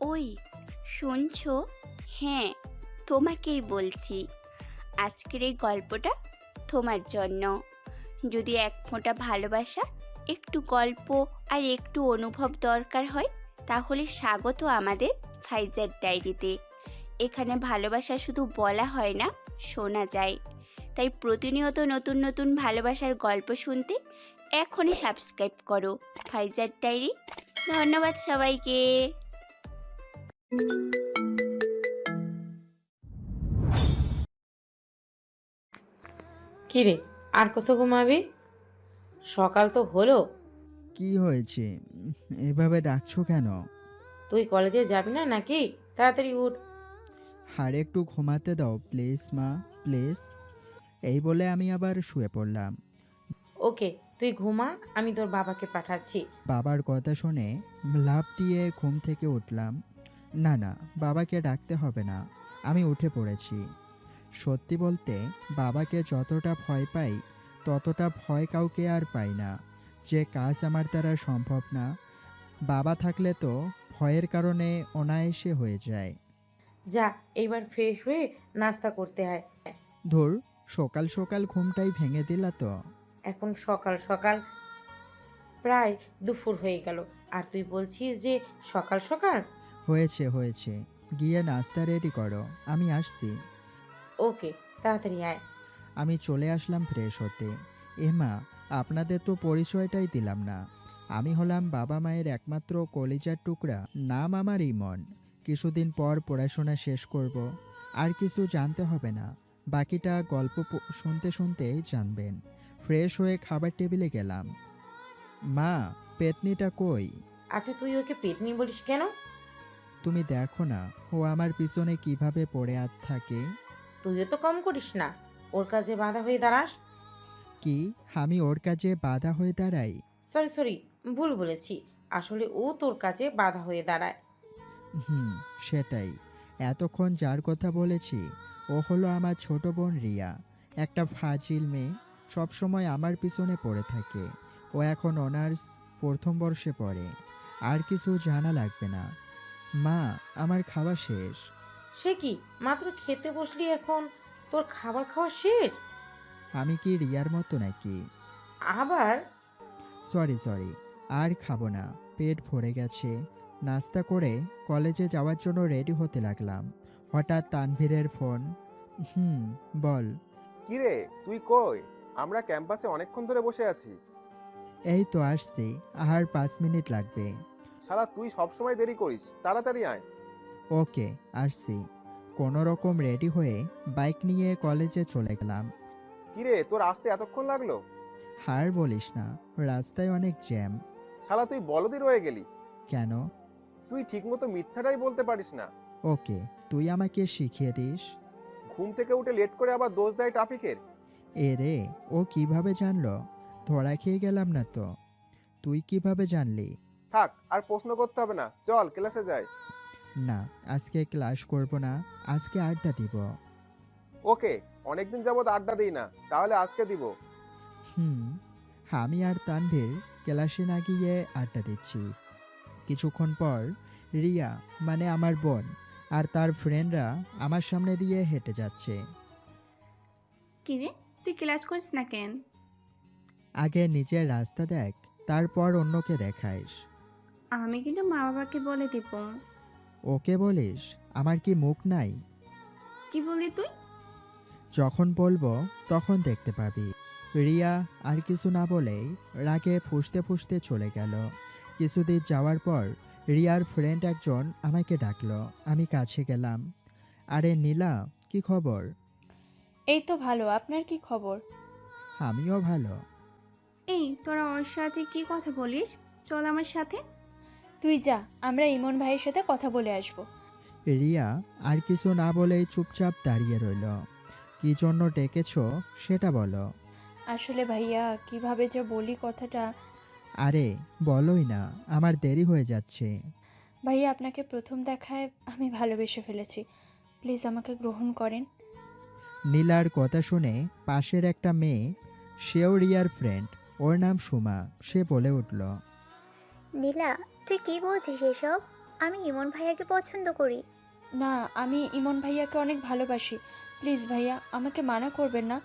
ওই শুনছো? হ্যাঁ, তোমাকেই বলছি। আজকের এই গল্পটা তোমার জন্য। যদি এক ফোঁটা ভালোবাসা, একটু গল্প আর একটু অনুভব দরকার হয়, তাহলে স্বাগত আমাদের ফাইজার ডায়েরিতে। এখানে ভালোবাসা শুধু বলা হয় না, শোনা যায়। তাই প্রতিনিয়ত নতুন নতুন ভালোবাসার গল্প শুনতে এখনই সাবস্ক্রাইব করো ফাইজার ডায়েরি। ধন্যবাদ সবাইকে। কিরে, আর কত ঘুমাবি? সকাল তো হলো। কি হয়েছে? এভাবে ডাকছো কেন? তুই কলেজে যাবি না নাকি? তাড়াতাড়ি উঠ। আর একটু ঘুমাতে দাও প্লিজ মা, প্লিজ। এই বলে আমি আবার শুয়ে পড়লাম। ওকে, তুই ঘুমা, আমি তোর বাবাকে পাঠাচ্ছি। বাবার কথা শুনে লাফ দিয়ে ঘুম থেকে উঠলাম। না না, বাবাকে ডাকতে হবে না, আমি উঠে পড়েছি। সত্যি বলতে বাবাকে যতটা ভয় পাই, ততটা ভয় কাউকে আর পাই না। যে কাজ আমার দ্বারা সম্ভব না, বাবা থাকলে তো ভয়ের কারণে অনায়াসে হয়ে যায়। যা, এবার ফ্রেশ হয়ে নাস্তা করতে হয়। ধুর, সকাল সকাল ঘুমটাই ভেঙে দিলা তো। এখন সকাল সকাল প্রায় দুপুর হয়ে গেল, আর তুই বলছিস যে সকাল সকাল। হয়েছে হয়েছে, গিয়ে নাস্তা রেডি করো, আমি আসছি। ওকে, তাড়াতাড়ি আয়। আমি চলে আসলাম ফ্রেশ হতে। এমা, আপনাদের তো পরিচয়টাই দিলাম না। আমি হলাম বাবা মায়ের একমাত্র কলিজার টুকরা, নাম আমার ইমন। কিছুদিন পর পড়াশোনা শেষ করব। আর কিছু জানতে হবে না, বাকিটা গল্প শুনতে শুনতেই জানবেন। ফ্রেশ হয়ে খাবার টেবিলে গেলাম। মা, পেতনিটা কই? আচ্ছা, তুই ওকে পেতনি বলিস কেন? তুমি দেখো না, ও আমার পিছনে কিভাবে পড়ে আর থাকে। তুইও তো কম করিস না, ওর কাছে বাধা হয়ে দাঁড়াস। কি, আমি ওর কাছে বাধা হয়ে দাঁড়াই? সরি সরি, ভুল বলেছি। আসলে ও তোর কাছে বাধা হয়ে দাঁড়ায়। হুম, সেটাই। এতক্ষণ যার কথা বলেছি, ও হলো আমার ছোট বোন রিয়া। একটা ফাজিল মেয়ে, সবসময় আমার পিছনে পড়ে থাকে। ও এখন অনার্স প্রথম বর্ষে পড়ে। আর কিছু জানা লাগবে না। মা, আমার খাওয়া শেষ। সে কি, মাত্র খেতে বসলি এখন তোর খাবার খাওয়া শেষ? আমি কি রিয়ার মতো নাকি? আবার? সরি সরি, আর খাবো না, পেট ভরে গেছে। নাস্তা করে কলেজে যাওয়ার জন্য রেডি হতে লাগলাম। হঠাৎ তানভীরের ফোন। হুম, বল। কিরে, তুই কই? আমরা ক্যাম্পাসে অনেকক্ষণ ধরে বসে আছি। এই তো আসছি, আর 5 মিনিট লাগবে। শালা তুই সবসময় দেরি করিস, তাড়াতাড়ি আয়। ওকে, আসছি। কোনো রকম রেডি হয়ে বাইক নিয়ে কলেজে চলে গেলাম। কিরে, তোর আসতে এতক্ষণ লাগলো? আর বলিস না, রাস্তায় অনেক জ্যাম। শালা তুই বলদি রয়ে গেলি। কেন? তুই ঠিকমতো মিথ্যাটাই বলতে পারিস না। ওকে, তুই আমাকে শিখিয়ে দিস। ঘুম থেকে উঠে লেট করে আবার দোষ দেয় ট্রাফিকের। এ রে, ও কিভাবে জানলো? ধরা খেয়ে গেলাম না তো? তুই কিভাবে জানলি? থাক, আর প্রশ্ন করতে হবে না, চল ক্লাসে যাই। না, আজকে ক্লাস করব না, আজকে আড্ডা দিব। ওকে, অনেকদিন যাবত আড্ডা দিই না, তাহলে আজকে দিব। হুম, আমি আর তানভীর ক্লাসে না গিয়ে আড্ডা দিচ্ছি। কিছুক্ষণ পর রিয়া, মানে আমার বোন, আর তার ফ্রেন্ডরা আমার সামনে দিয়ে হেঁটে যাচ্ছে। কিরে, তুই ক্লাস করিস না কেন? আগে নিজের রাস্তা দেখ, তারপর অন্যকে দেখাইস। আমি কিন্তু মা বাবাকে বলে দিব। ওকে বলিস? আমার কি মুখ নাই? কি বলি তুই? যখন বলবো তখন দেখতে পাবি। রিয়া আর কিছু না বলেই রাগে ফুঁসতে ফুঁসতে চলে গেল। কিছুদিন যাওয়ার পর রিয়ার ফ্রেন্ড একজন আমাকে ডাকলো। আমি কাছে গেলাম। আরে নীলা, কি খবর? এই তো ভালো। আপনার কি খবর? আমিও ভালো। এই, তোরা ওর সাথে কি কথা বলিস? চল আমার সাথে। তুই যা, আমরা ইমন ভাইয়ের সাথে কথা বলে আসব। রিয়া আর কিছু না বলেই চুপচাপ দাঁড়িয়ে রইল। কি জন্য ডেকেছো সেটা বলো। আসলে ভাইয়া, কিভাবে যে বলি কথাটা। আরে বলোই না, আমার দেরি হয়ে যাচ্ছে। ভাইয়া, আপনাকে প্রথম দেখায় আমি ভালোবেসে ফেলেছি। প্লিজ আমাকে গ্রহণ করেন। নীলার কথা শুনে পাশের একটা মেয়ে, সেও রিয়ার ফ্রেন্ড, ওর নাম সুমা, সে বলে উঠল। নীলা, তুই কি বলছিস এসব? আমি ইমন ভাইয়াকে পছন্দ করি। না, আমি ইমন ভাইয়াকে অনেক ভালোবাসি। প্লিজ ভাইয়া, আমাকে মানা করবেন না।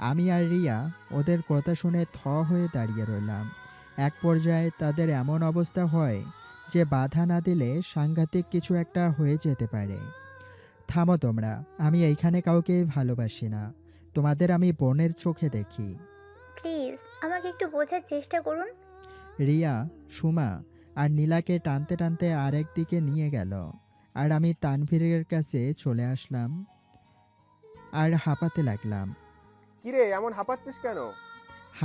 আমি আর রিয়া ওদের কথা শুনে হয়ে দাঁড়িয়ে রইলাম। এক পর্যায়ে তাদের এমন অবস্থা হয় যে বাধা না দিলে সাংঘাতিক কিছু একটা হয়ে যেতে পারে। থামো তোমরা, আমি এইখানে কাউকে ভালোবাসি না। তোমাদের আমি বোনের চোখে দেখি। প্লিজ আমাকে একটু বোঝার চেষ্টা করুন। রিয়া, সুমা আর নীলাকে টানতে টানতে আরেক দিকে নিয়ে গেল, আর আমি তানভীরের কাছে চলে আসলাম আর হাঁপাতে লাগলাম। কিরে এমন হাঁপাচ্ছিস কেন?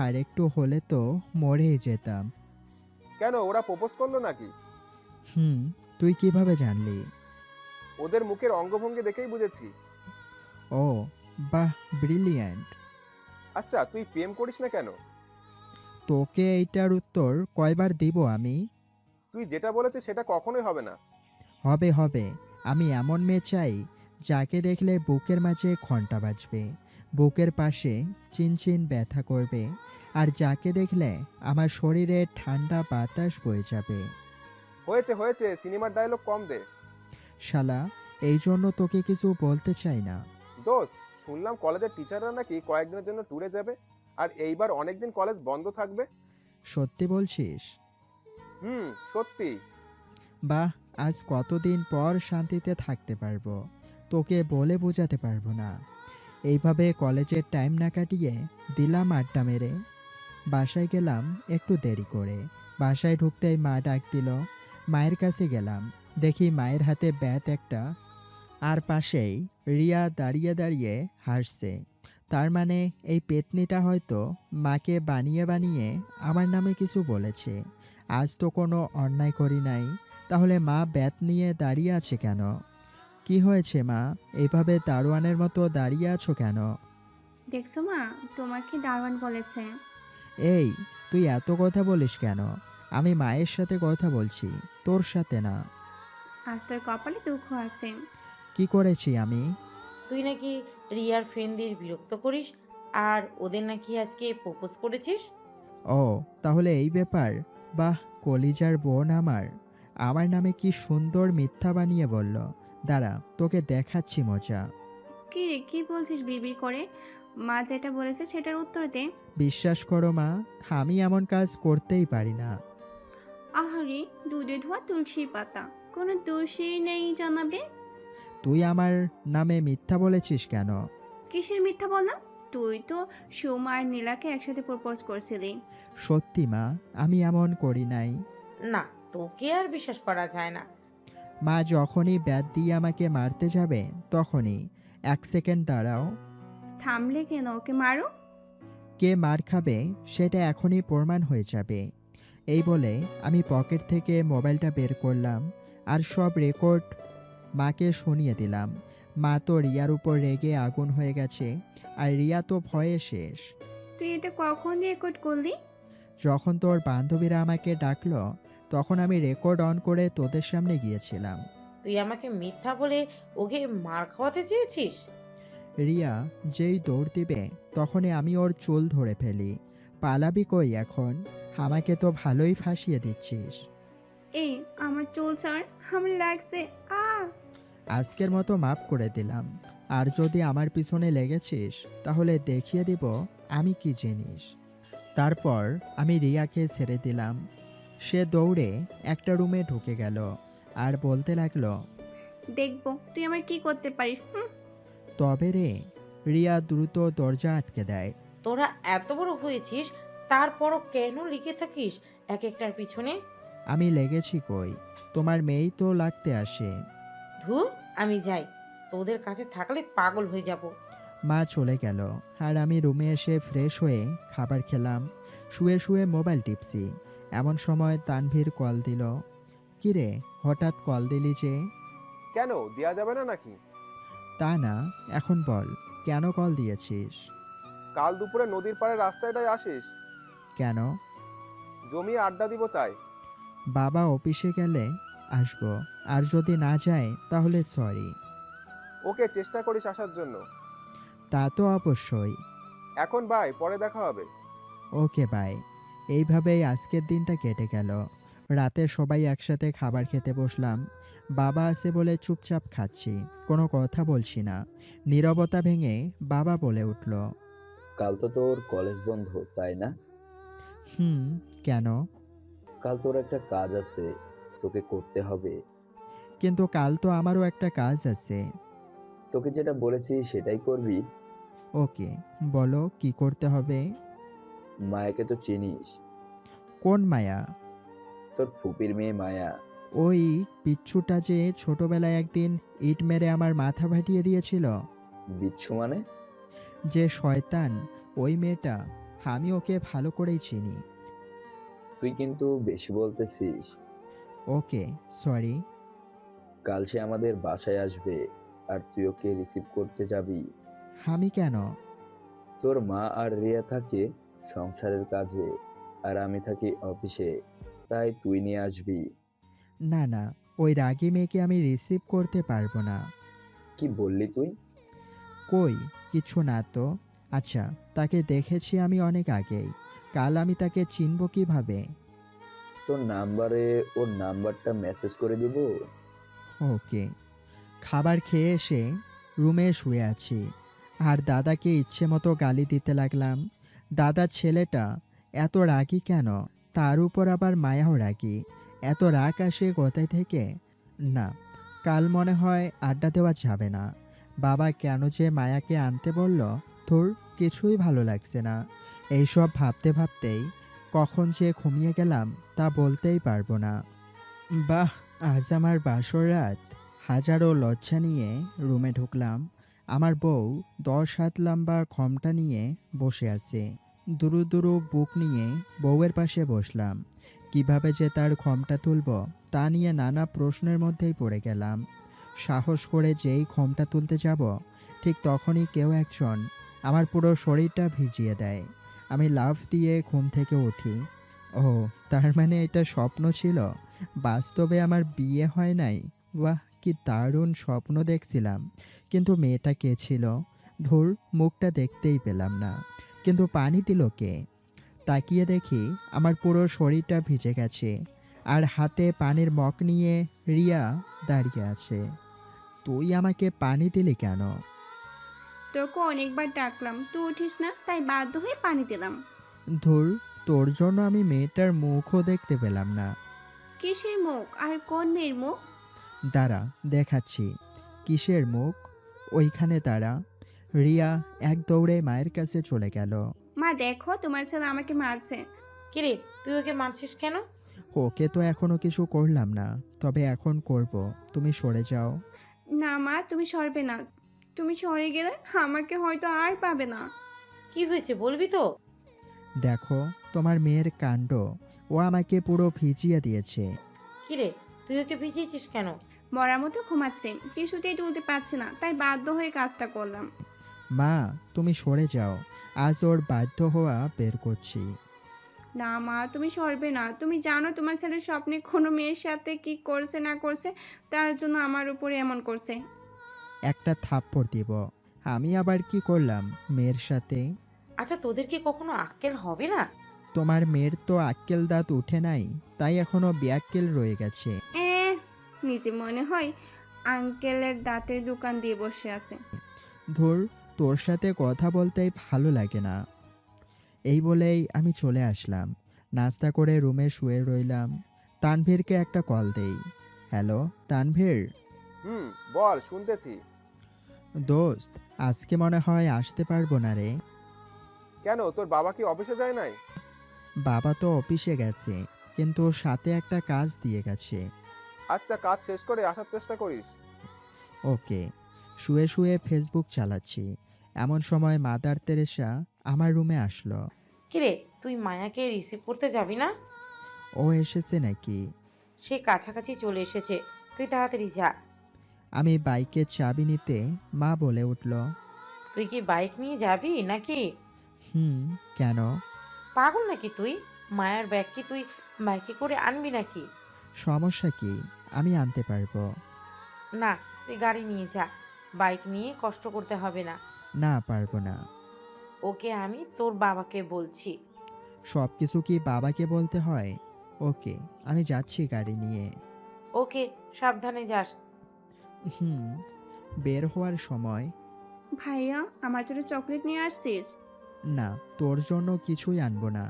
আর একটু হলে তো মরেই যেতাম। কেন, ওরা প্রপোজ করলো নাকি? তুই কিভাবে জানলি? ওদের মুখের অঙ্গভঙ্গি দেখেই বুঝেছি। ও বাহ, ব্রিলিয়ান্ট। আচ্ছা, তুই প্রেম করিস না কেন? তোকে এইটার উত্তর কয়বার দিব আমি? তুই যেটা বলেছিস সেটা কখনোই হবে না। হবে হবে, আমি এমন মেয়ে চাই যাকে দেখলে বুকের মাঝে ঘন্টা বাজবে, বুকের পাশে চিনচিন ব্যথা করবে, আর যাকে দেখলে আমার শরীরে ঠান্ডা বাতাস বয়ে যাবে। হয়েছে হয়েছে, সিনেমার ডায়লগ কম দে। শালা, এই জন্য তোকে কিছু বলতে চাই না। দোস্ত, শুনলাম কলেজের টিচাররা নাকি কয়েকদিনের জন্য ট্যুরে যাবে, আর এইবার অনেকদিন কলেজ বন্ধ থাকবে। সত্যি বলছিস? সত্যি। বাহ, আজ কতদিন পর শান্তিতে থাকতে পারবো, তোকে বলে বোঝাতে পারবো না। এইভাবে কলেজের টাইম না কাটিয়ে দিলাম আড্ডা মেরে। বাসায় গেলাম একটু দেরি করে। বাসায় ঢুকতেই মা ডাক দিল। মায়ের কাছে গেলাম, দেখি মায়ের হাতে ব্যাট একটা, আর পাশেই রিয়া দাঁড়িয়ে দাঁড়িয়ে হাসছে। তার মানে এই পেতনিটা হয়তো মাকে বানিয়ে বানিয়ে আমার নামে কিছু বলেছে। আজ তো কোনো অন্যায় করি নাই, তাহলে মা ব্যাট নিয়ে দাঁড়িয়ে আছে কেন? কি হয়েছে মা, এইভাবে দারোয়ানের মতো দাঁড়িয়ে আছো কেন? দেখছো মা, তোমাকে দারোয়ান বলেছে। এই, তুই এত কথা বলিস কেন? আমি মায়ের সাথে কথা বলছি, তোর সাথে না। আজ তোর কপালে দুঃখ আছে। কি করেছি আমি? তুই নাকি রিয়ার ফ্রেন্ডদের বিরক্ত করিস, আর ওদের নাকি আজকে প্রপোজ করেছিস। ও, তাহলে এই ব্যাপার। বাহ, কলিজার বোন আমার আমার নামে কি সুন্দর মিথ্যা বানিয়ে বলল। দাঁড়া, তোকে দেখাচ্ছি মজা। কি রে, কি বলছিস বিড়বিড় করে? মা যেটা বলেছে সেটার উত্তর দে। বিশ্বাস করো মা, আমি এমন কাজ করতেই পারি না। আহারে, দুধে ধোয়া তুলসীর পাতা, কোনো দোষই নেই জানাবে। তুই আমার নামে মিথ্যা বলেছিস কেন? কিসের মিথ্যা বললাম? তুই তো সোমা আর নীলাকে একসাথে প্রপোজ করছিলি। সত্যি মা, আমি এমন করি নাই। না, তোকে আর বিশ্বাস করা যায় না। মা যখনই ব্যাট দিয়ে আমাকে মারতে যাবে তখনই, এক সেকেন্ড দাঁড়াও। থামলে কেন, ওকে মারো। কে মার খাবে সেটা এখনই প্রমাণ হয়ে যাবে। এই বলে আমি পকেট থেকে মোবাইলটা বের করলাম আর সব রেকর্ড মাকে শুনিয়ে দিলাম। মা তো রিয়ার উপর রেগে আগুন হয়ে গেছে, আর রিয়া তো ভয়ে শেষ। তুই এটা কখন রেকর্ড করলি? যখন তোর বান্ধবীরা আমাকে ডাকলো তখন আমি রেকর্ড অন করে তোদের সামনে গিয়েছিলাম। তুই আমাকে মিথ্যা বলে ওকে মার খাওয়াতে চেয়েছিস। রিয়া যেই দৌড় দিবে তখনই আমি ওর চুল ধরে ফেলি। পালাবি কই এখন? আমাকে তো ভালোই ফাঁসিয়ে দিচ্ছিস। এই, আমার চুল ছাড়, আমার লাগছে। আজকের মতো মাফ করে দিলাম, আর যদি আমার পিছনে লেগেছিস তাহলে দেখিয়ে দিব আমি কি জিনিস। তারপর আমি রিয়াকে ছেড়ে দিলাম। সে দৌড়ে একটা রুমে ঢুকে গেল আর বলতে লাগলো, দেখবো তুই আমার কি করতে পারিস। তবে রে। রিয়া দ্রুত দরজা আটকে দেয়। তোরা এত বড় হয়েছিস, তারপরও কেন লিখে থাকিস এক একটার পিছনে? আমি লেগেছি কই, তোমার মেয়েই তো লাগতে আসে। ধুর, আমি যাই, তোদের কাছে থাকলে পাগল হয়ে যাব। মা চলে গেল আর আমি রুমে এসে ফ্রেশ হয়ে খাবার খেলাম। শুয়ে শুয়ে মোবাইল টিপছি, এমন সময় তানভীর কল দিল। কিরে, হঠাৎ কল দিলি যে? কেন, দেয়া যাবে না নাকি? তা না, এখন বল কেন কল দিয়েছিস? কাল দুপুরে নদীর পাড়ে রাস্তাটায় আসিস? কেন? জমিয়ে আড্ডা দিব তাই। বাবা অফিসে গেলে আসবো, আর যদি না যায় তাহলে সরি। ওকে, চেষ্টা করিস আসার জন্য। তা তো অবশ্যই। এখন বাই, পরে দেখা হবে। Okay bye. এইভাবেই আজকের দিনটা কেটে গেল। রাতে সবাই একসাথে খাবার খেতে বসলাম। বাবা আছে বলে চুপচাপ খাচ্ছি, কোনো কথা বলছি না। নীরবতা ভেঙে বাবা বলে উঠল, কাল তো তোর কলেজ বন্ধ, তাই না? হুম, কেন? কাল তোর একটা কাজ আছে, তোকে করতে হবে। কিন্তু কাল তো আমারও একটা কাজ আছে। তোকে যেটা বলেছি সেটাই করবি। ওকে, বলো কি করতে হবে? মায়াকে তো চিনিস? কোন মায়া? তোর ফুপির মেয়ে মায়া। ওই পিচ্ছুটা যে ছোটবেলায় একদিন ইট মেরে আমার মাথা ফাটিয়ে দিয়েছিল। বিচ্ছু মানে? যে শয়তান, ওই মেয়েটা। আমি ওকে ভালো করেই চিনি। তুই কিন্তু বেশি বলতেছিস। ওকে, সরি। কাল সে আমাদের বাসায় আসবে, আর তুই ওকে রিসিভ করতে যাবি। আমি কেন? তোর মা আর রিয়া থাকে সংসারের কাজে, আর আমি থাকি অফিসে, তাই তুই নিয়ে আসবি। না না, ওই রাগী মেয়েকে আমি রিসিভ করতে পারবো না। কি বললি তুই? কই, কিছু না তো। আচ্ছা, তাকে দেখেছি আমি অনেক আগেই। কাল আমি তাকে চিনব কিভাবে? তোর নাম্বারে ওর নাম্বারটা মেসেজ করে দিব। ওকে। খাবার খেয়ে এসে রুমে শুয়ে আছি, আর দাদাকে ইচ্ছে মতো গালি দিতে লাগলাম। দাদার ছেলেটা এত রাগী কেন? তার উপর আবার মায়াও রাগী। এত রাগ আসে কোথায় থেকে? না, কাল মনে হয় আড্ডা দেওয়া যাবে না। বাবা কেন যে মায়াকে আনতে বলল, তোর কিছুই ভালো লাগছে না। এইসব ভাবতে ভাবতেই কখন যে ঘুমিয়ে গেলাম তা বলতেই পারবো না। বাহ, আজ আমার বাসর রাত। হাজারো লজ্জা নিয়ে রুমে ঢুকলাম। আমার বউ 10 হাত লম্বা খমটা নিয়ে বসে আছে। দুরু দুরু বুক নিয়ে বউয়ের পাশে বসলাম। কিভাবে যে তার খমটা তুলব তা নিয়ে নানা প্রশ্নের মধ্যেই পড়ে গেলাম। সাহস করে যেই খমটা তুলতে যাব, ঠিক তখনই কেউ একজন আমার পুরো শরীরটা ভিজিয়ে দেয়। আমি লাফ দিয়ে ঘুম থেকে উঠি। ও, তার মানে এটা স্বপ্ন ছিল, বাস্তবে আমার বিয়ে হয় নাই। বাহ, কি দারুণ স্বপ্ন দেখছিলাম। কিন্তু মেয়েটা কে ছিল? ধুর, মুখটা দেখতেই পেলাম না। কিন্তু পানি দিল কে? তাকিয়ে দেখি আমার পুরো শরীরটা ভিজে গেছে, আর হাতে পানির মগ নিয়ে রিয়া দাঁড়িয়ে আছে। তুই আমাকে পানি দিলি কেন? তোকে অনেকবার ডাকলাম, তুই উঠিস না, তাই বাধ্য হয়ে পানি দিলাম। ধুর, তোর জন্য আমি মেয়েটার মুখও দেখতে পেলাম না। কিসের মুখ আর কোন মেয়ের মুখ? দাঁড়া, দেখাচ্ছি। কিসের মুখ? ওইখানে দাঁড়া। রিয়া এক দৌড়ে মায়ের কাছে চলে গেল। মা দেখো, তোমার ছেলে আমাকে মারছে। কিরে, তুই ওকে মারছিস কেন? ওকে তো এখনো কিছু করলাম না, তবে এখন করব। তুমি সরে যাও। না মা, তুমি সরবে না। তুমি সরে গেলে আমাকে হয়তো আর পাবে না। কি হয়েছে বলবি তো? দেখো তোমার মেয়ের কাণ্ড, ও আমাকে পুরো ভিজিয়ে দিয়েছে। কিরে, তুই ওকে ভিজিয়েছিস কেন? মরার মতো ঘুমাচ্ছে, কিছুতেই তুলতে পারছে না, তাই বাধ্য হয়ে কাজটা করলাম। মা, তুমি সরে যাও। আজ ওর বাধ্য হওয়া বের করছি। না মা, তুমি সরবে না। তুমি জানো তোমার ছেলের স্বপ্নে কোনো মেয়ের সাথে কি করছে না করছে, তার জন্য আমার উপরে এমন করছে। একটা থাপ্পড় দিব। আমি আবার কি করলাম মেয়ের সাথে? আচ্ছা, তোদের কি কখনো আক্কেল হবে না? তোমার মেয়ের তো আক্কেল দাঁত উঠে নাই, তাই এখনো বেআক্কেল রয়ে গেছে। এ, নিজে মনে হয় আঙ্কেলের দাঁতের দোকান দিয়ে বসে আছে। ধুর, তোর সাথে কথা বলতেই ভালো লাগে না। এই বলেই আমি চলে আসলাম। নাস্তা করে রুমে শুয়ে রইলাম। তানভীরকে একটা কল দেই। হ্যালো তানভীর। বল, শুনতেছি। দোস্ত, আজকে মনে হয় আসতে পারবো না রে। কেন, তোর বাবা কি অফিসে যায় নাই? বাবা তো অফিসে গেছে, কিন্তু ওর সাথে একটা কাজ দিয়ে গেছে। আচ্ছা, কাজ শেষ করে আসার চেষ্টা করিস। ওকে। শুয়ে শুয়ে ফেসবুক চালাচ্ছি, এমন সময় মাদার তেরেসা আমার রুমে আসলো। কিরে, তুই মায়াকে রিসিভ করতে যাবি না? ও এসেছে নাকি? সে কাছাকাছি চলে এসেছে, তুই তাড়াতাড়ি যা। আমি বাইকের চাবি নিতে মা বলে উঠল, তুই কি বাইক নিয়ে যাবি নাকি? হুম, কেন? পাগল নাকি তুই? মায়ার ব্যাগ কি তুই বাইকে করে আনবি নাকি? সমস্যা কি? আমি আনতে পারবো। না, তুই গাড়ি নিয়ে যা, বাইক নিয়ে কষ্ট করতে হবে না। না, পারবো না। ওকে আমি তোর বাবাকে বলছি। সব কিছু কি বাবাকে বলতে হয়? ওকে, আমি যাচ্ছি গাড়ি নিয়ে। ওকে, সাবধানে যাস। হুম। বের হওয়ার সময়, ভাইয়া আমার জন্য চকলেট নিয়ে আসছিস? না, তোর জন্য কিছুই আনবো না।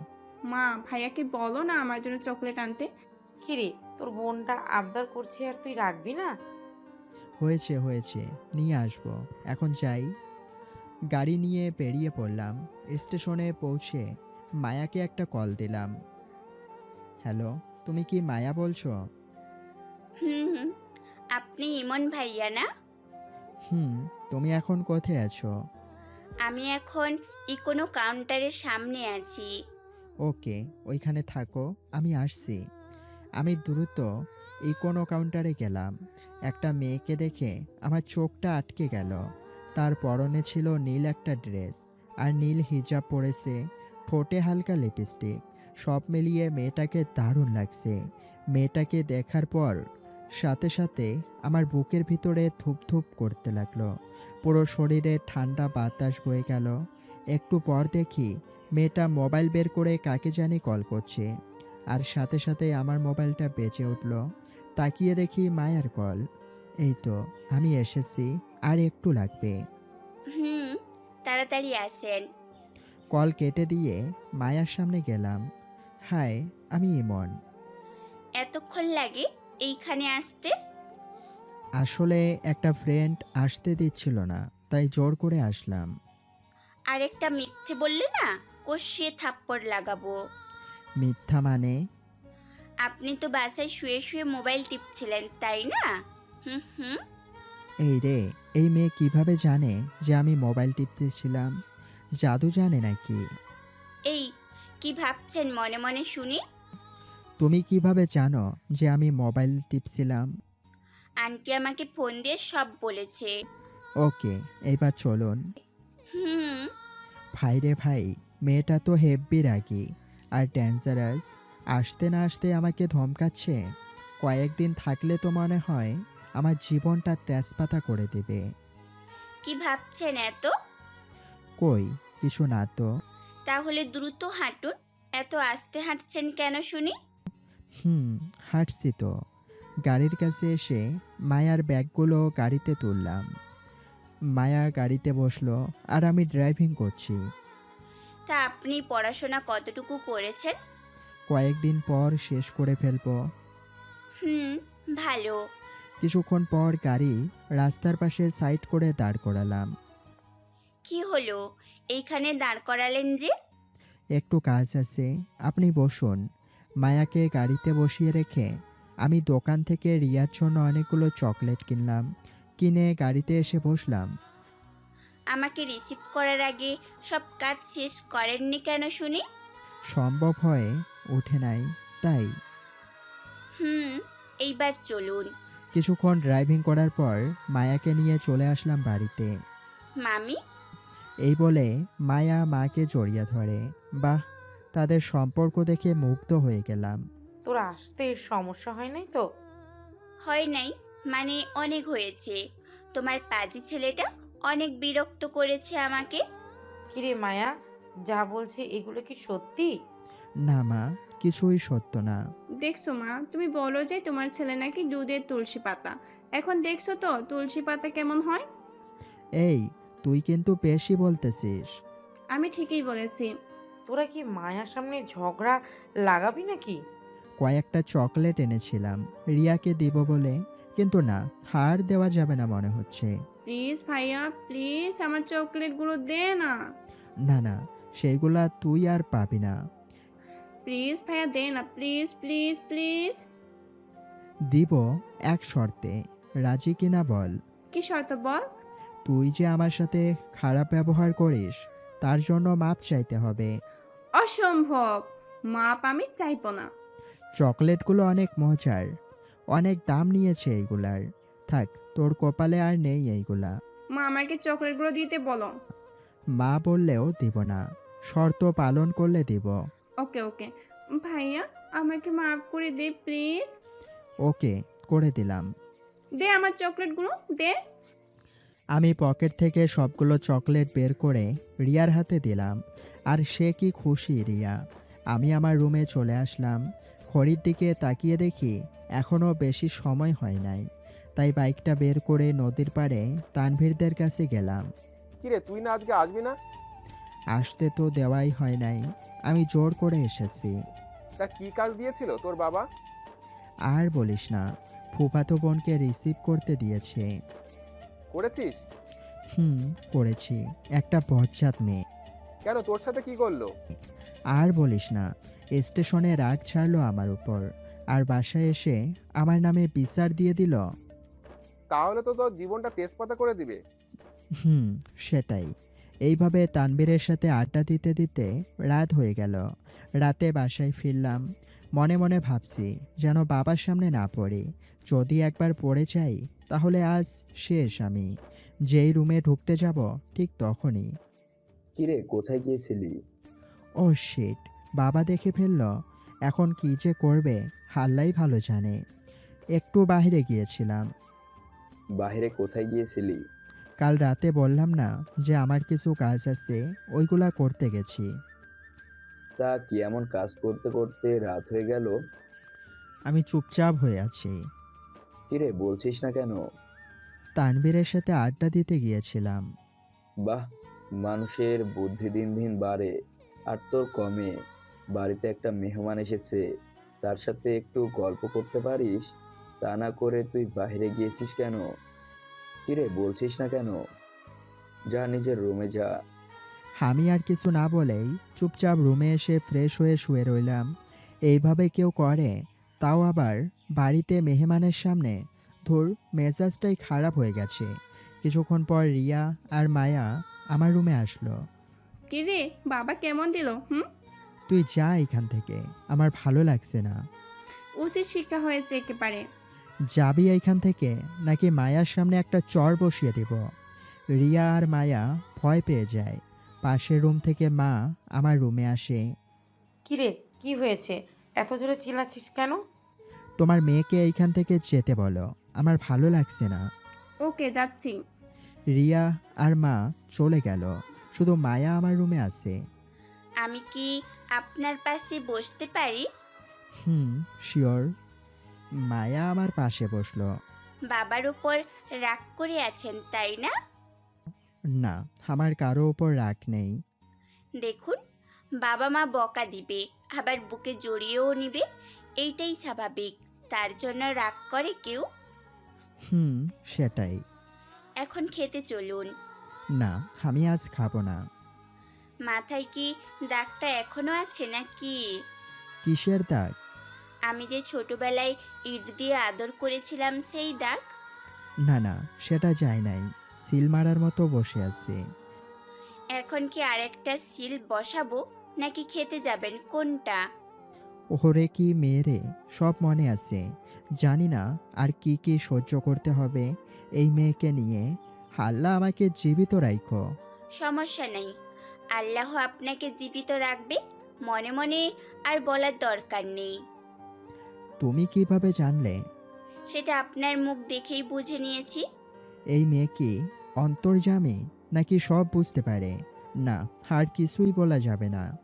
মা ভাইয়াকে বলো না আমার জন্য চকলেট আনতে। কিরে, তোর বোনটা আবদার করছে আর তুই রাখবি না? হয়েছে হয়েছে, নিয়ে আসবো, এখন যাই। গাড়ি নিয়ে বেরিয়ে পড়লাম। স্টেশনে পৌঁছে মায়াকে একটা কল দিলাম। হ্যালো, তুমি কি মায়া বলছো? হুম, আপনি ইমন ভাইয়া না? হুম। তুমি এখন কোথায় আছো? আমি এখন ইকোনো কাউন্টারের সামনে আছি। ওকে, ওইখানে থাকো, আমি আসছি। আমি দ্রুত ইকোনো কাউন্টারে গেলাম। একটা মেয়েকে দেখে আমার চোখটা আটকে গেল। তার পরনে ছিল নীল একটা ড্রেস আর নীল হিজাব পরেছে, ঠোঁটে হালকা লিপস্টিক। সব মিলিয়ে মেয়েটাকে দারুণ লাগছে। মেয়েটাকে দেখার পর সাথে সাথে আমার বুকের ভিতরে ধুপধুপ করতে লাগলো। পুরো শরীরে ঠান্ডা বাতাস বয়ে গেল। একটু পর দেখি মেয়েটা মোবাইল বের করে কাকে জানি কল করছে, আর সাথে সাথে আমার মোবাইলটা বেজে উঠল। তাকিয়ে দেখি মায়ার কল। এই তো, আমি এসেছি, আর একটু লাগবে। হুম, তাড়াতাড়ি আসেন। কল কেটে দিয়ে মায়ার সামনে গেলাম। হাই, আমি ইমন। এতক্ষণ লাগে এইখানে আসতে? আসলে একটা ফ্রেন্ড আসতে দিচ্ছিল না, তাই জোর করে আসলাম। আরেকটা মিথ্যে বললে না, কষিয়ে থাপ্পড় লাগাবো। মিথ্যা মানে? আপনি তো বাসায় শুয়ে শুয়ে মোবাইল টিপছিলেন, তাই না? হুম হুম। এই রে, এই মেয়ে কিভাবে জানে যে আমি মোবাইল টিপতেছিলাম? জাদু জানে নাকি? এই, কি ভাবছেন মনে মনে শুনি? তুমি কিভাবে জানো যে আমি মোবাইল টিপছিলাম? আন্টি আমাকে ফোন দিয়ে সব বলেছে। ওকে, এবার চলুন। হুম। ভাই রে ভাই, মেয়েটা তো হেব্বি রাগী আর ডেঞ্জারাস। আসতে না আসতে আমাকে ধমকাচ্ছে। কয়েকদিন থাকলে তো মনে হয় আমার জীবনটা তেজপাতা করে দেবে। কি ভাবছেন এত? কই, কিছু না তো। তাহলে দ্রুত হাঁটুন। এত আস্তে হাঁটছেন কেন শুনি? হুম, হাঁটছি তো। গাড়ির কাছে এসে মায়ার ব্যাগগুলো গাড়িতে তুললাম। মায়া গাড়িতে বসলো আর আমি ড্রাইভিং করছি। তা আপনি পড়াশোনা কতটুকু করেছেন? কয়েকদিন পর শেষ করে ফেলবো। হুম, ভালো। কিছুক্ষণ পর গাড়ি রাস্তার পাশে সাইড করে দাঁড় করালাম। কি হলো, এইখানে দাঁড় করালেন যে? একটু কাজ আছে, আপনি বসুন। মায়াকে গাড়িতে বসিয়ে রেখে আমি দোকান থেকে রিয়ার জন্য অনেকগুলো চকলেট কিনলাম। কিনে গাড়িতে এসে বসলাম। আমাকে রিসিভ করার আগে সব কাজ শেষ করেননি কেন শুনি? সম্ভব হয়ে ওঠে নাই, তাই। হুম, এইবার চলুন। কিছুক্ষণ ড্রাইভিং করার পর মায়াকে নিয়ে চলে আসলাম বাড়িতে। মামি? এই বলে মায়া মাকে জড়িয়ে ধরে। বাহ, তাদের সম্পর্ক দেখে মুগ্ধ হয়ে গেলাম। তোর আসতে সমস্যা হয় নাই তো? হয় নাই মানে অনেক হয়েছে। তোমার পাজি ছেলেটা অনেক বিরক্ত করেছে আমাকে। কিরে মায়া, যা বলছে এগুলো কি সত্যি? না মা, কিছুই সত্য না। দেখছো মা, তুমি বলো যে তোমার ছেলে নাকি দুধের তুলসী পাতা। এখন দেখছো তো তুলসী পাতা কেমন হয়। এই, তুই কিন্তু বেশি বলতেছিস। আমি ঠিকই বলেছি। তোরা কি মায়ার সামনে ঝগড়া লাগাবি নাকি? কয়েকটা চকলেট এনেছিলাম রিয়াকে দিব বলে, কিন্তু না, হার দেওয়া যাবে না মনে হচ্ছে। প্লিজ ভাইয়া, প্লিজ আমার চকলেটগুলো দে না। না না, সেইগুলা তুই আর পাবি না। প্লিজ ভাইয়া দে না, প্লিজ প্লিজ প্লিজ। দিব, এক শর্তে। রাজি কিনা বল? কি শর্ত বল? তুই যে আমার সাথে খারাপ ব্যবহার করিস, তার জন্য মাপ চাইতে হবে। অসম্ভব, মাপ আমি চাইবো না। চকলেটগুলো অনেক মজার, অনেক দাম নিয়েছে এইগুলার। থাক, তোর কপালে আর নেই এইগুলা। মা আমাকে চকলেটগুলো দিতে বলো। মা বললেও দিব না, শর্ত পালন করলে দিব। ওকে ওকে। ভাইয়া আমাকে মাফ করে দে প্লিজ। ওকে, করে দিলাম। দে আমার চকলেটগুলো দে। আমি পকেট থেকে সবগুলো চকলেট বের করে রিয়ার হাতে দিলাম, আর সে কি খুশি রিয়া। আমি আমার রুমে চলে আসলাম। ঘড়ির দিকে তাকিয়ে দেখি এখনও বেশি সময় হয় নাই, তাই বাইকটা বের করে নদীর পাড়ে তানভীরদের কাছে গেলাম। কিরে তুই না আজকে আসবি না? আসতে তো দেওয়াই হয় নাই, আমি জোর করে এসেছি। তা কি কাজ দিয়েছিল তোর বাবা? আর বলিস না, ফুফাতো বোনকে রিসিভ করতে দিয়েছে। করেছিস? হুম, করেছি। একটা বজ্জাত মেয়ে। কেন, তোর সাথে কি করলো? আর বলিস না, স্টেশনে রাগ ছাড়লো আমার উপর, আর বাসায় এসে আমার নামে বিচার দিয়ে দিল। তাহলে তো তোর জীবনটা তেজপাতা করে দিবে। হুম, সেটাই। এইভাবে তানবীরের সাথে আড্ডা দিতে দিতে রাত হয়ে গেল। রাতে বাসায় ফিরলাম, মনে মনে ভাবছি যেন বাবার সামনে না পড়ি। যদি একবার পড়ে যাই তাহলে আজ শেষ। আমি যেই রুমে ঢুকতে যাব ঠিক তখনই কিরে কোথায় গিয়েছিলি? ও শিট, বাবা দেখে ফেলল। এখন কি যে করবে আল্লাহই ভালো জানে। একটু বাইরে গিয়েছিলাম। বাইরে কোথায় গিয়েছিলি? কাল রাতে বললাম না যে আমার কিছু কাজ আছে, ওইগুলা করতে গেছি। তা কি এমন কাজ করতে করতে রাত হয়ে গেল? আমি চুপচাপ হয়ে আছি। কিরে বলছিস না কেন? তানবীরের সাথে আড্ডা দিতে গিয়েছিলাম। বাহ, মানুষের বুদ্ধি দিন দিন বাড়ে আর তোর কমে। বাড়িতে একটা মেহমান এসেছে, তার সাথে একটু গল্প করতে পারিস, তা না করে তুই বাইরে গিয়েছিস কেন? কিরে বলছিস না কেন? যা নিজের রুমে যা। আমি আর কিছু না বলেই চুপচাপ রুমে এসে ফ্রেশ হয়ে শুয়ে রইলাম। এইভাবে কেউ করে, তাও আবার বাড়িতে মেহমানের সামনে? ধুর, মেজাজটাই খারাপ হয়ে গেছে। কিছুক্ষণ পর রিয়া আর মায়া আমার রুমে আসলো। কি রে, বাবা কেমন দিল? তুই যা এখান থেকে, আমার ভালো লাগছে না। উচিত শিক্ষা হয়েছে একেবারে। যাবি এইখান থেকে নাকি মায়ার সামনে একটা চর বসিয়ে দেব? রিয়া আর মায়া ভয় পেয়ে যায়। পাশের রুম থেকে মা আমার রুমে আসে। কিরে, কি হয়েছে? এত জোরে চিল্লাচ্ছিস কেন? তোমার মেয়েকে এইখান থেকে যেতে বলো, আমার ভালো লাগছে না। ওকে, যাচ্ছি। রিয়া আর মা চলে গেল, শুধু মায়া আমার রুমে আছে। আমি কি আপনার পাশে বসতে পারি? হুম, শিওর। মায়া আমার পাশে বসলো। বাবার উপর রাগ করে আছেন তাই না? না, আমার কারো ওপর রাগ নেই। দেখুন, বাবা মা বকা দিবে, আবার বুকে জড়িয়েও নিবে, এইটাই স্বাভাবিক। তার জন্য রাগ করে কেউ? হুম, সেটাই। এখন খেতে চলুন। না, আমি আজ খাবো না। মাথায় কি দাগটা এখনো আছে নাকি? কিসের দাগ? আমি যে ছোটবেলায় ইট দিয়ে আদর করেছিলাম সেই দাগ। না না, সেটা যায় নাই, সিল মারার মতো বসে আছে। এখন কি আরেকটা সিল বসাবো নাকি খেতে যাবেন, কোনটা? ওরে কি মেয়েরে, সব মনে আছে। জানি না আর কি কি সহ্য করতে হবে এই মেয়েকে নিয়ে। আল্লাহ আমাকে জীবিত রাখো। সমস্যা নেই, আল্লাহ আপনাকে জীবিত রাখবে। মনে মনে আর বলার দরকার নেই। তুমি কিভাবে জানলে? সেটা আপনার মুখ দেখেই বুঝে নিয়েছি। এই মেয়ে কি অন্তর্যামী নাকি সব বুঝতে পারে? না, আর কিছুই বলা যাবে না।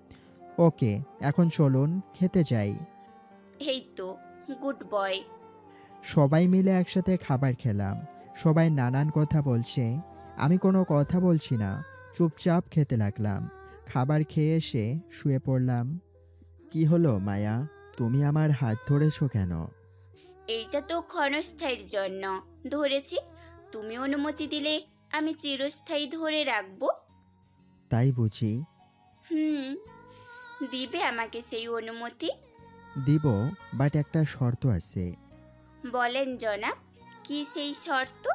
ওকে, এখন চলুন খেতে যাই। এই তো, গুড বয়। সবাই মিলে একসাথে খাবার খেলাম। সবাই নানান কথা বলছে, আমি কোনো কথা বলছি না, চুপচাপ খেতে লাগলাম। খাবার খেয়ে এসে শুয়ে পড়লাম। কি হলো মায়া, তুমি আমার হাত ধরেছো কেন? এইটা তো ক্ষণস্থায়ীর জন্য ধরেছি। তুমি অনুমতি দিলে আমি চিরস্থায়ী ধরে রাখবো। তাই বুঝি? হুম, দিবে আমাকে সেই অনুমতি? দিব, বাট একটা শর্ত আছে। বলেন জনাব, কি সেই শর্ত?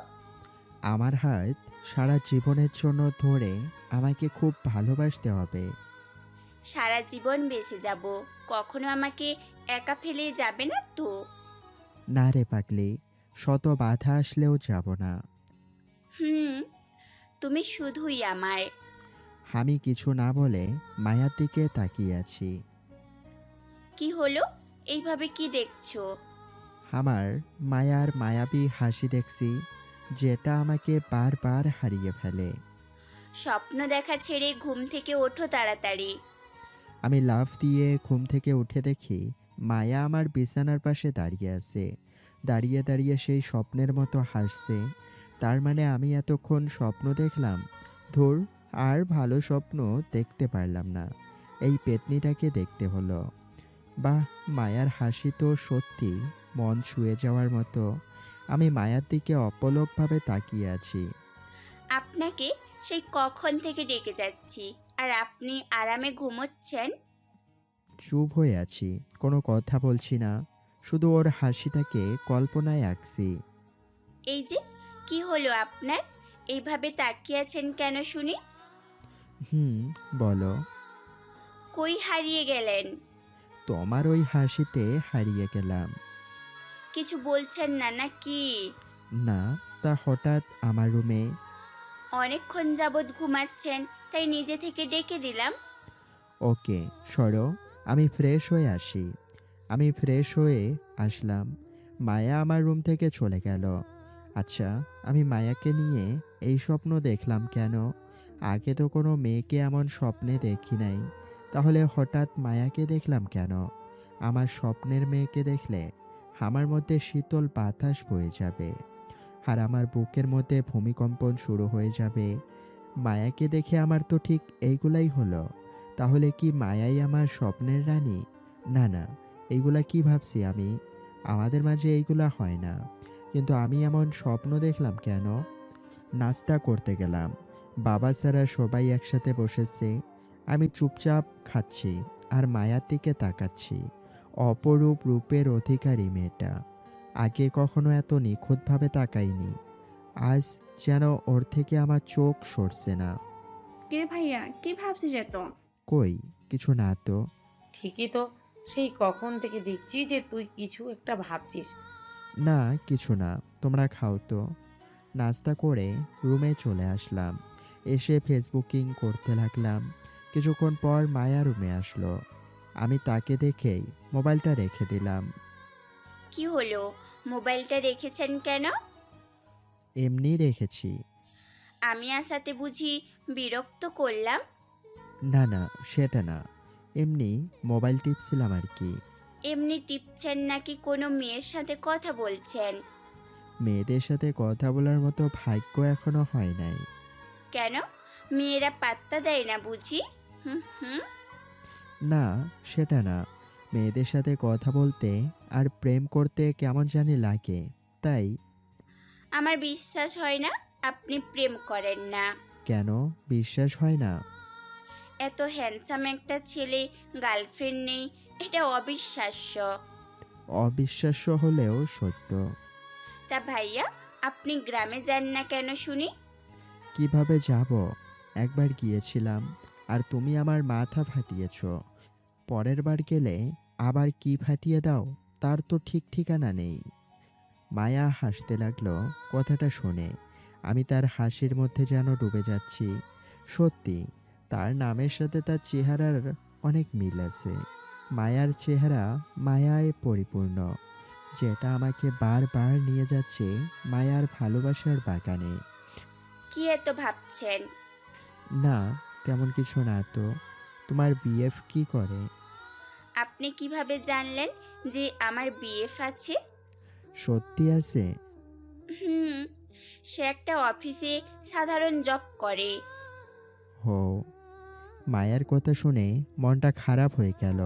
আমার হাত সারা জীবনের জন্য ধরে আমাকে খুব ভালোবাসতে হবে। সারা জীবন বেঁচে যাব, কখনো আমাকে একা ফেলে যাবে না তো? না রে পাগলি, শত বাধা আসলেও যাব না। হুম, তুমি শুধুই আমার। আমি কিছু না বলে মায়ার দিকে তাকিয়ে আছি। কি হলো, এইভাবে কি দেখছো? আমার মায়ার মায়াবী হাসি দেখছি, যেটা আমাকে বারবার হারিয়ে ফেলে। স্বপ্ন দেখা ছেড়ে ঘুম থেকে ওঠো তাড়াতাড়ি। আমি লাফ দিয়ে ঘুম থেকে উঠে দেখি মায়া আমার বিছানার পাশে দাঁড়িয়ে আছে। দাঁড়িয়ে দাঁড়িয়ে সেই স্বপ্নের মতো হাসছে। তার মানে আমি এতক্ষণ স্বপ্ন দেখলাম। ধুর, আর ভালো স্বপ্ন দেখতে পারলাম না। এই পেতনিটাকে দেখতে হলো। বাহ, মায়ার হাসি তো সত্যি মন ছুঁয়ে যাওয়ার মতো। আমি মায়ার দিকে অপলকভাবে তাকিয়ে আছি। আপনাকে সেই কখন থেকে ডেকে যাচ্ছি, আর আপনি আরামে ঘুমোচ্ছেন। চুপ হয়ে আছি, কোনো কথা বলছি না, শুধু ওর হাসিটাকে কল্পনায় আঁকছি। এই যে, কি হলো আপনার? এইভাবে তাকিয়ে আছেন কেন শুনি? হুম, বলো। কই হারিয়ে গেলেন? তোমার ওই হাসিতে হারিয়ে গেলাম। কিছু বলছেন না নাকি? না, তা হঠাৎ আমার রুমে। অনেকক্ষণ যাবৎ ঘুমাচ্ছেন, তাই নিজে থেকে ডেকে দিলাম। ওকে, সরো, আমি ফ্রেশ হয়ে আসি। আমি ফ্রেশ হয়ে আসলাম। মায়া আমার রুম থেকে চলে গেল। আচ্ছা, আমি মায়াকে নিয়ে এই স্বপ্ন দেখলাম কেন? আগে তো কোনো মেয়েকে এমন স্বপ্নে দেখি নাই। তাহলে হঠাৎ মায়াকে দেখলাম কেন? আমার স্বপ্নের মেয়েকে দেখলে আমার মধ্যে শীতল বাতাস বয়ে যাবে, আর আমার বুকের মধ্যে ভূমিকম্পন শুরু হয়ে যাবে। মায়াকে দেখে আমার তো ঠিক এইগুলাই হলো। তাহলে কি মায়াই আমার স্বপ্নের রানী? না না, এইগুলা কি ভাবছি আমি? আমাদের মাঝে এইগুলা হয় না। কিন্তু আমি এমন স্বপ্ন দেখলাম কেন? নাস্তা করতে গেলাম, বাবা ছাড়া সবাই একসাথে বসেছে। আমি চুপচাপ খাচ্ছি আর মায়ার দিকে তাকাচ্ছি। অপরূপ রূপের অধিকারী মেয়েটা। আগে কখনো এত নিখুঁতভাবে তাকাইনি। আজ যেন ওর থেকে আমার চোখ সরছে না। কে ভাইয়া, কি ভাবছিস এত? কই, কিছু না তো। ঠিকই তো, সেই কখন থেকে দেখছি যে তুই কিছু একটা ভাবছিস। না, কিছু না, তোমরা খাও তো। নাস্তা করে রুমে চলে আসলাম। এসে ফেসবুকিং করতে লাগলাম। কিছুক্ষণ পর মায়া রুমে আসলো। আমি তাকে দেখেই মোবাইলটা রেখে দিলাম। কি হলো, মোবাইলটা রেখেছেন কেন? এমনি রেখেছি। আমি আসাতে বুঝি বিরক্ত করলাম? না না, সেটা না, এমনি মোবাইল টিপছিলাম আর কি। এমনি টিপছেন নাকি কোনো মেয়ের সাথে কথা বলছেন? মেয়েদের সাথে কথা বলার মতো ভাগ্য এখনো হয় নাই। কেন, মেয়েরা পাত্তা দেয় না বুঝি? হুম হুম। না, সেটা না, মেয়েদের সাথে কথা বলতে আর প্রেম করতে কেমন জানি লাগে, তাই। আমার বিশ্বাস হয় না আপনি প্রেম করেন না। কেন বিশ্বাস হয় না? এত হ্যান্ডসাম একটা ছেলে গার্লফ্রেন্ড নেই, এটা অবিশ্বাস্য। অবিশ্বাস্য হলেও সত্য। তা ভাইয়া, আপনি গ্রামে যান না কেন শুনি? কিভাবে যাব? একবার গিয়েছিলাম, আর তুমি আমার মাথা ফাটিয়েছ। পরের বার গেলে আবার কি ফাটিয়ে দাও, তার তো ঠিক ঠিকানা নেই। মায়া হাসতে লাগলো কথাটা শুনে। আমি তার হাসির মধ্যে যেন ডুবে যাচ্ছি। সত্যি, তার নামের সাথে তার চেহারার অনেক মিল আছে। মায়ার চেহারা মায়ায় পরিপূর্ণ, যেটা আমাকে বারবার নিয়ে যাচ্ছে মায়ার ভালোবাসার বাগানে। কি এত ভাবছেন? না, তেমন কিছু না তো। তোমার বিএফ কি করে? আপনি কিভাবে জানলেন যে আমার বিএফ আছে? সত্যি আছে? হুম, সে একটা অফিসে সাধারণ জব করে। হো। মায়ার কথা শুনে মনটা খারাপ হয়ে গেল।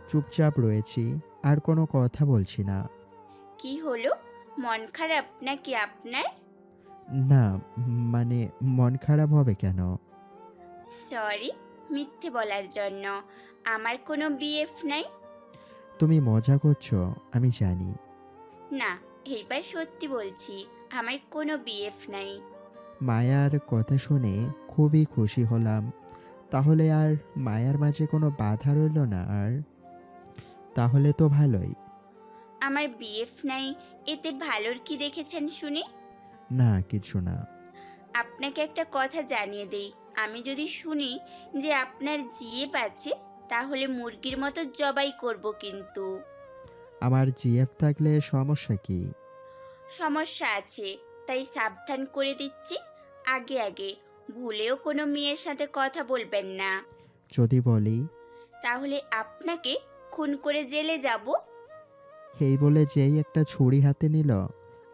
চুপচাপ রয়েছি, আর কোনো কথা বলছি না। কি হলো, মন খারাপ নাকি আপনার? না, মানে মন খারাপ হবে কেন? সরি মিথ্যে বলার জন্য। আমার কোনো বিএফ নাই। তুমি মজা করছো, আমি জানি। না, এইবার সত্যি বলছি, আমার কোনো বিএফ নাই। মায়ার কথা শুনে খুবই খুশি হলাম। তাহলে আর মায়ার মাঝে কোনো বাধা রইল না আর। তাহলে তো ভালোই। আমার বিএফ নাই, এতে ভালোর কি দেখেছেন শুনি? না, কিছু না। আপনাকে একটা কথা জানিয়ে দেই, আমি যদি শুনি যে আপনার জিএফ আছে, তাহলে মুরগির মতো জবাই করব কিন্তু। আমার জিএফ থাকলে সমস্যা কি? সমস্যা আছে, তাই সাবধান করে দিচ্ছি। আগে আগে ভুলেও কোনো মেয়ের সাথে কথা বলবেন না। যদি বলি? তাহলে আপনাকে খুন করে জেলে যাব। এই বলে যেই একটা ছুরি হাতে নিল,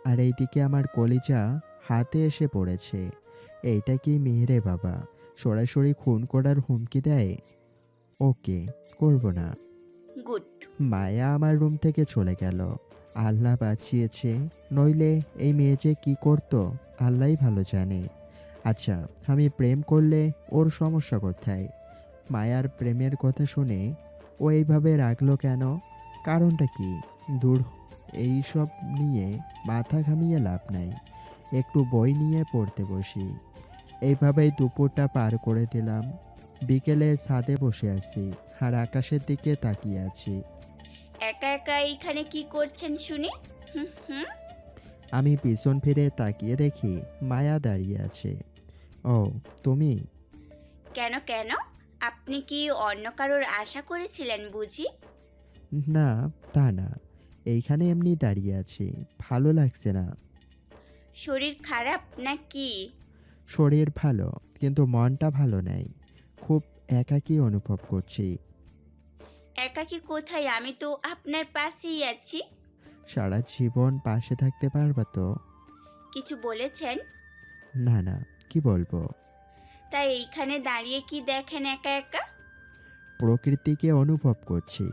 আর এইদিকে আমার কলিজা হাতে এসে পড়েছে। এইটা কি মেয়ে বাবা, সরাসরি খুন করার হুমকি দেয়। ওকে, করব না। গুড। মায়া আমার রুম থেকে চলে গেল। আল্লাহ বাঁচিয়েছে, নইলে এই মেয়ে যে কি করতো আল্লাহই ভালো জানে। আচ্ছা, আমি প্রেম করলে ওর সমস্যা কোথায়? মায়ার প্রেমের কথা শুনে ও এইভাবে রাখলো কেন? কারণটা কি? দূর, এইসব নিয়ে মাথা ঘামিয়ে লাভ নাই। একটু বই নিয়ে পড়তে বসি। এইভাবেই দুপুরটা পার করে দিলাম। বিকেলে ছাদে বসে আছি আর আকাশের দিকে তাকিয়ে আছি। একা একা এইখানে কি করছেন শুনি? হুম হুম। আমি পিছন ফিরে তাকিয়ে দেখি মায়া দাঁড়িয়ে আছে। ও, তুমি? কেন কেন? আপনি কি অন্য কারোর আশা করেছিলেন বুঝি? না, তা না। এইখানে এমনি দাঁড়িয়ে আছি, ভালো লাগছে না। শরীর খারাপ নাকি? শরীর ভালো, কিন্তু মনটা ভালো নেই। খুব একাকী অনুভব করছি। একাকী কোথায়? আমি তো আপনার পাশেই আছি। সারা জীবন পাশে থাকতে পারবা তো? কিছু বলেছেন? না না, কি বলবো? তাই এইখানে দাঁড়িয়ে কি দেখেন একা একা? প্রকৃতিকে অনুভব করছি।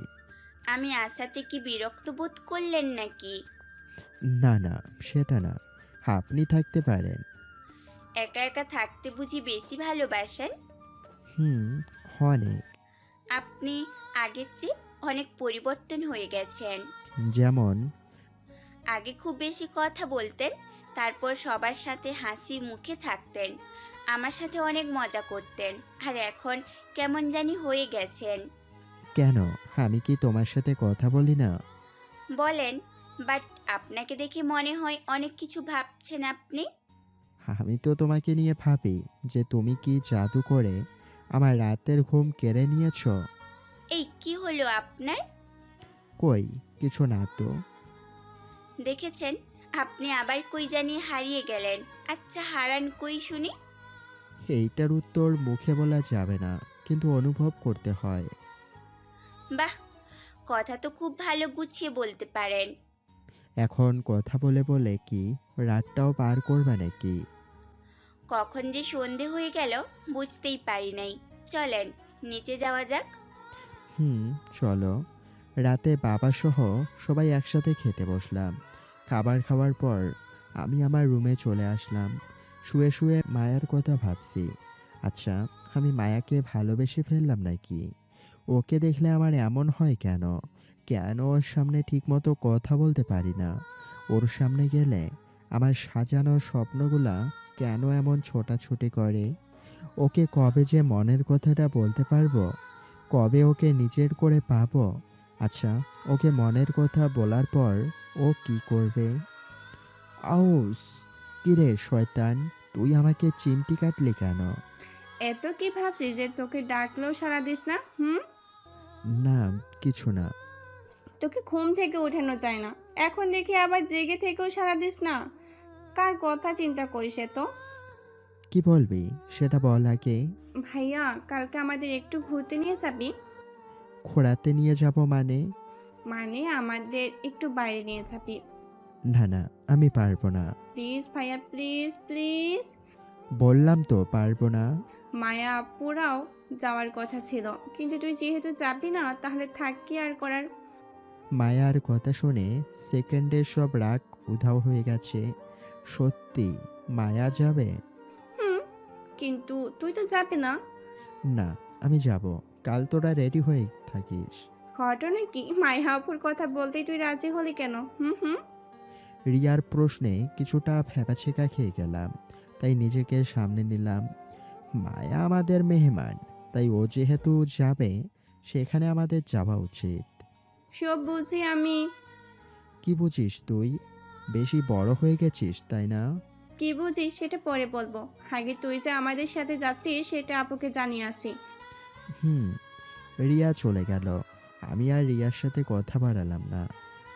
আমি আসাতে কি বিরক্ত বোধ করলেন নাকি? না না, সেটা না। আপনি থাকতে পারেন। একা একা থাকতে বুঝি বেশি ভালোবাসেন? হুম, অনেক। আপনি আগের চেয়ে অনেক পরিবর্তন হয়ে গেছেন। যেমন? আগে খুব বেশি কথা বলতেন, তারপর সবার সাথে হাসি মুখে থাকতেন, আমার সাথে অনেক মজা করতেন, আর এখন কেমন জানি হয়ে গেছেন। কেন, আমি কি তোমার সাথে কথা বলি না? বলেন, বাট আপনাকে দেখে মনে হয় অনেক কিছু ভাবছেন আপনি। আমি তো তোমাকে নিয়ে ভাবি যে তুমি কি জাদু করে আমার রাতের ঘুম কেড়ে নিয়েছ। এই কি হলো আপনার? কই, কিছু না তো। দেখেছেন, আপনি আবার কই জানি হারিয়ে গেলেন। আচ্ছা, হারান কই শুনি? এইটার উত্তর মুখে বলা যাবে না, কিন্তু অনুভব করতে হয়। বাহ, কথা তো খুব ভালো গুছিয়ে বলতে পারেন। এখন কথা বলে বলে কি রাতটাও পার করবে নাকি? কখন যে সন্ধে হয়ে গেল বুঝতেই পারি নাই। চলেন নিচে যাওয়া যাক। হুম, চলো। রাতে বাবা সহ সবাই একসাথে খেতে বসলাম। খাবার খাওয়ার পর আমি আমার রুমে চলে আসলাম। শুয়ে শুয়ে মায়ার কথা ভাবছি। আচ্ছা, আমি মায়াকে ভালোবেসে ফেললাম নাকি? ওকে দেখলে আমার এমন হয় কেন? কেন ওর সামনে ঠিকমতো কথা বলতে পারি না? ওর সামনে গেলে আমার সাজানো স্বপ্নগুলা কেন এমন ছোটাছুটি করে? ওকে কবে যে মনের কথাটা বলতে পারবো? কবে ওকে নিজের করে পাবো? আচ্ছা, ওকে মনের কথা বলার পর ও কি করবে? আউস! কিরে শয়তান, তুই আমাকে চিমটি কাটলি কেন? এত কি ভাবছিস যে তোকে ডাকলেও সাড়া দিস না? হুম? না, কিছু না। তোকে ঘুম থেকে ওঠানো যায় না, এখন দেখি আবার জেগে থেকেও সাড়া দিস না। কার কথা চিন্তা করিস এত? কি বলবি সেটা বল আগে। ভাইয়া, কালকে আমাদের একটু ঘুরতে নিয়ে যাবি? ঘোরাতে নিয়ে যাব মানে? মানে আমাদের একটু বাইরে নিয়ে যাবি। না না, আমি পারবো না। প্লিজ ভাইয়া, প্লিজ প্লিজ। বললাম তো পারবো না। মায়া আপুরাও যাওয়ার কথা ছিল, কিন্তু তুই যেহেতু যাবি না তাহলে থাক কি আর করার। মায়ার কথা শুনে সেকেন্ডের সব রাগ উধাও হয়ে গেছে। সত্যি মায়া যাবে? হুম, কিন্তু তুই তো যাবি না। না, আমি যাব। কাল তোরা রেডি হয়ে থাকিস। ঘটনা কি? মায়া আপুর কথা বলতেই তুই রাজি হলি কেন? হুম হুম। রিয়ার প্রশ্নে কিছুটা ভ্যাবাচেকা খেয়ে গেলাম, তাই নিজেকে সামনে নিলাম। মায়া আমাদের মেহমান, তাই ও যেহেতু যাবে সেখানে আমাদের যাওয়া উচিত। সব বুঝি আমি। কি বুঝিস তুই? বেশি বড় হয়ে গেছিস তাই না? কি বুঝি সেটা পরে বলবো, আগে তুই যে আমাদের সাথে যাচ্ছিস সেটা আপুকে জানিয়ে আসি। হুম। রিয়া চলে গেল। আমি আর রিয়ার সাথে কথা বাড়ালাম না,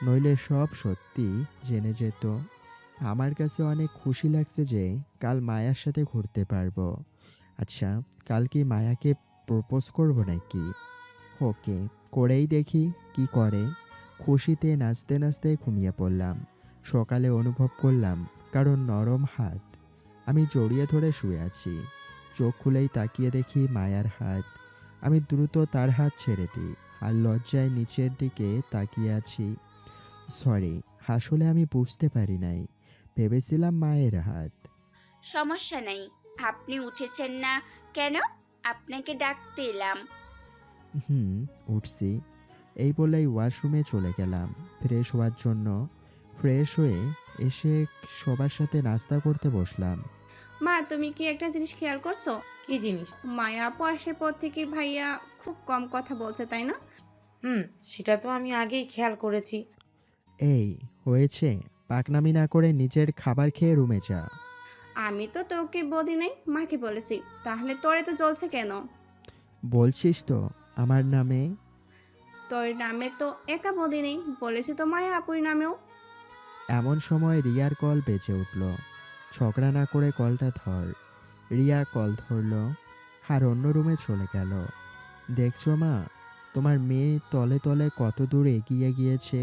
নইলে সব সত্যি জেনে যেত। আমার কাছে অনেক খুশি লাগছে যে কাল মায়ার সাথে ঘুরতে পারবো। আচ্ছা, কাল কি মায়াকে প্রপোজ করব নাকি? ওকে, করেই দেখি কি করে। খুশিতে নাচতে নাচতে ঘুমিয়ে পড়লাম। সকালে অনুভব করলাম কারণ নরম হাত। আমি জড়িয়ে ধরে শুয়ে আছি। চোখ খুলেই তাকিয়ে দেখি মায়ার হাত। আমি দ্রুত তার হাত ছেড়ে দিই আর লজ্জায় নিচের দিকে তাকিয়ে আছি। সরি, আসলে আমি বুঝতে পারি নাই, ভেবেছিলাম মায়ের হাত। সমস্যা নাই, আপনি উঠেছেন না কেন? আপনাকে ডাকতে এলাম। হুম, উঠছি। এই বলেই ওয়াশরুমে চলে গেলাম ফ্রেশ হওয়ার জন্য। ফ্রেশ হয়ে এসে সবার সাথে নাস্তা করতে বসলাম। মা, তুমি কি একটা জিনিস খেয়াল করছো? কি জিনিস? মায়া আপু আসার পর থেকে ভাইয়া খুব কম কথা বলছে, তাই না? সেটা তো আমি আগেই খেয়াল করেছি। এই হয়েছে, পাকনামি না করে নিজের খাবার খেয়ে রুমে যা। আমি তো তোকে বলি নাই, মাকে বলেছি। তাহলে তোরে তো জ্বলছে কেন? বলছিস তো আমার নামে। তোর নামে তো একা বলি নেই, বলেছি তো মায়া আপুর নামেও। এমন সময় রিয়ার কল বেজে উঠল। ঝগড়া না করে কলটা ধর। রিয়া কল ধরল আর অন্য রুমে চলে গেল। দেখছো মা, তোমার মেয়ে তলে তলে কত দূর এগিয়ে গিয়েছে।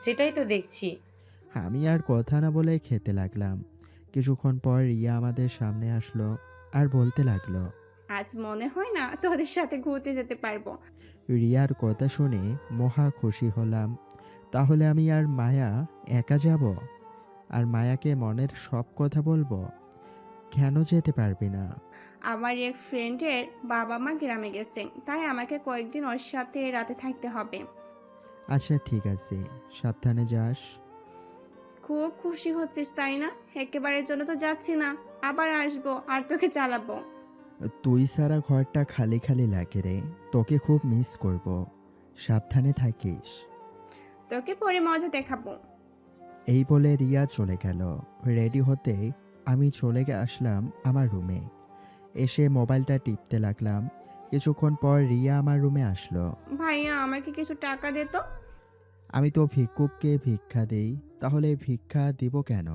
সেটাই তো দেখছি। আমি আর কথা না বলে খেতে লাগলাম। কিছুক্ষণ পর রিয়া আমাদের সামনে আসলো আর বলতে লাগলো। আজ মনে হয় না তোদের সাথে ঘুরতে যেতে পারবো। রিয়ার কথা শুনে মহা খুশি হলাম। তাহলে আমি আর মায়া একা যাব? আর মায়াকে মনের সব কথা বলবো? কেন যেতে পারবি না? আমার এক ফ্রেন্ডের বাবা মা গ্রামে গেছে, তাই আমাকে কয়েকদিন ওর সাথে রাতে থাকতে হবে। আচ্ছা ঠিক আছে, সাবধানে যাস। খুব খুশি হচ্ছিস তাই না? একেবারের জন্য তো যাচ্ছি না, আবার আসবো আর তোকে চালাবো। তুই সারা ঘরটা খালি খালি লাগে রে, তোকে খুব মিস করব। সাবধানে থাকিস। তোকে পরে মজা দেখাবো। এই বলে রিয়া চলে গেল। রেডি হতে আমি চলে আসলাম আমার রুমে। এসে মোবাইলটা টিপতে লাগলাম। কিছুক্ষণ পর রিয়া আমার রুমে আসলো। ভাইয়া, আমাকে কিছু টাকা দে তো। আমি তো ভিক্ষুককে ভিক্ষা দেই, তাহলে ভিক্ষা দিব কেন?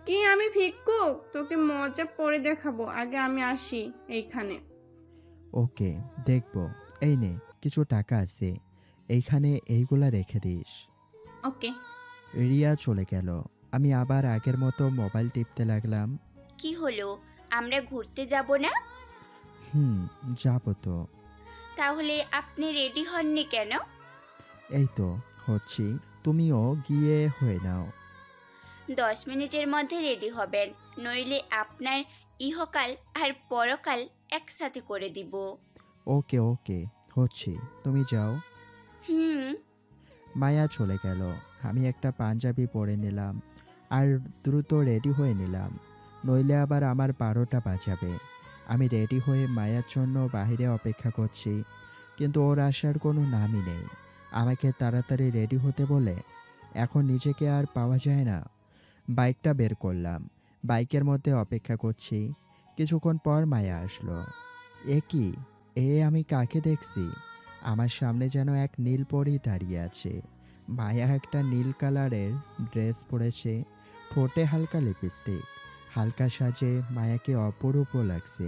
কি আমি ভিক্ষুক? তোকে মজা পরে দেখাবো, আগে আমি আসি এইখানে। ওকে, দেখব। এই নে, কিছু টাকা আছে, এইখানে এইগুলা রেখে দিস। ওকে। রিয়া চলে গেল। আমি আবার আগের মতো মোবাইল টিপতে লাগলাম। কি হলো, আমরা ঘুরতে যাব না? হুম, যাবো তো। তাহলে আপনি রেডি হননি কেন? এই তো হচ্ছি, তুমিও গিয়ে হয়ে নাও। 10 মিনিটের মধ্যে রেডি হবেন, নইলে আপনার ইহকাল আর পরকাল একসাথে করে দিব। ওকে ওকে, হচ্ছি, তুমি যাও। হুম। মায়া চলে গেল। আমি একটা পাঞ্জাবি পরে নিলাম আর দ্রুত রেডি হয়ে নিলাম, নইলে আবার আমার 12টা বাজাবে। আমি রেডি হয়ে মায়ার জন্য বাইরে অপেক্ষা করছি, কিন্তু ওর আসার কোনো নামই নেই। আমাকে তাড়াতাড়ি রেডি হতে বলে এখন নিজেকে আর পাওয়া যায় না। বাইকটা বের করলাম, বাইকের মধ্যে অপেক্ষা করছি। কিছুক্ষণ পর মায়া আসলো। এ কি, আমি কাকে দেখছি? আমার সামনে যেন এক নীল পরী দাঁড়িয়ে আছে। মায়া একটা নীল কালারের ড্রেস পরেছে, ঠোঁটে হালকা লিপস্টিক। হালকা সাজে মায়াকে অপরূপ লাগছে,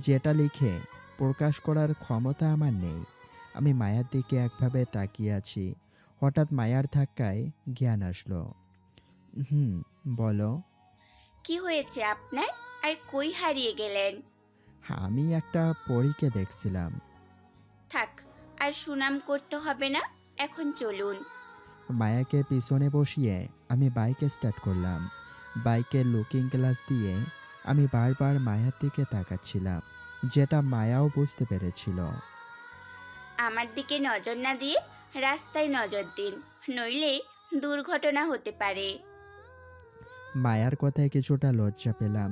যেটা লিখে প্রকাশ করার ক্ষমতা আমার নেই। আমি মায়ার দিকে একভাবে তাকিয়ে আছি। হঠাৎ মায়ার ধাক্কায় জ্ঞান আসলো। হুম, বলো। কি হয়েছে আপনার? আর কই হারিয়ে গেলেন? আমি একটা পরীকে দেখছিলাম। থাক, আর সুনাম করতে হবে না, এখন চলুন। মায়াকে পিছনে বসিয়ে আমি বাইক স্টার্ট করলাম। বাইকের লুকিং গ্লাস দিয়ে আমি বারবার মায়ার দিকে তাকাচ্ছিলাম, যেটা মায়াও বুঝতে পেরেছিল। আমার দিকে নজর না দিয়ে রাস্তায় নজর দিন, নইলে দুর্ঘটনা হতে পারে। মায়ার কথায় কিছুটা লজ্জা পেলাম।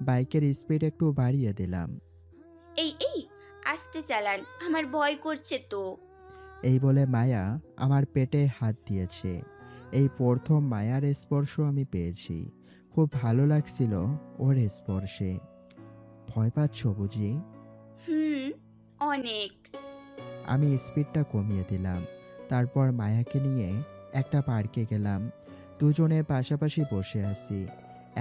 বাইকের স্পিড একটু বাড়িয়ে দিলাম। এই আস্তে চালান, আমার ভয় করছে তো। এই বলে মায়া আমার পেটে হাত দিয়েছে। এই প্রথম মায়ার স্পর্শ আমি পেয়েছি। খুব ভালো লাগছিল ওর স্পর্শে। ভয় পাচ্ছ বুঝি? হুম, অনেক। আমি স্পিডটা কমিয়ে দিলাম। তারপর মায়াকে নিয়ে একটা পার্কে গেলাম। দুজনে পাশাপাশি বসে আছি।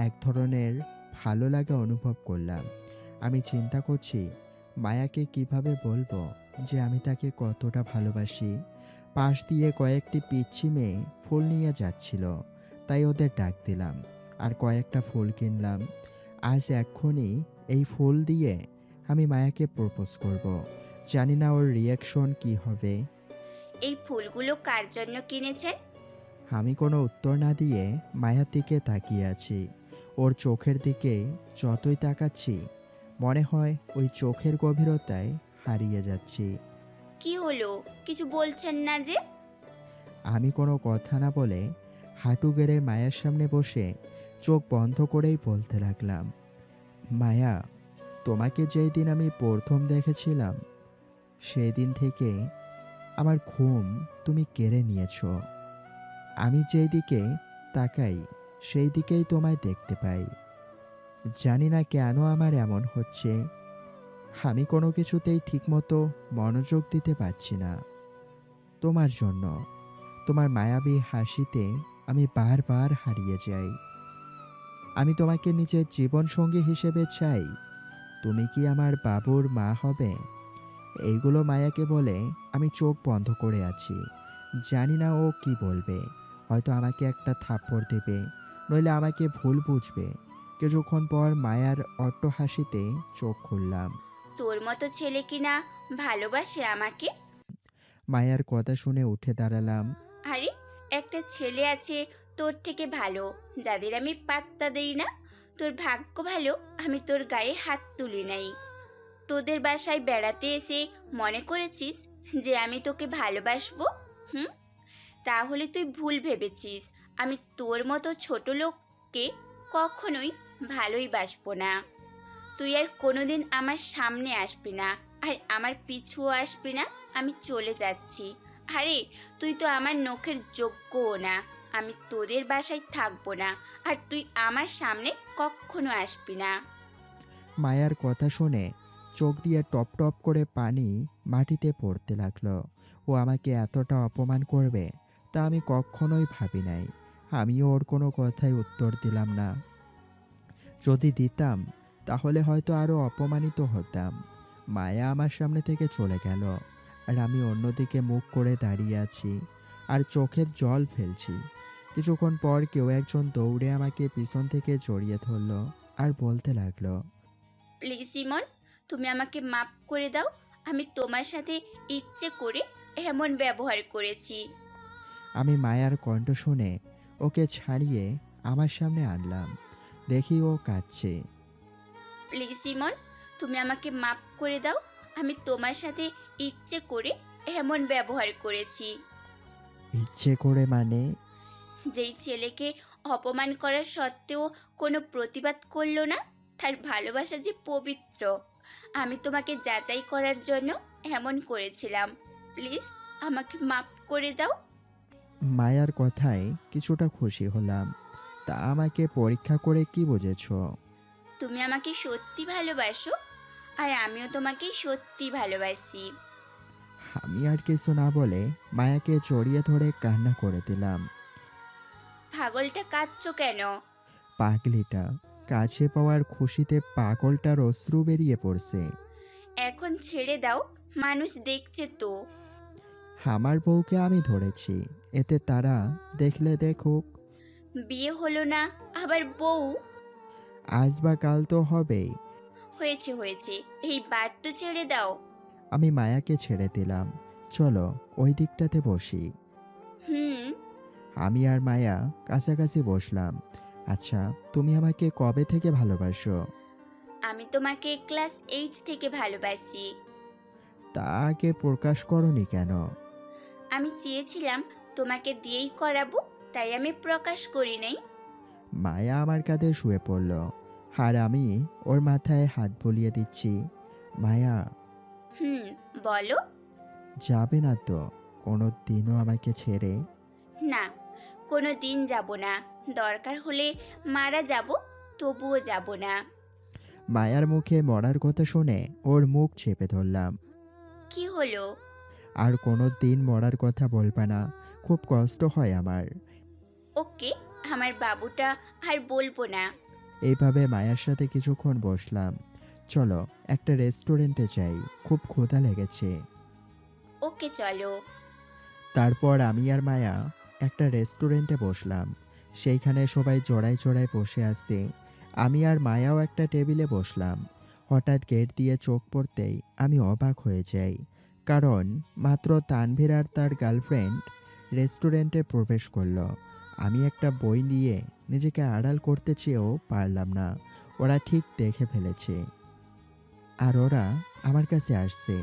এক ধরনের ভালো লাগা অনুভব করলাম। আমি চিন্তা করছি মায়াকে কিভাবে বলবো যে আমি তাকে কতটা ভালোবাসি। পাশ দিয়ে কয়েকটি পিচ্চি মেয়ে ফুল নিয়ে যাচ্ছিল, তাই ওদের ডাক দিলাম আর কয়েকটা ফুল কিনলাম। আজ এক্ষুনি এই ফুল দিয়ে আমি মায়াকে প্রপোজ করব। জানি না ওর রিয়াকশন কি হবে। এই ফুলগুলো কার জন্য কিনেছেন? আমি কোনো উত্তর না দিয়ে মায়ার দিকে তাকিয়ে আছি। ওর চোখের দিকে যতই তাকাচ্ছি মনে হয় ওই চোখের গভীরতায় হারিয়ে যাচ্ছি। কি হলো, কিছু বলছেন না যে? আমি কোনো কথা না বলে হাঁটু গেড়ে মায়ের সামনে বসে চোখ বন্ধ করেই বলতে লাগলাম, মায়া, তোমাকে যেই দিন আমি প্রথম দেখেছিলাম সেই দিন থেকে আমার ঘুম তুমি কেড়ে নিয়েছো। আমি যেই দিকে তাকাই সেই দিকেই তোমায় দেখতে পাই। জানি না কেন আমার এমন হচ্ছে। আমি কোনো কিছুতেই ঠিকমতো মনোযোগ দিতে পারছি না। তোমার জন্য, তোমার মায়াবী হাসিতে আমি বারবার হারিয়ে যাই। আমি তোমাকে নিজের জীবনসঙ্গী হিসেবে চাই। তুমি কি আমার বাবুর মা হবে? এইগুলো মায়াকে বলে আমি চোখ বন্ধ করে আছি। জানি না ও কি বলবে। হয়তো আমাকে একটা থাপ্পড় দেবে, নইলে আমাকে ভুল বুঝবে। কিছুক্ষণ পর মায়ার অট্ট হাসিতে চোখ খুললাম। তোর মতো ছেলে কিনা ভালোবাসে আমাকে? মায়ার কথা শুনে উঠে দাঁড়ালাম। আরে, একটা ছেলে আছে তোর থেকে ভালো, যাদের আমি পাত্তা দেই না। তোর ভাগ্য ভালো আমি তোর গায়ে হাত তুলি নাই। তোদের বাসায় বেড়াতে এসে মনে করেছিস যে আমি তোকে ভালোবাসবো? হুম, তাহলে তুই ভুল ভেবেছিস। আমি তোর মতো ছোট লোককে কখনোই ভালোই বাসবো না। তুই আর কোনোদিন আমার সামনে আসবি না, আর আমার পিছুও আসবি না। আমি চলে যাচ্ছি। আরে, তুই তো আমার নখের যোগ্যও না। আমি তোদের বাসায় থাকবো না, আর তুই আমার সামনে কখনো আসবি না। মায়ার কথা শুনে চোখ দিয়ে টপ টপ করে পানি মাটিতে পড়তে লাগলো। ও আমাকে এতটা অপমান করবে তা আমি কখনোই ভাবি নাই। আমিও ওর কোনো কথায় উত্তর দিলাম না। যদি দিতাম তাহলে হয়তো আরও অপমানিত হতাম। মায়া আমার সামনে থেকে চলে গেল, আর আমি অন্যদিকে মুখ করে দাঁড়িয়ে আছি আর চোখের জল ফেলছি। কিছুক্ষণ পর কেউ একজন দৌড়ে আমাকে পিছন থেকে জড়িয়ে ধরলো আর বলতে লাগলো, প্লিজ ইমন, তুমি আমাকে মাফ করে দাও। আমি তোমার সাথে ইচ্ছে করে এমন ব্যবহার করেছি। আমি মায়ার কণ্ঠ শুনে ওকে ছাড়িয়ে আমার সামনে আনলাম। দেখি ও কাঁদছে। প্লিজ ইমন, তুমি আমাকে মাফ করে দাও। আমি তোমার সাথে ইচ্ছে করে এমন ব্যবহার করেছি। ইচ্ছে করে মানে? যেই ছেলেকে অপমান করার সত্ত্বেও কোনো প্রতিবাদ করলো না, তার ভালোবাসা যে পবিত্র। আমি তোমাকে যাচাই করার জন্য এমন করেছিলাম। প্লিজ আমাকে মাফ করে দাও। মায়ার কথায় কিছুটা খুশি হলাম। তা আমাকে পরীক্ষা করে কি বুঝেছো? তুমি আমাকে সত্যি ভালোবাসো, আর আমিও তোমাকে সত্যি ভালোবাসি। আমি আর কিছু না বলে মায়াকে জড়িয়ে ধরে কান্না করে দিলাম। পাগলটা কাঁদছো কেন? পাগলিটা কাছে পাওয়ার খুশিতে পাগলটার অশ্রু বেরিয়ে পড়ছে। এখন ছেড়ে দাও, মানুষ দেখছে তো। আমার বউকে আমি ধরেছি, এতে তারা দেখলে দেখুক। বিয়ে হলো না, আবার বউ? আজ বা কাল তো হবেই। হয়েছে হয়েছে, এইবার তো ছেড়ে দাও। আমি মায়াকে ছেড়ে দিলাম। চলো ওই দিকটাতে বসি। হুম। আমি আর মায়া কাছাকাছি বসলাম। আচ্ছা, তুমি আমাকে কবে থেকে ভালোবাসো? আমি তোমাকে ক্লাস 8 থেকে ভালোবাসি। তা আগে প্রকাশ করনি কেন? আমি চেয়েছিলাম তোমাকে দিয়েই করাবো, তাই আমি প্রকাশ করি নাই। মায়া আমার কাঁধে শুয়ে পড়ল, আর আমি ওর মাথায় হাত বুলিয়ে দিচ্ছি। মায়া, হুম, বলো। যাবে না তো কোনো দিনও আমাকে ছেড়ে? না, কোনো দিন যাব না। দরকার হলে মারা যাব, তবুও যাব না। মায়ার মুখে মরার কথা শুনে ওর মুখ চেপে ধরলাম। কি হলো? আর কোনো দিন মরার কথা বলবে না, খুব কষ্ট হয় আমার। ওকে, আমার বাবুটা আর বলবো না। এইভাবে মায়ার সাথে কিছুক্ষণ বসলাম। চলো একটা রেস্টুরেন্টে যাই, খুব ক্ষুধা লেগেছে। ওকে চলো। তারপর আমি আর মায়া একটা রেস্টুরেন্টে বসলাম। সেইখানে সবাই জোড়ায় জোড়ায় বসে আছে। আমি আর মায়াও একটা টেবিলে বসলাম। হঠাৎ গেট দিয়ে চোখ পড়তেই আমি অবাক হয়ে যাই, কারণ মাত্র তানভীর আর তার গার্লফ্রেন্ড রেস্টুরেন্টে প্রবেশ করলো। আমি একটা বই নিয়ে নিজেকে আড়াল করতে চেয়েও পারলাম না। ওরা ঠিক দেখে ফেলেছে আর ওরা আমার কাছে আসছে।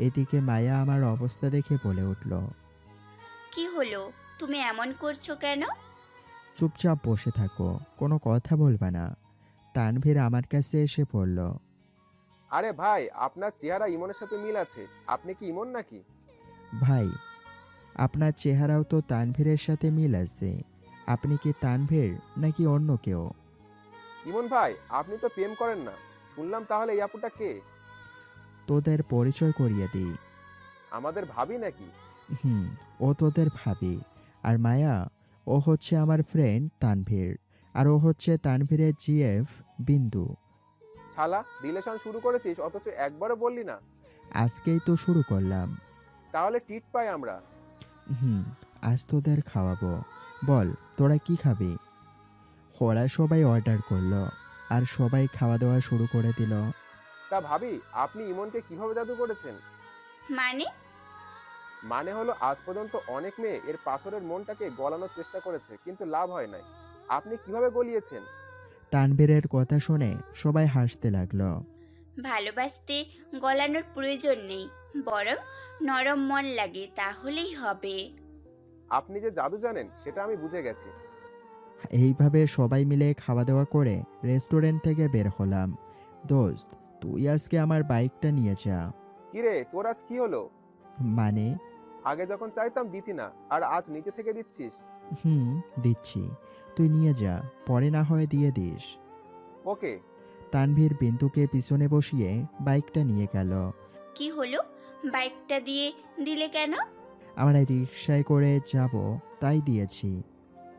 এদিকে মায়া আমার অবস্থা দেখে বলে উঠল, কি হলো, তুমি এমন করছো কেন? চুপচাপ বসে থাকো, কোনো কথা বলবা না। তানভীর আমার কাছে এসে পড়ল। আরে ভাই, আপনার চেহারা ইমনের সাথে মিল আছে। আপনি কি ইমন নাকি? ভাই, আপনার চেহারাও তো তানভীরের সাথে মিল আছে। আপনি কি তানভীর নাকি অন্য কেউ? ইমন ভাই, আপনি তো প্রেম করেন না শুনলাম, তাহলে এই আপুটা কে? তোদের পরিচয় করিয়ে দিই। আমাদের ভাবি নাকি? হুম, ও তোদের ভাবি। আর মায়া, ও হচ্ছে আমার ফ্রেন্ড তানভীর। আর ও হচ্ছে তানভীরের জিএফ বিন্দু। শালা, রিলেশন শুরু করেছিস অথচ একবারও বললি না। আজকেই তো শুরু করলাম। তাহলে টিট পাই আমরা। হুম, আজ তোদের খাওয়াবো। বল, তোরা কি খাবি? ওরা সবাই অর্ডার করলো আর সবাই খাওয়া দাওয়া শুরু করে দিল। তা ভাবি, আপনি ইমনকে কিভাবে জাদু করেছেন? মানে? মানে হলো, আজ পর্যন্ত অনেক মেয়ে এর পাথরের মনটাকে গলানোর চেষ্টা করেছে, কিন্তু লাভ হয় নাই। আপনি কিভাবে গলিয়েছেন? তানভীরের কথা শুনে সবাই হাসতে লাগলো। ভালোবাসতে গলানোর প্রয়োজন নেই, বরং নরম মন লাগে, তাহলেই হবে। আপনি যে জাদু জানেন সেটা আমি বুঝে গেছি। এইভাবে সবাই মিলে খাওয়া দাওয়া করে রেস্টুরেন্ট থেকে বের হলাম। দোস্ত, তুই আজকে আমার বাইকটা নিয়ে যা। কিরে, তোর আজ কি হলো? মানে? আগে যখন চাইতাম দিতি না, আর আজ নিচে থেকে দিচ্ছিস। হুম, দিচ্ছি। তুই নিয়ে যা, পরে না হয় দিয়ে দিস। ওকে। তানভীর বিন্দুকে পিছনে বসিয়ে বাইকটা নিয়ে গেল। কি হলো, বাইকটা দিয়ে দিলে কেন? আমরা রিকশায় করে যাব, তাই দিয়েছি।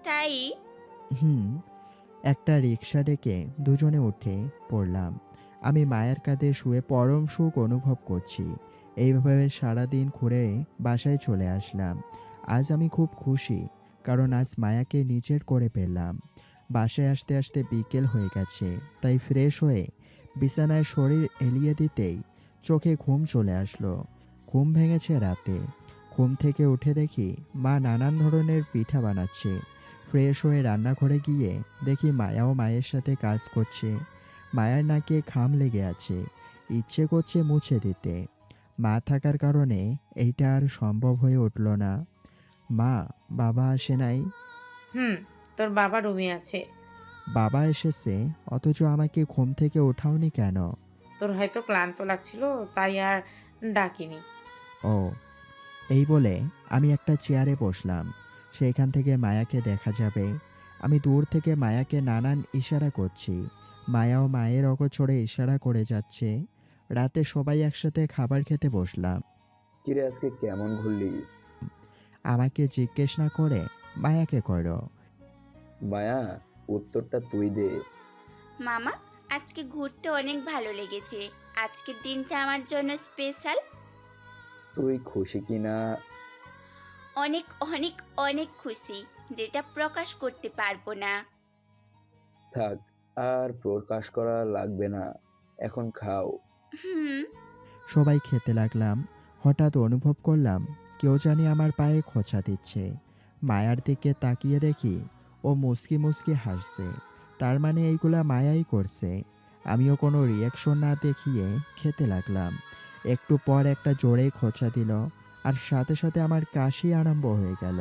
তাই? হুম। একটা রিকশা ডেকে দুজনে উঠে পড়লাম। আমি মায়ের কাঁধে শুয়ে পরম সুখ অনুভব করছি। এইভাবে সারাদিন ঘুরে বাসায় চলে আসলাম। আজ আমি খুব খুশি, কারণ আজ মায়াকে নিজের করে পেলাম। বাসায় আসতে আসতে বিকেল হয়ে গেছে, তাই ফ্রেশ হয়ে বিছানায় শরীর এলিয়ে দিতেই চোখে ঘুম চলে আসলো। ঘুম ভেঙেছে রাতে। ঘুম থেকে উঠে দেখি মা নানান ধরনের পিঠা বানাচ্ছে। ফ্রেশ হয়ে রান্নাঘরে গিয়ে দেখি মায়াও মায়ের সাথে কাজ করছে। মায়ের নাকে ঘাম লেগে আছে, ইচ্ছে করছে মুছে দিতে। মা থাকার কারণে এইটা আর সম্ভব হয়ে উঠল না। মা, বাবা আসে নাই? তোর বাবা রুমে আছে। বাবা এসেছে, অথচ আমাকে ঘুম থেকে ওঠাওনি কেন? তোর হয়তো ক্লান্ত লাগছিল, তাই আর ডাকিনি। ও, এই বলে আমি একটা চেয়ারে বসলাম। সেইখান থেকে মায়াকে দেখা যাবে। আমি দূর থেকে মায়াকে নানান ইশারা করছি। মায়াও মায়ের অগোচরে ইশারা করে যাচ্ছে। রাতে সবাই একসাথে খাবার খেতে বসলাম। কিরে, আজকে কেমন ঘুরলি? আমাকে জিজ্ঞেস না করে মায়াকে করো। মায়া, উত্তরটা তুই দে। মামা, আজকে ঘুরতে অনেক ভালো লেগেছে। আজকের দিনটা আমার জন্য স্পেশাল। তুই খুশি কিনা? অনেক অনেক অনেক খুশি, যেটা প্রকাশ করতে পারবো না। থাক, আর প্রকাশ করা লাগবে না, এখন খাও। হুম। সবাই খেতে লাগলাম। হঠাৎ অনুভব করলাম কেউ জানি আমার পায়ে খোঁচা দিচ্ছে। মায়ার দিকে তাকিয়ে দেখি ও মুচকি মুচকি হাসছে। তার মানে এইগুলা মায়াই করছে। আমিও কোনো রিয়াকশন না দেখিয়ে খেতে লাগলাম। একটু পর একটা জোরেই খোঁচা দিল, আর সাথে সাথে আমার কাশি আরম্ভ হয়ে গেল।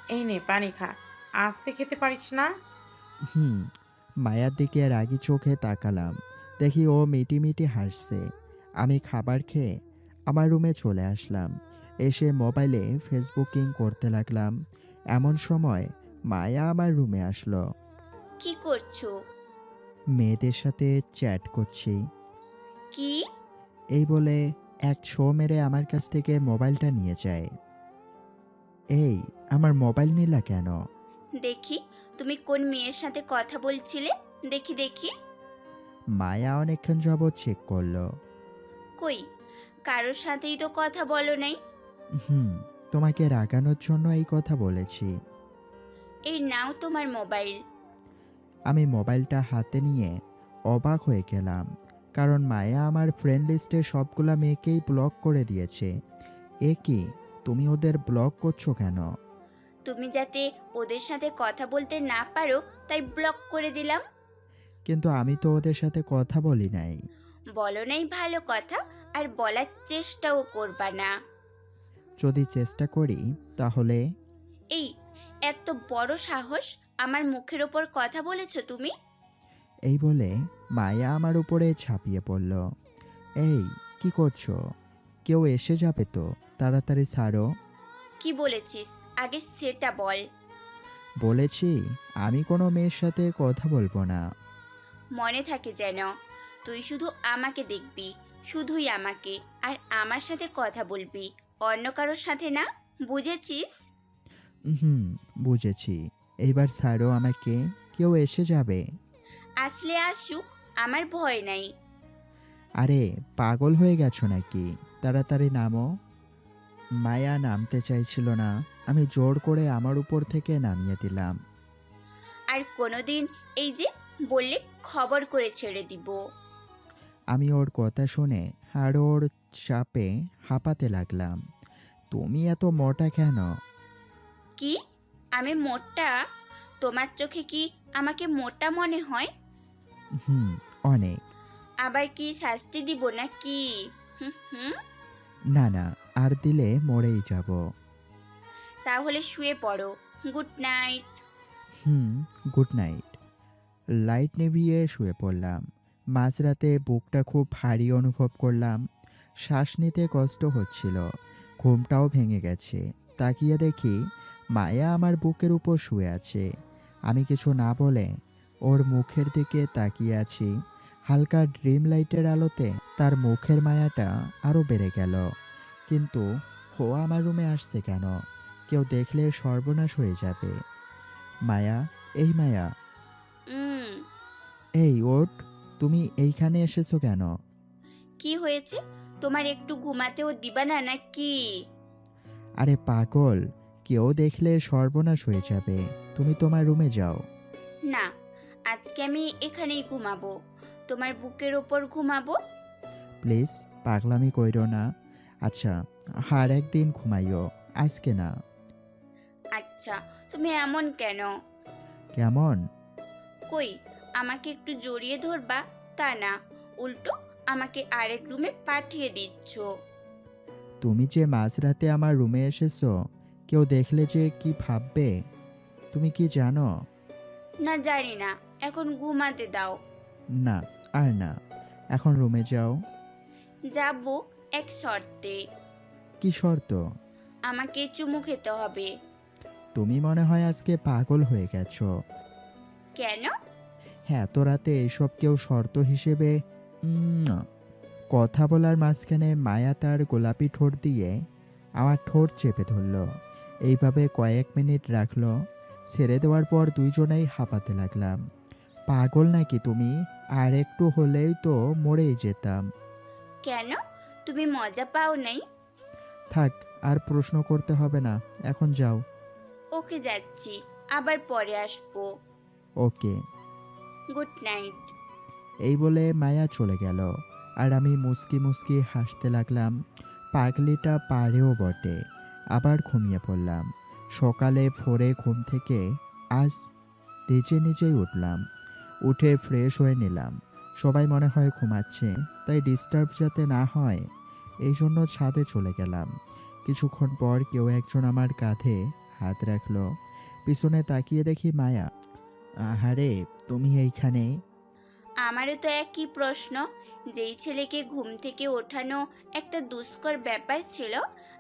এই নে পানি খা, আস্তে খেতে পারিস না। হুম। মায়ার দিকে রাগী চোখে তাকালাম। দেখি ও মিটিমিটি হাসছে। আমি খাবার খেয়ে আমার রুমে চলে আসলাম। এসে মোবাইলে ফেসবুকিং করতে লাগলাম। এমন সময় মায়া আমার রুমে আসলো। কি করছো? মেয়েদের সাথে চ্যাট করছি। কি? এই বলে এক শো মেরে আমার কাছ থেকে মোবাইলটা নিয়ে যায়। এই, আমার মোবাইল নিলা কেন? দেখি তুমি কোন মেয়ের সাথে কথা বলছিলে। দেখি দেখি। মায়া অনেকক্ষণ যাবৎ চেক করলো। কই, কারোর সাথেই তো কথা বলো নাই। হুম, তোমাকে রাগানোর জন্য এই কথা বলেছি। এই নাও তোমার মোবাইল। আমি মোবাইলটা হাতে নিয়ে অবাক হয়ে গেলাম, কারণ মায়া আমার ফ্রেন্ড লিস্টে সবগুলা মেয়েকেই ব্লক করে দিয়েছে। এ কি, তুমি ওদের ব্লক করছো কেন? তুমি যাতে ওদের সাথে কথা বলতে না পারো তাই ব্লক করে দিলাম। কিন্তু আমি তো ওদের সাথে কথা বলি নাই। বলো নাই ভালো কথা, আর বলার চেষ্টাও করবা না। যদি চেষ্টা করি তাহলে? এই, এত বড় সাহস আমার মুখের ওপর কথা বলেছো তুমি? এই বলে মায়া আমার উপরে ঝাঁপিয়ে পড়ল। এই, কি করছো? কেউ এসে যাবে তো, তাড়াতাড়ি ছাড়ো। কি বলেছিস আগে সেটা বল। বলেছি আমি কোনো মেয়ের সাথে কথা বলবো না। মনে থাকে যেন, তুই শুধু আমাকে দেখবি, শুধুই আমাকে, আর আমার সাথে কথা বলবি, অন্য কারোর সাথে না, বুঝেছিস? হুম, বুঝেছি। এইবার ছাড়ো আমাকে, কেউ এসে যাবে। আসলে আসুক, আমার ভয় নাই। আরে পাগল হয়ে গেছো নাকি? তাড়াতাড়ি নামো। মায়া নামতে চাইছিল না, আমি জোর করে আমার উপর থেকে নামিয়ে দিলাম। আর কোনোদিন এই যে বললে খবর করে ছেড়ে দিব। আমি ওর কথা শুনে আর ওর চাপে হাঁপাতে লাগলাম। তুমি এত মোটা কেন? কি, আমি মোটা? তোমার চোখে কি আমাকে মোটা মনে হয়? হুম, অনেক। আবার কি শাস্তি দিব নাকি? হুম হুম। না না, আর দিলে মরেই যাব। তাহলে শুয়ে পড়ো। Good night. হুম, গুড নাইট। লাইট নিভিয়ে শুয়ে পড়লাম। মাঝরাতে বুকটা খুব ভারী অনুভব করলাম, শ্বাস নিতে কষ্ট হচ্ছিল, ঘুমটাও ভেঙে গেছে। তাকিয়ে দেখি মায়া আমার বুকের উপর শুয়ে আছে। আমি কিছু না বলে ওর মুখের দিকে তাকিয়ে আছি। হালকা ড্রিম লাইটের আলোতে তার মুখের মায়াটা আরও বেড়ে গেল। কিন্তু ও আমার রুমে আসছে কেন? কেউ দেখলে সর্বনাশ হয়ে যাবে। মায়া, এই মায়া, হুম। এই ওঠ। তুমি এইখানে এসেছো কেন? কি হয়েছে? তোমার একটু ঘুমাতেও দিবা না নাকি? আরে পাগল, কেউ দেখলে সর্বনাশ হয়ে যাবে। তুমি তোমার রুমে যাও। না, আজকে আমি এখানেই ঘুমাবো, তোমার বুকের ওপর ঘুমাবো। প্লিজ, পাগলামি কইরো না। আচ্ছা, আর একদিন ঘুমাইও, আজকে না। আচ্ছা, তুমি এমন কেন? কেমন? কই, আমাকে একটু জড়িয়ে ধরবা? তা না, উল্টো আমাকে আরেক রুমে পাঠিয়ে দিচ্ছ। তুমি যে মাঝরাতে আমার রুমে এসেছো, কেউ দেখলে যে কি ভাববে তুমি কি জানো? না, জানি না, এখন ঘুমাতে দাও। না, আর না, এখন রুমে যাও। যাবো, এক শর্তে। কি শর্ত? আমাকে চুমু খেতে হবে। তুমি মনে হয় আজকে পাগল হয়ে গেছো। কেন? হ্যাঁ, এত রাতে এসব কেউ শর্ত হিসেবে? না। কথা বলার মাঝখানে মায়া তার গোলাপি ঠোঁট দিয়ে আমার ঠোঁট চেপে ধরল। এইভাবে কয়েক মিনিট রাখলো। ছেড়ে দেওয়ার পর দুইজনেই হাঁপাতে লাগলাম। পাগল নাকি তুমি? আর একটু হলেই তো মরেই যেতাম। কেন, তুমি মজা পাও নাই? থাক, আর প্রশ্ন করতে হবে না, এখন যাও। ওকে, যাচ্ছি, আবার পরে আসবো। ওকে। Good night. এই বলে মায়া চলে গেল, আর আমি মুচকি মুচকি হাসতে লাগলাম। পাগলিটা পারেও বটে। আবার ঘুমিয়ে পড়লাম। সকালে ভোরে ঘুম থেকে আজ নিজে নিজেই উঠলাম। উঠে ফ্রেশ হয়ে নিলাম। সবাই মনে হয় ঘুমাচ্ছে, তাই ডিস্টার্ব যাতে না হয় এই জন্য ছাদে চলে গেলাম। কিছুক্ষণ পর কেউ একজন আমার কাঁধে হাত রাখলো। পিছনে তাকিয়ে দেখি মায়া। আহারে, তুমি এইখানে? আমারও তো একই প্রশ্ন। যেই ছেলেকে ঘুম থেকে ওঠানো একটা দুষ্কর ব্যাপার ছিল,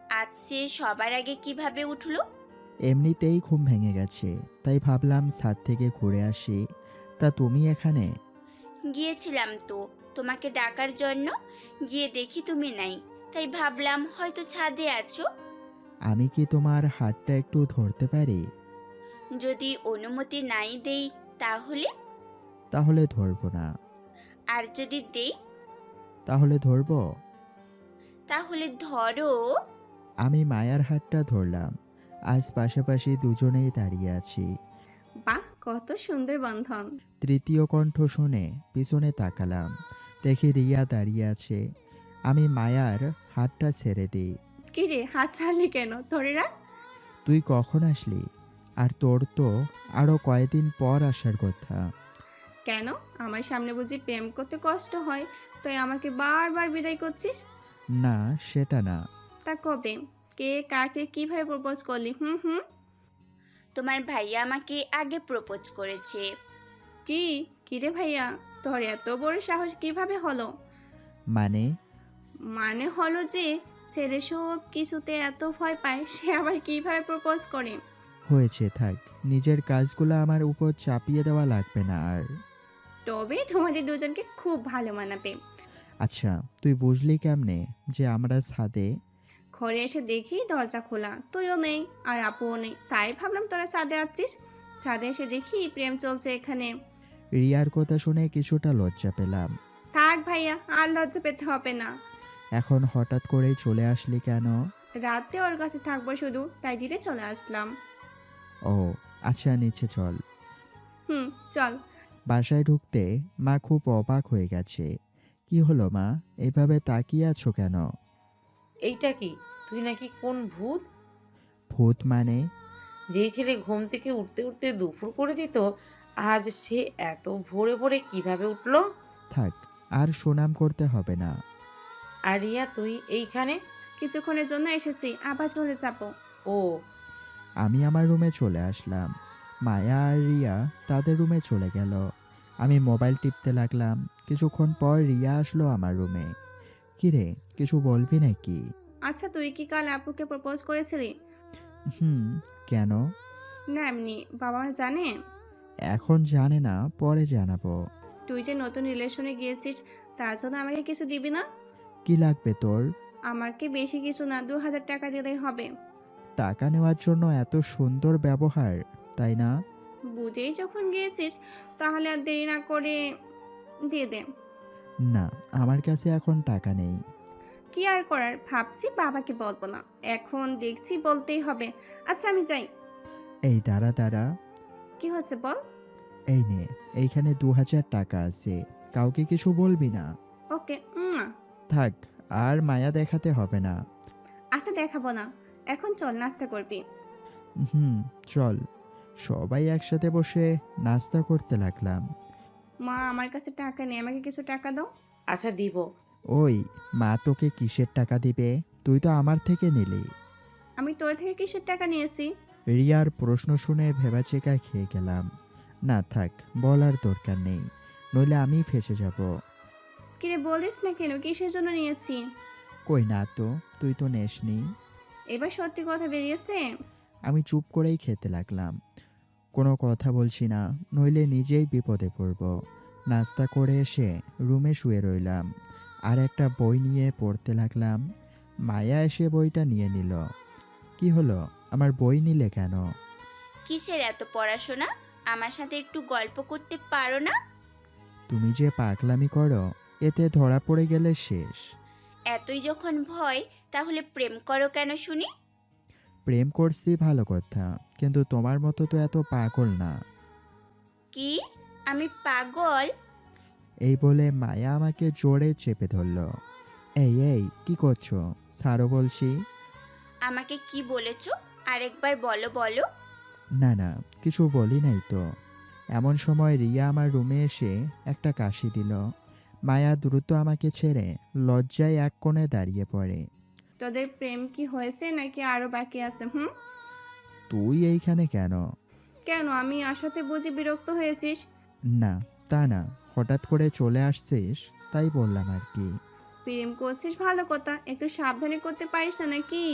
আজ সে সবার আগে কিভাবে উঠলো? এমনিতেই ঘুম ভেঙে গেছে, তাই ভাবলাম ছাদ থেকে ঘুরে আসি। তা তুমি এখানে? গিয়েছিলাম তো তোমাকে ডাকার জন্য, গিয়ে দেখি তুমি নাই, তাই ভাবলাম হয়তো ছাদে আছো। আমি কি তোমার হাতটা একটু ধরতে পারি? যদি অনুমতি নাই দেই তাহলে? তাহলে ধরবো না। আর যদি দেই? তাহলে ধরবো। তাহলে ধরো। আমি মায়ার হাতটা ধরলাম। আজ পাশাপাশি দুজনেই দাঁড়িয়ে আছি। বাহ, কত সুন্দর বন্ধন। তৃতীয় কণ্ঠ শুনে পিছনে তাকালাম, দেখি রিয়া দাঁড়িয়ে আছে। আমি মায়ার হাতটা ছেড়ে দিই। কি রে, হাত ছাড়লি কেন? ধরে রাখ। তুই কখন আসলি? আর তোর তো আরও কয়েকদিন পর আসার কথা। কেন, আমার সামনে বুঝি প্রেম করতে কষ্ট হয়, তাই আমাকে বারবার বিদায় করছিস? না, সেটা না। তা কবে, কে, কাকে, কিভাবে প্রপোজ করলি? হুম হুম। তোমার ভাইয়া আমাকে আগে প্রপোজ করেছে। কি? কিরে ভাইয়া, তোর এত বড় সাহস কিভাবে হলো? মানে? মানে হলো যে, ছেলে সব কিছুতে এত ভয় পায়, সে আবার কিভাবে প্রপোজ করে? হয়েছে, থাক। নিজের কাজগুলো আমার উপর চাপিয়ে দেওয়া লাগবে না আর। তবে তোমাদের দুজনকে খুব ভালো মানাবে। আচ্ছা, তুই বুঝলি কেমনে যে আমরা ছাদে? ঘরে এসে দেখি দরজা খোলা, তুইও নেই আর আপুও নেই, তাই ভাবলাম তোরা ছাদে আছিস। ছাদে এসে দেখি প্রেম চলছে এখানে। রিয়ার কথা শুনে কিছুটা লজ্জা পেলাম। থাক ভাইয়া, আর লজ্জা পেতে হবে না। এখন হঠাৎ করেই চলে আসলি কেন? রাতে ওর কাছে থাকবো শুধু, তাই দিনে চলে আসলাম। ও আচ্ছা, নিচে চল। হুম, চল। বাসায় ঢুকতে মা খুব অবাক হয়ে গেছে। কি হলো মা, এভাবে তাকিয়ে আছো কেন? এইটা কি? তুই নাকি কোন ভূত? ভূত মানে? যেই ছেলে ঘুম থেকে উঠতে উঠতে দুপুর করে দিত, আজ সে এত ভোরে ভোরে কিভাবে উঠলো? থাক, আর সুনাম করতে হবে না। আর রিয়া, তুই এইখানে? কিছুক্ষণের জন্য এসেছি, আবার চলে যাব। ও, আমি আমার রুমে চলে আসলাম। মায়া আর রিয়া তাদের রুমে চলে গেল। আমি মোবাইল টিপতে লাগলাম। কিছুক্ষণ পর রিয়া আসলো আমার রুমে। কিরে, কিছু বলবি নাকি? আচ্ছা, তুই কি কাল আপুকে প্রপোজ করেছিলি? হুম। কেন? না এমনি, বাবা মা জানে? এখন জানে না, পরে জানাবো। তুই যে নতুন রিলেশনে গিয়েছিস, তার জন্য আমাকে কিছু দিবি না? কি লাগবে তোর? আমাকে বেশি কিছু না, 2000 টাকা দিলেই হবে। টাকা নেওয়ার জন্য এত সুন্দর ব্যবহার, তাই না? বুঝেই যখন গিয়েছিস, তাহলে আর দেরি না করে দিয়ে দে। না, আমার কাছে এখন টাকা নেই। কি আর করার, ভাবছি বাবাকে বলবো না, এখন দেখছি বলতেই হবে। আচ্ছা আমি যাই। এই দাঁড়া দাঁড়া। কি হয়েছে বল। এই নে, এইখানে 2000 টাকা আছে। কাউকে কিছু বলবি না। ওকে। থাক, আর মায়া দেখাতে হবে না। আচ্ছা দেখাবো না, এখন চল নাস্তা করবি। হুম, চল। সবাই একসাথে বসে নাস্তা করতে লাগলাম। মা, আমার কাছে টাকা নেই, আমাকে কিছু টাকা দাও। আচ্ছা দিব। ওই, মা তোকে কিসের টাকা দিবে? তুই তো আমার থেকে নিলি। আমি তোর থেকে কিসের টাকা নিয়েছি? রিয়ার প্রশ্ন শুনে ভেবাচেকা খেয়ে গেলাম। না থাক, বলার দরকার নেই, নইলে আমি ফেঁসে যাব। কিরে বলিস না কেন, কিসের জন্য নিয়েছি? কই না তো, তুই তো নেসনি। এবার সত্যি কথা বেরিয়েছে? আমি চুপ করেই খেতে লাগলাম। কোনো কথা বলছি না, নইলে নিজেই বিপদে পড়ব। নাস্তা করে এসে রুমে শুয়ে রইলাম আর একটা বই নিয়ে পড়তে লাগলাম। মায়া এসে বইটা নিয়ে নিল। কি হলো, আমার বই নিলে কেন? কিসের এত পড়াশোনা? আমার সাথে একটু গল্প করতে পারো না? তুমি যে পাগলামি করো, এতে ধরা পড়ে গেলে শেষ। এতই যখন ভয়, তাহলে প্রেম করো কেন শুনি? প্রেম করছি ভালো কথা, কিন্তু তোমার মতো তো এত পাগল না। কি? আমি পাগল? এই বলে মায়া আমাকে জোরে চেপে ধরল। এই এই, কি করছো? ছাড়ো বলছি। আমাকে কি বলেছো? আরেকবার বলো বলো। না না, কিছু বলি নাই তো। এমন সময় রিয়া আমার রুমে এসে একটা কাশি দিল। মায়া দ্রুত আমাকে ছেড়ে লজ্জায় এক কোণে দাঁড়িয়ে পড়ে। তোদের প্রেম কি হয়েছে নাকি আরো বাকি আছে? হুম। তুই এইখানে কেন? কেন, আমি আসাতে বুঝি বিরক্ত হয়েছিস? না, তা না, হঠাৎ করে চলে আসছিস, তাই বললাম আর কি। প্রেম করছিস ভালো কথা, একটু সাবধানে করতে পারিস না নাকি?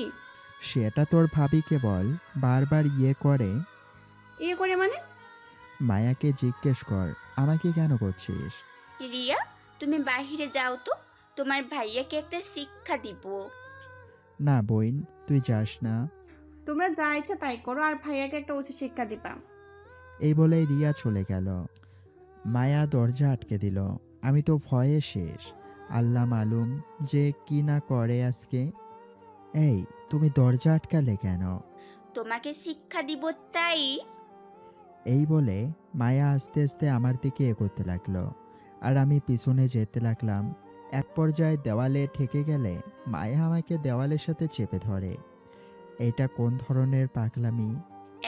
সেটা তোর ভাবিকে বল, বারবার ইয়ে করে। ইয়ে করে মানে? মায়াকে জিজ্ঞেস কর, আমাকে কেন করছিস? রিয়া, তুমি বাইরে যাও তো, তোমার ভাইয়াকে একটা শিক্ষা দিব। না বইন, তুই যাস না। তোমরা যা ইচ্ছা তাই করো, আর ভাইয়াকে একটা উচিত শিক্ষা দিবা। এই বলেই রিয়া চলে গেল। মায়া দরজা আটকে দিল। আমি তো ভয়ে শেষ। আল্লাহ মালুম যে কি না করে আজকে। এই, তুমি দরজা আটকালে কেন? তোমাকে শিক্ষা দিব তাই। এই বলে মায়া আস্তে আস্তে আমার দিকে এগোতে লাগলো, আর আমি পিছনে যেতে লাগলাম। এক পর্যায়ে দেওয়ালে ঠেকে গেলে মায়া আমাকে দেওয়ালের সাথে চেপে ধরে। এটা কোন ধরনের পাগলামি?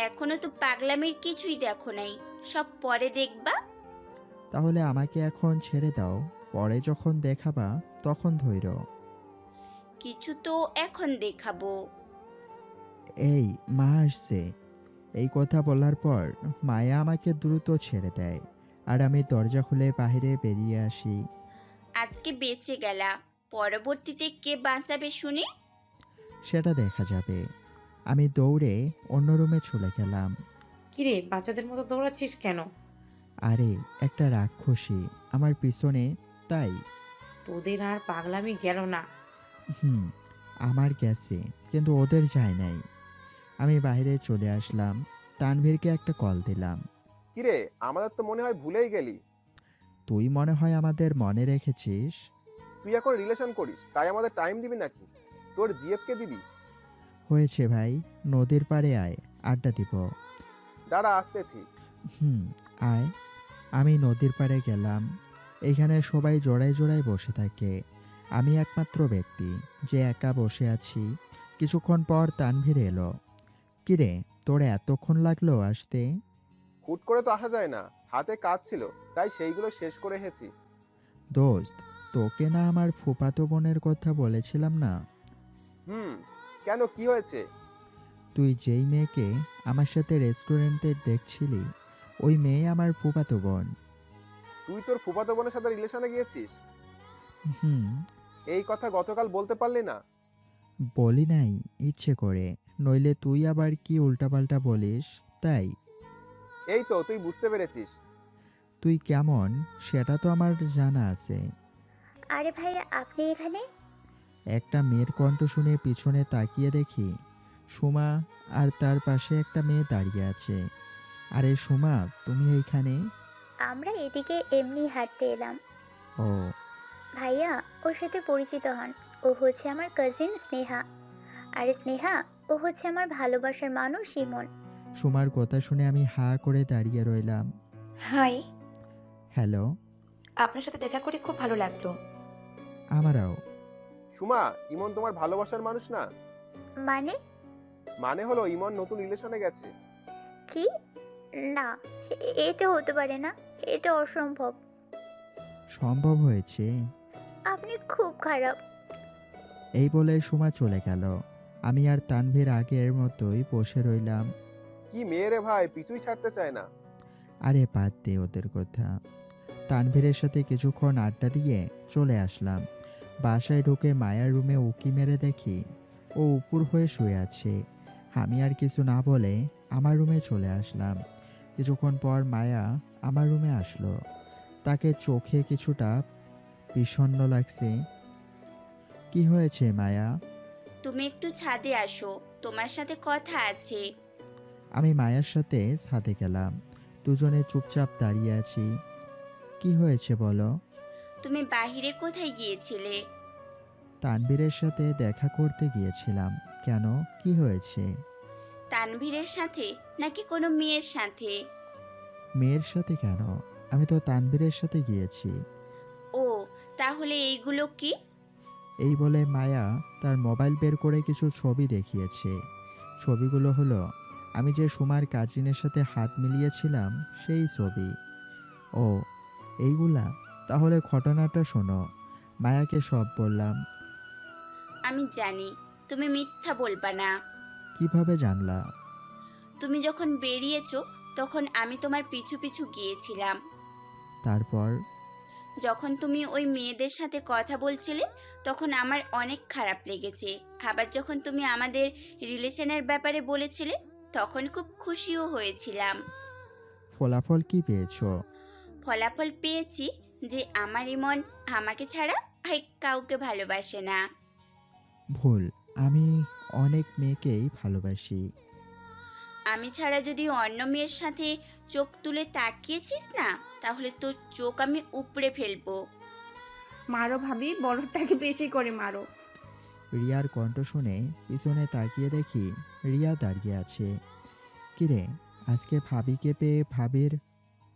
এখনো তো পাগলামির কিছুই দেখো নাই, সব পরে দেখবা। তাহলে আমাকে এখন ছেড়ে দাও, পরে যখন দেখাবা তখন ধৈর্য। কিছু তো এখন দেখাবো। এই, মা আসছে। এই কথা বলার পর মায়া আমাকে দ্রুত ছেড়ে দেয়, আর আমি দরজা খুলে বাইরে বেরিয়ে আসি। আজকে বেঁচে গেলা, পরবর্তীতে কে বাঁচাবে শুনি। সেটা দেখা যাবে। আমি দৌড়ে অন্য রুমে চলে গেলাম। কিরে, বাচ্চাদের মতো দৌড়াচ্ছিস কেন? আরে, একটা রাক্ষসী আমার পিছনে, তাই। তোদের আর পাগলামি গেল না। হুম, আমার গেছে, কিন্তু ওদের যায় নাই। আমি বাইরে চলে আসলাম, তানভীরকে একটা কল দিলাম। কিরে, আমাদের তো মনে হয় ভুলেই গেলি। তুই মনে হয় আমাদের মনে রেখেছিস। তুই এখন রিলেশন করিস, তাই আমাদের টাইম দিবি নাকি? তোর জিএফকে দিবি? হয়েছে ভাই, নদীর পাড়ে আয়, আড্ডা দিব। দাঁড়া, আসতেছি। হুম, আয়। আমি নদীর পাড়ে গেলাম। এখানে সবাই জোড়ায় জোড়ায় বসে থাকে, আমি একমাত্র ব্যক্তি যে একা বসে আছি। কিছুক্ষণ পর তানভীর এলো। কিরে, তোর এতক্ষণ লাগলো আসতে? হুট করে তো আসা যায় না, হাতে কাজ ছিল, তাই সেইগুলো শেষ করে এসেছি। দোস্ত, তোকে না আমার ফুফাতো বোনের কথা বলেছিলাম না? কেন, কি হয়েছে? তুই যেই মেয়েকে আমার সাথে রেস্টুরেন্টে দেখছিলি, ওই মেয়ে আমার ফুফাতো বোন। তুই তোর ফুফাতো বোনের সাথে রিলেশনে গিয়েছিস? হুম। এই কথা গতকাল বলতে পারলি না? বলি নাই ইচ্ছে করে, নইলে তুই আবার কি উল্টাপাল্টা বলিস, তাই। এই তো তুই বুঝতে পেরেছিস। তুই কেমন সেটা তো আমার জানা আছে। আরে ভাইয়া, আপনি এখানে? একটা মেয়ের কণ্ঠ শুনে পিছনে তাকিয়ে দেখি সুমা, আর তার পাশে একটা মেয়ে দাঁড়িয়ে আছে। আরে সুমা, তুমি এইখানে? আমরা এদিকে এমনি হাঁটতে এলাম। ও, ভাইয়া, ওর সাথে পরিচিত হন। ও হচ্ছে আমার কাজিন স্নেহা। আর স্নেহা, ও হচ্ছে আমার ভালোবাসার মানুষ ইমন। সুমার কথা শুনে আমি হা করে দাঁড়িয়ে রইলাম। Hi, hello. আপনার সাথে দেখা করে খুব ভালো লাগলো। আমারও। সুমা, ইমন তোমার ভালোবাসার মানুষ না? মানে? মানে হলো ইমন নতুন রিলেশনে গেছে। কি? না, এটা হতে পারে না। এটা অসম্ভব। সম্ভব হয়েছে। আপনি খুব খারাপ। এই বলে সুমা চলে গেল। আমি আর তানভীর আগের মতোই বসে রইলাম। কি মেয়ে রে ভাই, পিছুই ছাড়তে চায় না। আরে বাদ দে ওদের কথা। তানভীরের সাথে কিছুক্ষণ আড্ডা দিয়ে চলে আসলাম। বাসায় ঢুকে মায়ার রুমে উকি মেরে দেখি ও উপর হয়ে শুয়ে আছে। আমি আর কিছু না বলে আমার রুমে চলে আসলাম। কিছুক্ষণ পর মায়া আমার রুমে আসলো। তাকে চোখে কিছুটা বিষণ্ণ লাগছে। কি হয়েছে মায়া? তুমি একটু ছাদে আসো, তোমার সাথে কথা আছে। আমি মায়ার সাথে ছাদে গেলাম। দুজনে চুপচাপ দাঁড়িয়ে আছি। কি হয়েছে বলো? তুমি বাহিরে কোথায় গিয়েছিলে? তানভীরের সাথে দেখা করতে গিয়েছিলাম। কেন, কি হয়েছে? তানভীরের সাথে নাকি কোনো মেয়ের সাথে? মেয়ের সাথে কেন? আমি তো তানভীরের সাথে গিয়েছি। ও, তাহলে এইগুলো কি? এই বলে মায়া তার মোবাইল বের করে কিছু ছবি দেখিয়েছে। ছবিগুলো হলো আমি যে সুমার কাজিনের সাথে হাত মিলিয়েছিলাম সেই ছবি। ও, এইগুলা? তাহলে ঘটনাটা শোনো। মায়াকে সব বললাম। আমি জানি তুমি মিথ্যা বলবা না। কিভাবে জানলা? তুমি যখন বেরিয়েছো তখন আমি তোমার পিছু পিছু গিয়েছিলাম। তারপর? যখন তুমি ওই মেয়েদের সাথে কথা বলছিলে তখন আমার অনেক খারাপ লেগেছে। আবার যখন তুমি আমাদের রিলেশনের ব্যাপারে বলেছিলে তখন খুব খুশিও হয়েছিলাম। ফলাফল কি পেয়েছো? ফলাফল পেয়েছি যে আমার ইমন আমাকে ছাড়া আর কাউকে ভালোবাসে না। ভুল, আমি অনেক মেয়েকেই ভালোবাসি। আমি ছাড়া যদি অন্য মেয়ের সাথে চোখ তুলে তাকিয়েছিস না, তাহলে তোর চোখ আমি উপড়ে ফেলবো। মারো ভাবি, বড়টাকে বেশি করে মারো। রিয়ার কণ্ঠ শুনে পিছনে তাকিয়ে দেখি রিয়া দাঁড়িয়ে আছে। কিরে, আজকে ভাবিকে পেয়ে ভাবির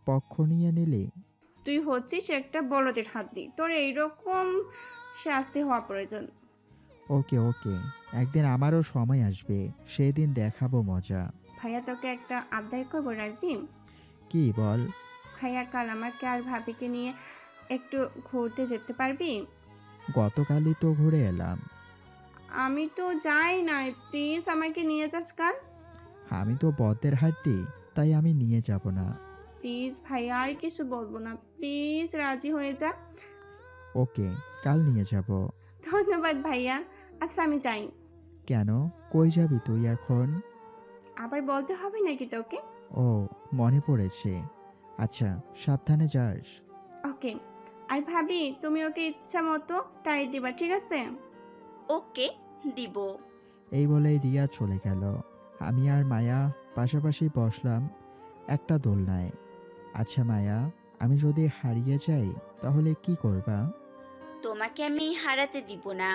পক্ষ নিয়ে নিলি? তুই হচ্ছিস একটা বলদের হাতি, তোর এইরকম শাস্তি হওয়া প্রয়োজন। ওকে ওকে, একদিন আমারও সময় আসবে, সেদিন দেখাবো মজা। ভাইয়া তোকে একটা আবদার করবো, রাখবি? কি বল? ভাইয়া কাল আমাকে আর ভাবিকে নিয়ে একটু ঘুরতে যেতে পারবি? গতকালই তো ঘুরে এলাম। আমি তো যাই নাই, প্লিজ আমাকে নিয়ে যাস কাল। আমি তো বদ্দের হাড্ডি, তাই আমি নিয়ে যাব না। প্লিজ ভাইয়া, আর কিছু বলবো না, প্লিজ রাজি হয়ে যা। ওকে, কাল নিয়ে যাব। ধন্যবাদ ভাইয়া। আচ্ছা আমি যাই। কেন, কই যাবি তুই এখন? আবার বলতে হবে নাকি তোকে? ও, মনে পড়েছে। আচ্ছা, সাবধানে যাস। ওকে। আর ভাবি, তুমি ওকে ইচ্ছা মতো টাইট দিবা, ঠিক আছে? ওকে, দিব। এই বলেই রিয়া চলে গেল। আমি আর মায়া পাশাপাশি বসলাম একটা দোলনায়। আচ্ছা মায়া, আমি যদি হারিয়ে যাই তাহলে কি করবা? তোমাকে আমি হারাতে দিব না।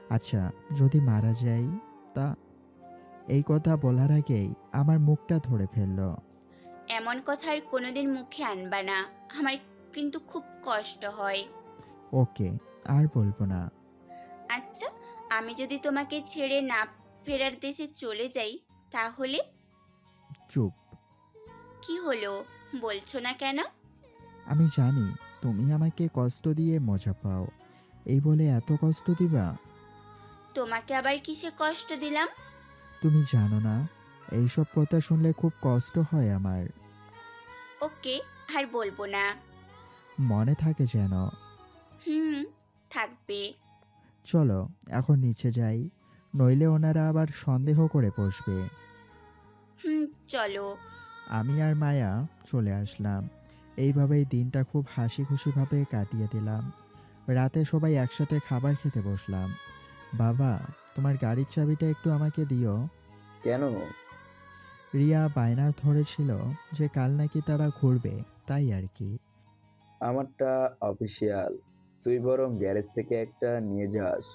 আচ্ছা, যদি মারা যাই তা? এই কথা বলার আগেই আমার মুখটা ধরে ফেলল। এমন কথা আর কোনোদিন মুখে আনবা না, আমার কিন্তু খুব কষ্ট হয়। ওকে, আর বলবো না। আচ্ছা, আমি যদি তোমাকে ছেড়ে না ফেরার দেশে চলে যাই তাহলে? চুপ। কি হলো, বলছো না কেন? আমি জানি তুমি আমাকে কষ্ট দিয়ে মজা পাও, এই বলে এত কষ্ট দিবা? তোমাকে আবার কিসে কষ্ট দিলাম? তুমি জানো না, এইসব কথা শুনলে খুব কষ্ট হয় আমার। ওকে, আর বলবো না। মনে থাকে যেন। হুম, থাকবে। চলো এখন নিচে যাই, নইলে ওনারা আবার সন্দেহ করে বসবে। হুম, চলো। আমি আর মায়া চলে আসলাম। এইভাবেই দিনটা খুব হাসি খুশিভাবে কাটিয়ে দিলাম। রাতে সবাই একসাথে খাবার খেতে বসলাম। বাবা, তোমার গাড়ির চাবিটা একটু আমাকে দিও। কেন? রিয়া বায়না ধরেছিল যে কাল নাকি তারা ঘুরবে, তাই আর কি। আমারটা অফিসিয়াল, তুই বরং গ্যারেজ থেকে একটা নিয়ে যাস।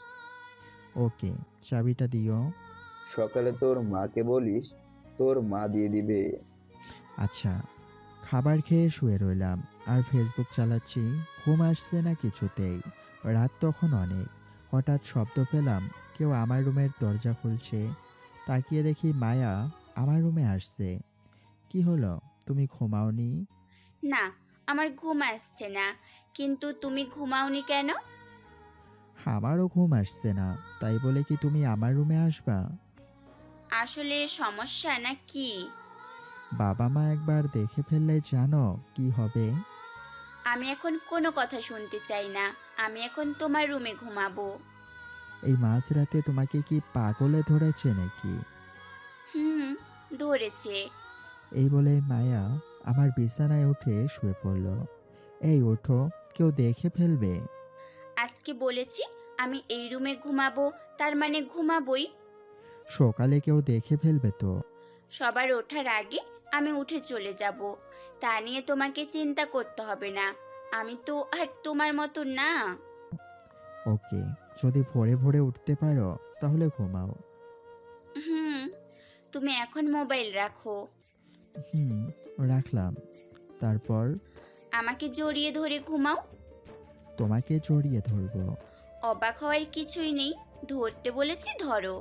ওকে, চাবিটা দিও। সকালে তোর মাকে বলিস, তোর মা দিয়ে দিবে। আচ্ছা। খাবার খেয়ে শুয়ে রইলাম আর ফেসবুক চালাচ্ছি, ঘুম আসছে না কিছুতেই। রাত তখন অনেক। হঠাৎ শব্দ পেলাম, কেউ আমার রুমের দরজা খুলছে। তাকিয়ে দেখি মায়া আমার রুমে আসছে। কি হলো, তুমি ঘুমাওনি? না, আমার ঘুম আসছে না, কিন্তু তুমি ঘুমাওনি কেন? আমারও ঘুম আসছে না, তাই বলে কি তুমি আমার রুমে আসবা? আসলে সমস্যা না কি? বাবা মা একবার দেখে ফেললে জানো কি হবে। আমি এখন কোনো কথা শুনতে চাই না, আমি এখন তোমার রুমে ঘুমাবো। এই মাঝরাতে তোমাকে কি পাগলে ধরেছে নাকি? হুম, ধরেছে। এই বলে মায়া আমার বিছানায় উঠে শুয়ে পড়ল। এই ওঠো, কেউ দেখে ফেলবে। আজকে বলেছি আমি এই রুমে ঘুমাবো, তার মানে ঘুমাবোই। সকালে কেউ দেখে ফেলবে তো। সবার ওঠার আগে আমি উঠে চলে যাব, তা নিয়ে তোমাকে চিন্তা করতে হবে না। আমি তো আর তোমার মতো না। ওকে, যদি ভোরে ভোরে উঠতে পারো তাহলে ঘুমাও। হুম, তুমি এখন মোবাইল রাখো। হুম, রাখলাম। তারপর? আমাকে জড়িয়ে ধরে ঘুমাও। তোমাকে জড়িয়ে ধরবো? অবাক হওয়ার কিছুই নেই, ধরতে বলেছি ধরো।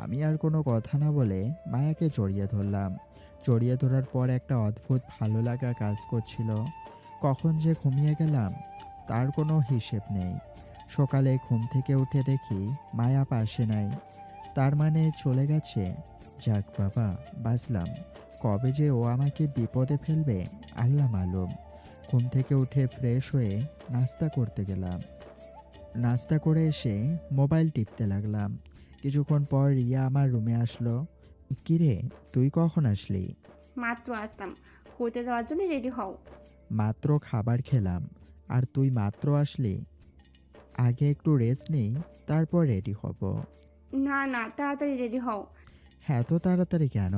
আমি আর কোনো কথা না বলে মায়াকে জড়িয়ে ধরলাম। জড়িয়ে ধরার পর একটা অদ্ভুত ভালো লাগা কাজ করছিল। কখন যে ঘুমিয়ে গেলাম তার কোনো হিসেব নেই। সকালে ঘুম থেকে উঠে দেখি মায়া পাশে নাই, তার মানে চলে গেছে। যাক বাবা, বাঁচলাম। কবে যে ও আমাকে বিপদে ফেলবে আল্লাহ মালুম। ঘুম থেকে উঠে ফ্রেশ হয়ে নাস্তা করতে গেলাম। নাস্তা করে এসে মোবাইল টিপতে লাগলাম। কিছুক্ষণ পর রিয়া আমার রুমে আসলো। কিরে, তুই কখন আসলি? মাত্র আসতাম, ঘুরতে যাওয়ার জন্য রেডি হও। মাত্র খাবার খেলাম আর তুই মাত্র আসলি? আগে একটু রেস্ট নেই, তারপর রেডি হব। না না, তাড়াতাড়ি রেডি হও। হ্যাঁ, তো তাড়াতাড়ি কেন?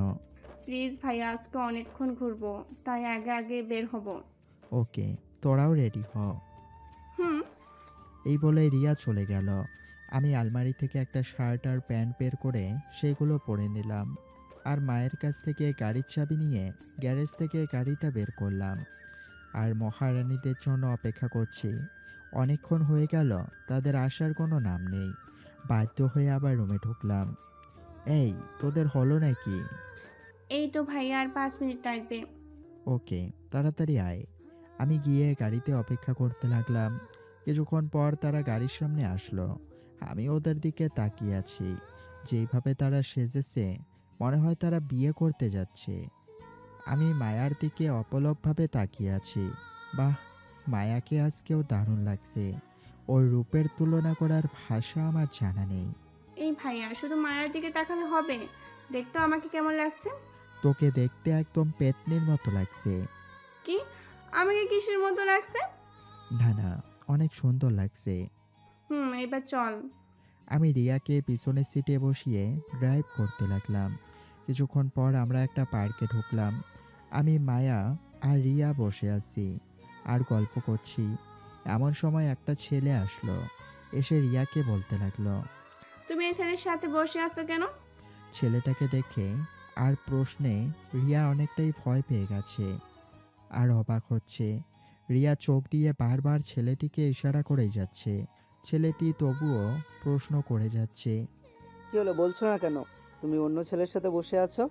প্লিজ ভাইয়া, আজকে অনেকক্ষণ ঘুরবো, তাই আগে আগে বের হব। ওকে, তোরাও রেডি হ। হুম। এই বলে রিয়া চলে গেল। আমি আলমারি থেকে একটা শার্ট আর প্যান্ট বের করে সেগুলো পরে নিলাম। আর মায়ের কাছ থেকে গাড়ির চাবি নিয়ে গ্যারেজ থেকে গাড়িটা বের করলাম। আর মহারানীদের জন্য অপেক্ষা করছি। অনেকক্ষণ হয়ে গেল, তাদের আসার কোনো নাম নেই। বাধ্য হয়ে আবার রুমে ঢুকলাম। এই, তোদের হলো নাকি? এই তো ভাইয়া, আর 5 মিনিট লাগবে। ওকে, তাড়াতাড়ি আয়। আমি গিয়ে গাড়িতে অপেক্ষা করতে লাগলাম। কিছুক্ষণ পর তারা গাড়ির সামনে আসলো। আমি ওদের দিকে তাকিয়ে আছি। যেইভাবে তারা সেজেছে, মনে হয় তারা বিয়ে করতে যাচ্ছে। আমি মায়ার দিকে অপলকভাবে তাকিয়ে আছি। বাহ, মায়াকে আজকেও দারুণ লাগছে। ওর রূপের তুলনা করার ভাষা আমার জানা নেই। এই ভাইয়া, শুধু মায়ের দিকে তাকালে হবে? দেখতো আমাকে কেমন লাগছে। তোকে দেখতে একদম পেতনির মতো লাগছে। কি? আমাকে কিসের মতো লাগছে? না না, অনেক সুন্দর লাগছে। এবার চল। আমি রিয়াকে পিছনের সিটে বসিয়ে ড্রাইভ করতে লাগলাম। কিছুক্ষণ পর আমরা একটা পার্কে ঢুকলাম। আমি, মায়া আর রিয়া বসে আছি আর গল্প করছি। এমন সময় একটা ছেলে আসলো। এসে রিয়াকে বলতে লাগলো। তুমি এই ছেলের সাথে বসে আছো কেন? ছেলেটাকে দেখে আর প্রশ্নে রিয়া অনেকটাই ভয় পেয়ে গেছে আর অবাক হচ্ছে। রিয়া চোখ দিয়ে বারবার ছেলেটিকে ইশারা করে যাচ্ছে। ছেলেটি তবুও প্রশ্ন করে যাচ্ছে। কি হলো, বলছো না কেন? তুমি অন্য ছেলের সাথে বসে আছো।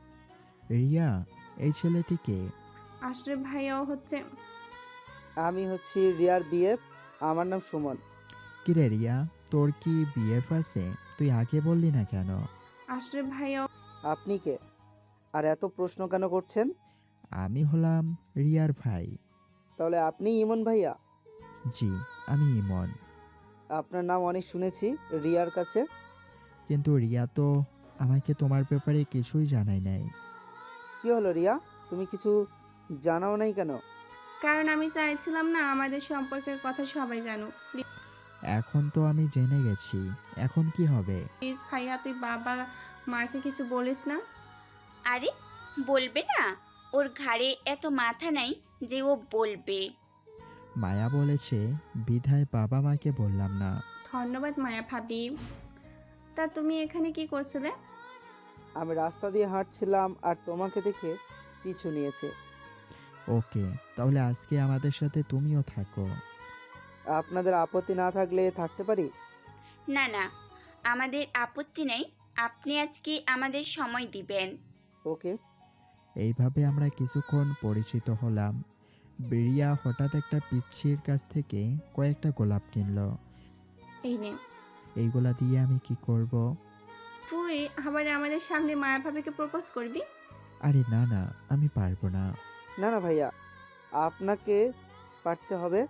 রিয়া, এই ছেলেটিকে? আসলে ভাইয়াও হচ্ছে। আমি হচ্ছি রিয়ার বিএফ, আমার নাম সুমন। কিরে রিয়া, তোর কি বিএফ আছে? তুই আগে বললি না কেন? আসলে ভাইয়াও। আপনি কে? আর এত প্রশ্ন কেন করছেন? আমি হলাম রিয়ার ভাই। তাহলে আপনি ইমন ভাইয়া? জি, আমি ইমন। আপনার নাম অনেক শুনেছি রিয়ার কাছে। কিন্তু রিয়া তো আমাকে তোমার ব্যাপারে কিছুই জানাই নাই। কি হলো রিয়া, তুমি কিছু জানাও নাই কেন? কারণ আমি চাইছিলাম না আমাদের সম্পর্কের কথা সবাই জানুক। এখন তো আমি জেনে গেছি, এখন কি হবে? প্লিজ ভাইয়া, তুই বাবা মাকে কিছু বলিস না। আরে, বলবে না? ওর ঘাড়ে এত মাথা নাই যে ও বলবে। মায়া বলেছে বিধায় বাবা মাকে বললাম না। ধন্যবাদ মায়া ভাবি। তা তুমি এখানে কি করছিলে? আমি রাস্তা দিয়ে হাঁটছিলাম আর তোমাকে দেখে পিছু নিয়েছে। ওকে, তাহলে আজকে আমাদের সাথে তুমিও থাকো। আপনাদের আপত্তি না থাকলে থাকতে পারি। না না, আমাদের আপত্তি নেই। আপনি আজকে আমাদের সময় দিবেন। ওকে। এইভাবে আমরা কিছুক্ষণ পরিচিত হলাম। রিয়া হঠাৎ একটা পিচ্ছির কাছ থেকে কয়েকটা গোলাপ কিনলো। এই নে। এইগুলা দিয়ে আমি কি করব? তুই আবার আমাদের সামনে মায়া ভাবিকে প্রপোজ করবি? আরে না না, আমি পারবো না। না না ভাইয়া, আপনাকে পারতে হবে।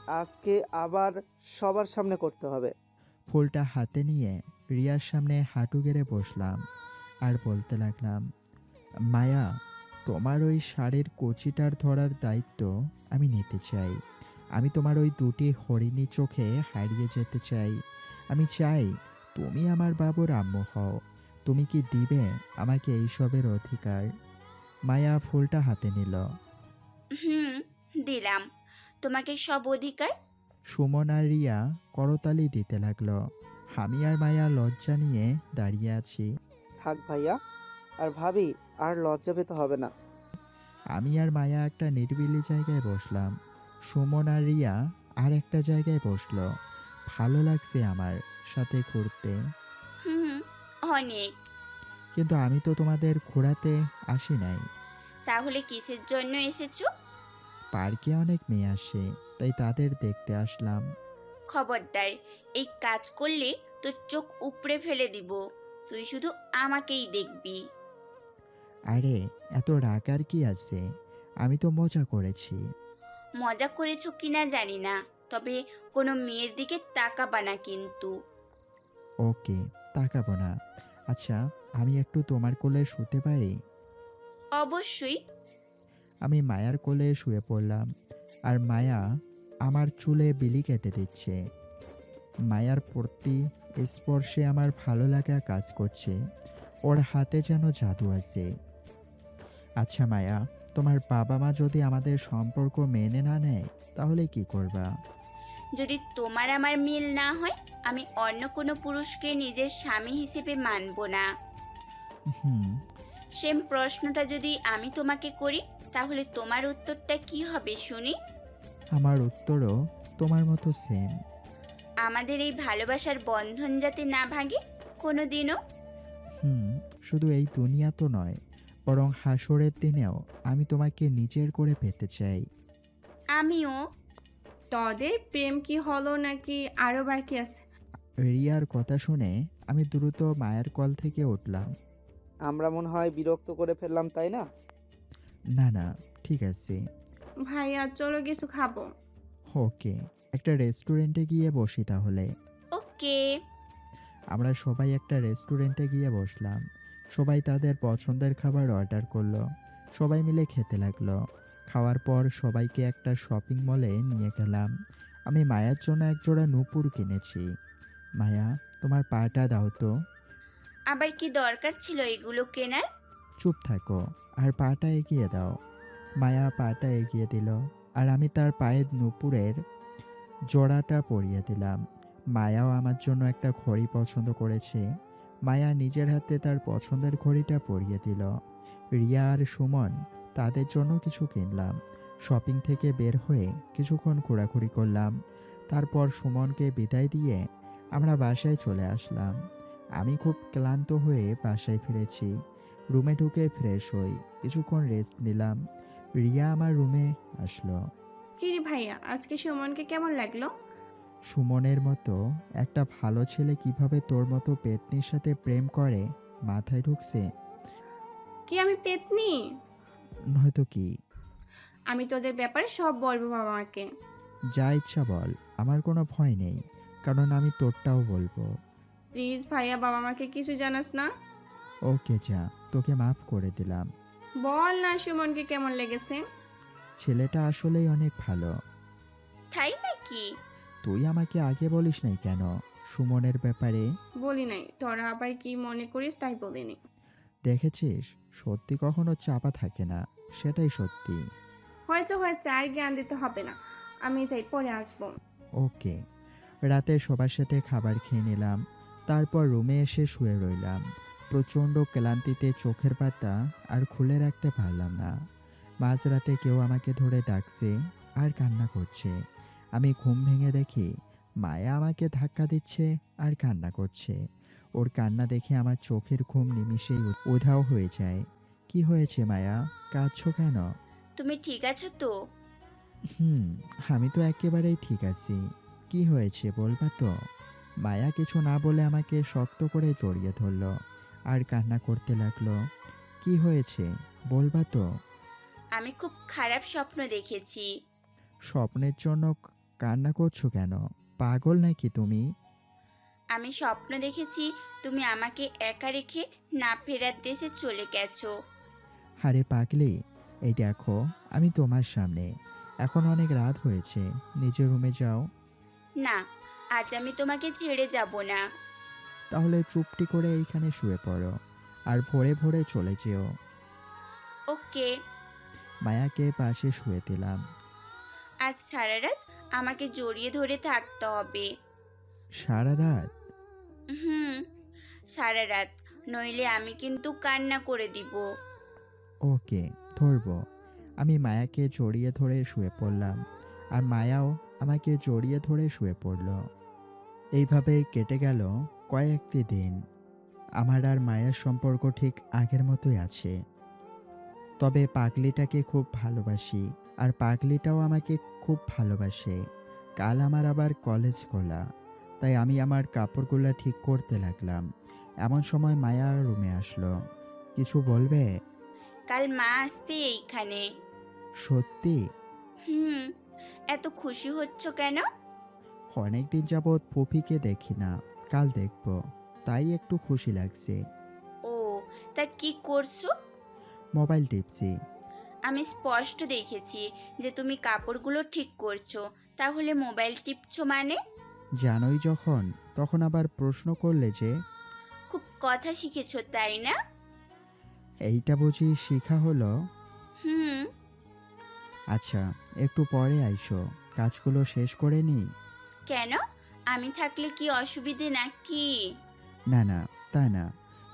আজকে আবার সবার সামনে করতে হবে। ফুলটা হাতে নিয়ে রিয়ার সামনে হাঁটু গেড়ে বসলাম আর বলতে লাগলাম, মায়া, তোমার ওই শাড়ির কচিটার ধরার দায়িত্ব আমি নিতে চাই। আমি তোমার ওই দুটি হরিণী চোখে হারিয়ে যেতে চাই। আমি চাই তুমি আমার বাবুর আম্মু হও। তুমি কি দিবে আমাকে এইসবের অধিকার? মায়া ফুলটা হাতে নিল। হুম, দিলাম তোমাকে সব অধিকার। সুমন আর রিয়া করতালি দিতে লাগলো। আমি আর মায়া লজ্জা নিয়ে দাঁড়িয়ে আছি। থাক ভাইয়া, আর ভাবি আর লজ্জা পেতে হবে না। আমি আর মায়া একটা নিরিবিলি জায়গায় বসলাম। সুমন আর রিয়া আর একটা জায়গায় বসলো। ভালো লাগছে আমার সাথে ঘুরতে। হুম, অনেক। কিন্তু আমি তো তোমাদের ঘোরাতে আসি নাই। তাহলে কিসের জন্য এসেছো? পার্কে অনেক মেয়ে আসে, তাই তাদের দেখতে আসলাম। খবরদার, এই কাজ করলে তোর চোখ উপড়ে ফেলে দিব। তুই শুধু আমাকেই দেখবি। আরে, এত রাগ আর কি আছে? আমি তো মজা করেছি। মজা করেছো কিনা জানি না, তবে কোনো মেয়ের দিকে তাকাবা না কিন্তু। ওকে, তাকাবো না। আচ্ছা, আমি একটু তোমার কোলে শুতে পারি? অবশ্যই। আমি মায়ার কোলে শুয়ে পড়লাম আর মায়া আমার চুলে বিলি কেটে দিচ্ছে। মায়ার প্রতি স্পর্শে আমার ভালো লাগা কাজ করছে। ওর হাতে যেন জাদু আছে। আচ্ছা মায়া, তোমার বাবা মা যদি আমাদের সম্পর্ক মেনে না নেয় তাহলে কি করবা? যদি তোমার আমার মিল না হয়, আমি অন্য কোনো পুরুষকে নিজের স্বামী হিসেবে মানব না। হুম। সেম প্রশ্নটা যদি আমি তোমাকে করি তাহলে তোমার উত্তরটা কি হবে শুনি? আমার উত্তরও তোমার মতো সেম। আমাদের এই ভালোবাসার বন্ধন যাতে না ভাঙে কোনো দিনও। হুম। শুধু এই দুনিয়া তো নয়, বরং হাসরের দিনেও আমি তোমাকে নিজের করে পেতে চাই। আমিও। তোদের প্রেম কি হলো নাকি আরো বাকি আছে? রিয়ার কথা শুনে আমি দ্রুত মায়ের কল থেকে উঠলাম। আমরা মনে হয় বিরক্ত করে ফেললাম, তাই না? না না, ঠিক আছে। ভাইয়া চলো কিছু খাবো। ওকে, একটা রেস্টুরেন্টে গিয়ে বসি তাহলে। ওকে। আমরা সবাই একটা রেস্টুরেন্টে গিয়ে বসলাম। সবাই তাদের পছন্দের খাবার অর্ডার করলো। সবাই মিলে খেতে লাগলো। খাওয়ার পর সবাইকে একটা শপিং মলে নিয়ে গেলাম। আমি মায়ার জন্য একজোড়া নূপুর কিনেছি। মায়া, তোমার পাটা দাও তো। আবার কি দরকার ছিল এগুলো কেনার? চুপ থাকো আর পাটা এগিয়ে দাও। মায়া পাটা এগিয়ে দিল আর আমি তার পায়ে নূপুরের জোড়াটা পরিয়ে দিলাম। মায়াও আমার জন্য একটা ঘড়ি পছন্দ করেছে। মায়া নিজের হাতে তার পছন্দের ঘড়িটা পরিয়ে দিল। রিয়া আর সুমন, তাদের জন্য কিছু কিনলাম। শপিং থেকে বের হয়ে কিছুক্ষণ ঘোরাঘুরি করলাম। তারপর সুমনকে বিদায় দিয়ে আমরা বাসায় চলে আসলাম। আমি খুব ক্লান্ত হয়ে বাসায় ফিরেছি। রুমে ঢুকে ফ্রেশ হই, কিছুক্ষণ রেস্ট নিলাম। রিয়া আমার রুমে আসলো। কি রে ভাইয়া, আজকে সুমনকে কেমন লাগলো? সুমনের মতো একটা ভালো ছেলে কিভাবে তোর মতো পেতনির সাথে প্রেম করে মাথায় ঢুকছে? কি আমি পেতনি? নয়তো কি? আমি তোদের ব্যাপারে সব বলবো বাবা মাকে। যা ইচ্ছা বল, আমার কোনো ভয় নেই, কারণ আমি তোরটাও বলবো। প্লিজ ভাইয়া, বাবা মাকে কিছু জানাস না। ওকে যা, তোকে মাফ করে দিলাম। বল না সুমনকে কেমন লেগেছে। ছেলেটা আসলেই অনেক ভালো। তাই নাকি? তুই আমাকে আগে বলিস নাই কেন সুমনের ব্যাপারে? বলি নাই, তোরা আবার কি মনে করিস তাই বলিনি। দেখেছিস, সত্যি কখনো চাপা থাকে না, সেটাই সত্যি। হয়েছে হয়েছে, আর জ্ঞান দিতে হবে না। আমি যাই, পরে আসবো। ওকে। রাতে সবার সাথে খাবার খেয়ে নিলাম। তারপর রুমে এসে শুয়ে রইলাম। প্রচণ্ড ক্লান্তিতে চোখের পাতা আর খুলে রাখতে পারলাম না। মাঝরাতে কেউ আমাকে ধরে ডাকছে আর কান্না করছে। আমি ঘুম ভেঙে দেখি মায়া আমাকে ধাক্কা দিচ্ছে আর কান্না করছে। ওর কান্না দেখে আমার চোখের ঘুম নিমিষেই উধাও হয়ে যায়। কি হয়েছে মায়া, কাঁদছো কেন? তুমি ঠিক আছো তো? হুম, আমি তো একেবারেই ঠিক আছি। কি হয়েছে বলবা তো? মায়া কিছু না বলে আমাকে শক্ত করে জড়িয়ে ধরলো আর কান্না করতে লাগলো। কি হয়েছে বলবা তো? আমি খুব খারাপ স্বপ্ন দেখেছি। স্বপ্নের জন্য কান্না করছো কেন? পাগল নাকি তুমি? আমি স্বপ্ন দেখেছি তুমি আমাকে একা রেখে না ফেরার দেশে চলে গেছো। আরে পাগলি, এই দেখো আমি তোমার সামনে। এখন অনেক রাত হয়েছে, নিজের রুমে যাও। না, আজ আমি তোমাকে ছেড়ে যাব না। তাহলে চুপটি করে এইখানে শুয়ে পড়ো আর ভোরে ভোরে চলে যেও। ওকে। মায়াকে পাশে শুয়ে দিলাম। আজ সারা রাত আমাকে জড়িয়ে ধরে থাকতে হবে। সারা রাত? হুম, সারা রাত, নইলে আমি কিন্তু কান্না করে দিব। ওকে, ধরবো। আমি মায়াকে জড়িয়ে ধরে শুয়ে পড়লাম আর মায়াও আমাকে জড়িয়ে ধরে শুয়ে পড়ল। এইভাবে কেটে গেল কয়েকটি দিন। আমার আর মায়ের সম্পর্ক ঠিক আগের মতোই আছে, তবে পাগলিটাকে খুব ভালোবাসি আর পাগলিটাও আমাকে খুব ভালোবাসে। কাল আমার আবার কলেজ খোলা, তাই আমি আমার কাপড়গুলো ঠিক করতে লাগলাম। এমন সময় মায়া রুমে আসলো। কিছু বলবে? কাল মা আসবে এইখানে। সত্যি? হুম। এত খুশি হচ্ছ কেন? অনেকদিন যাবৎ পপিকে দেখি না, কাল দেখব, তাই একটু খুশি লাগছে। ও, তা কি করছো? মোবাইল টিপছি। আমি স্পষ্ট দেখেছি যে তুমি কাপড়গুলো ঠিক করছো, তাহলে মোবাইল টিপছো মানে? জানোই যখন, তখন আবার প্রশ্ন করলে যে? খুব কথা শিখেছো তাই না? এইটা বুঝি শিখা হলো? হুম। আচ্ছা, একটু পরে আইসো, কাজগুলো শেষ করে নি। কেন? আমি থাকলে কি অসুবিধে নাকি? না না, তা না।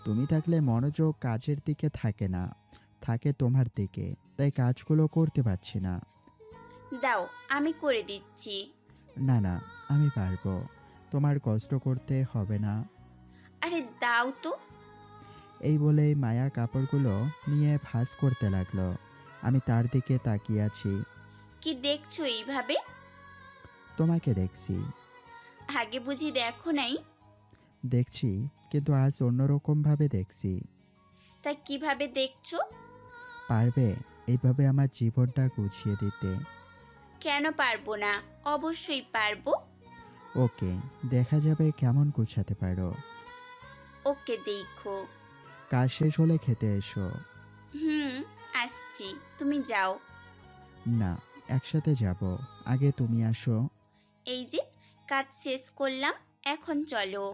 তুমি থাকলে মনোযোগ কাজের দিকে থাকে না, থাকে তোমার দিকে, তাই কাজগুলো করতে পারছি না। দাও, আমি করে দিচ্ছি। না না, আমি পারবো, তোমার কষ্ট করতে হবে না। আরে দাও তো। এই বলেই মায়া কাপড়গুলো নিয়ে ভাঁজ করতে লাগলো। আমি তার দিকে তাকিয়ে আছি। কি দেখছো এইভাবে? তোমাকে দেখছি। আগে বুঝি দেখো নাই? দেখছি, কিন্তু আজ অন্যরকম ভাবে দেখছি। তা কিভাবে দেখছো? পারবে এইভাবে আমার জীবনটা গুছিয়ে দিতে? কেন পারবো না, অবশ্যই পারবো। ওকে, দেখা যাবে কেমন গুছাতে পারো। ওকে, দেখো। কাজ শেষ হলে খেতে এসো। হুম, আসছি, তুমি যাও। না, একসাথে যাব, আগে তুমি আসো। এই যে কাজ শেষ করলাম, এখন চলো।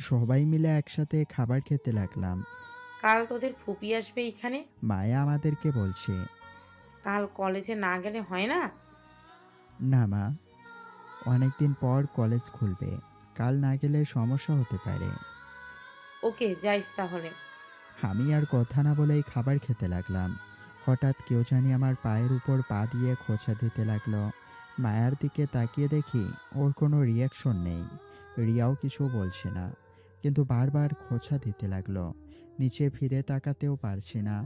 সবাই মিলে একসাথে খাবার খেতে লাগলাম। কাল তোদের ফুপি আসবে এখানে। মায়া আমাদেরকে বলছে। কাল কলেজে না গেলে হয় না? না মা, অনেকদিন পর কলেজ খুলবে, কাল না গেলে সমস্যা হতে পারে। ওকে, যাইস তাহলে। আমি আর কথা না বলেই খাবার খেতে লাগলাম। হঠাৎ কেউ জানি আমার পায়ের উপর পা দিয়ে খোঁচা দিতে লাগলো। মায়ার দিকে তাকিয়ে দেখি ওর কোনো রিয়াকশন নেই, রিয়াও কিছু বলছে না, কিন্তু বারবার খোঁচা দিতে লাগলো। নিচে ফিরে তাকাতেও পারছি না।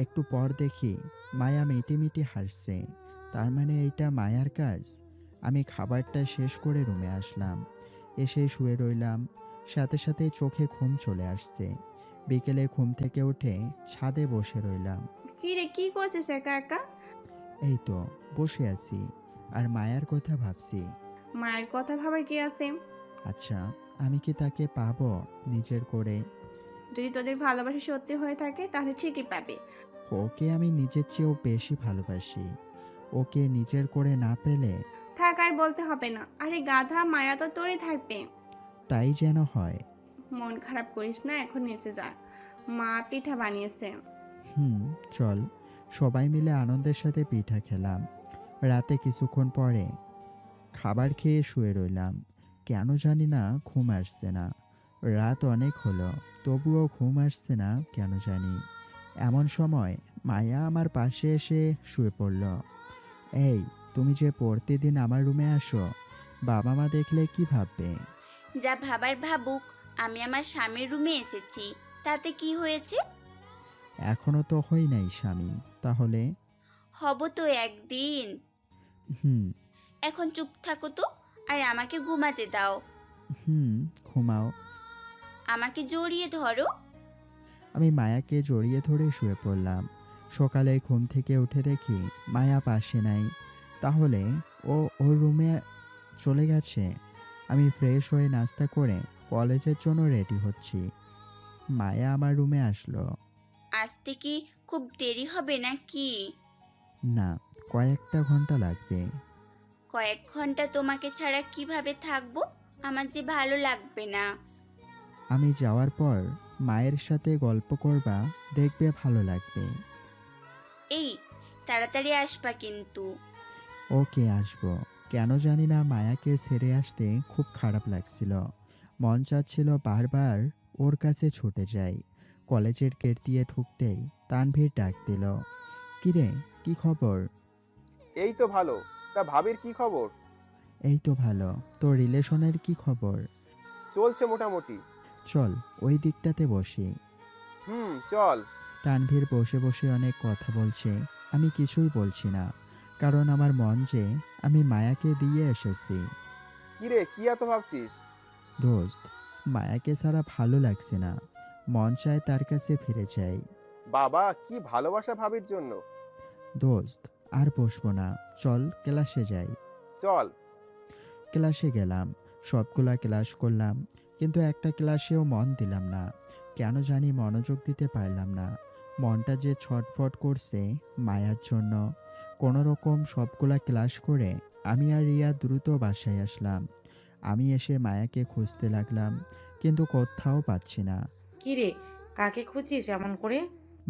একটু পর দেখি মায়া মিটিমিটি হাসছে। তার মানে এইটা মায়ার কাজ। আমি খাবারটা শেষ করে রুমে আসলাম, এসে শুয়ে রইলাম। সাথে সাথে চোখে ঘুম চলে আসছে। বিকেলে ঘুম থেকে উঠে ছাদে বসে রইলাম। কি রে, কি করছিস একা একা? এই তো বসে আছি আর মায়ার কথা ভাবছি। মায়ের কথা ভাবার কি আছে? আচ্ছা, আমি কি তাকে পাবো নিজের করে? যদি তোদের ভালোবাসা সত্যি হয়ে থাকে তাহলে ঠিকই পাবে। ওকে আমি নিজের চেয়েও বেশি ভালোবাসি। ওকে নিজের করে না পেলে থাক, আর বলতে হবে না। আরে গাধা, মায়া তো তোরই থাকবে। তাই যেন হয়। মন খারাপ করিস না, এখন নিচে যা, মা পিঠা বানিয়েছে। চল। সবাই মিলে আনন্দের সাথে পিঠা খেলাম। রাতে কিছুক্ষণ পরে খাবার খেয়ে শুয়ে রইলাম। কেন জানি না ঘুম আসছে না। রাত অনেক হলো, তবুও ঘুম আসছে না কেন জানি। এমন সময় মায়া আমার পাশে এসে শুয়ে পড়ল। এই, তুমি যে প্রতিদিন আমার রুমে আসো, বাবা মা দেখলে কি ভাববে? যা ভাবার ভাবুক, আমি আমার স্বামীর রুমে এসেছি, তাতে কি হয়েছে? এখনো তো হই নাই স্বামী, তাহলে? হব তো একদিন। হুম এখন চুপ থাকো তো, আর আমাকে ঘুমাতে দাও। ঘুমাও। আমাকে জড়িয়ে ধরো। আমি মায়াকে জড়িয়ে ধরে শুয়ে পড়লাম। সকালে ঘুম থেকে উঠে দেখি মায়া পাশে নাই। তাহলে ও ওর রুমে চলে গেছে। আমি ফ্রেশ হয়ে নাস্তা করে কলেজের জন্য রেডি হচ্ছি। মায়া আমার রুমে আসলো। আসতে কি খুব দেরি হবে নাকি? না, কয়েকটা ঘন্টা লাগবে। কয়েক ঘন্টা তোমাকে ছাড়া কিভাবে থাকবো? আমার যে ভালো লাগবে না। আমি যাওয়ার পর মায়ের সাথে গল্প করবা, দেখবে ভালো লাগবে। এই, তাড়াতাড়ি আসবা কিন্তু। ওকে, আসবো। কেন জানি না মায়াকে ছেড়ে আসতে খুব খারাপ লাগছিল। মন চাচ্ছিল বারবার ওর কাছে ছুটে যাই। কলেজের গেট দিয়ে ঢুকতেই তানভীর ডাক দিল। কিরে, কি খবর? এই তো ভালো। তা ভাবির কি খবর? এই তো ভালো। তোর রিলেশনের কি খবর? চলছে মোটামুটি। চল ওই দিকটাতে বসি। চল। তানভীর বসে বসে অনেক কথা বলছে, আমি কিছুই বলছি না, কারণ আমার মন যে আমি মায়াকে দিয়ে এসেছি। কিরে, কি এত ভাবছিস? দোস্ত, মায়াকে ছাড়া ভালো লাগছে না, মন চায় তার কাছে ফিরে যাই। বাবা, কি ভালোবাসা ভাবির জন্য। দোস্ত, আর বসবো না, চল ক্লাসে যাই। চল। ক্লাসে গেলাম, সবগুলা ক্লাস করলাম, কিন্তু একটা ক্লাসেও মন দিলাম না। কেন জানি মনোযোগ দিতে পারলাম না। মনটা যে ছটফট করছে মায়ার জন্য। কোনো রকম সবগুলা ক্লাস করে আমি আর রিয়া দ্রুত বাসায় আসলাম। আমি এসে মায়াকে খুঁজতে লাগলাম, কিন্তু কোথাও পাচ্ছি না। কি রে, কাকে খুঁজছিস এমন করে?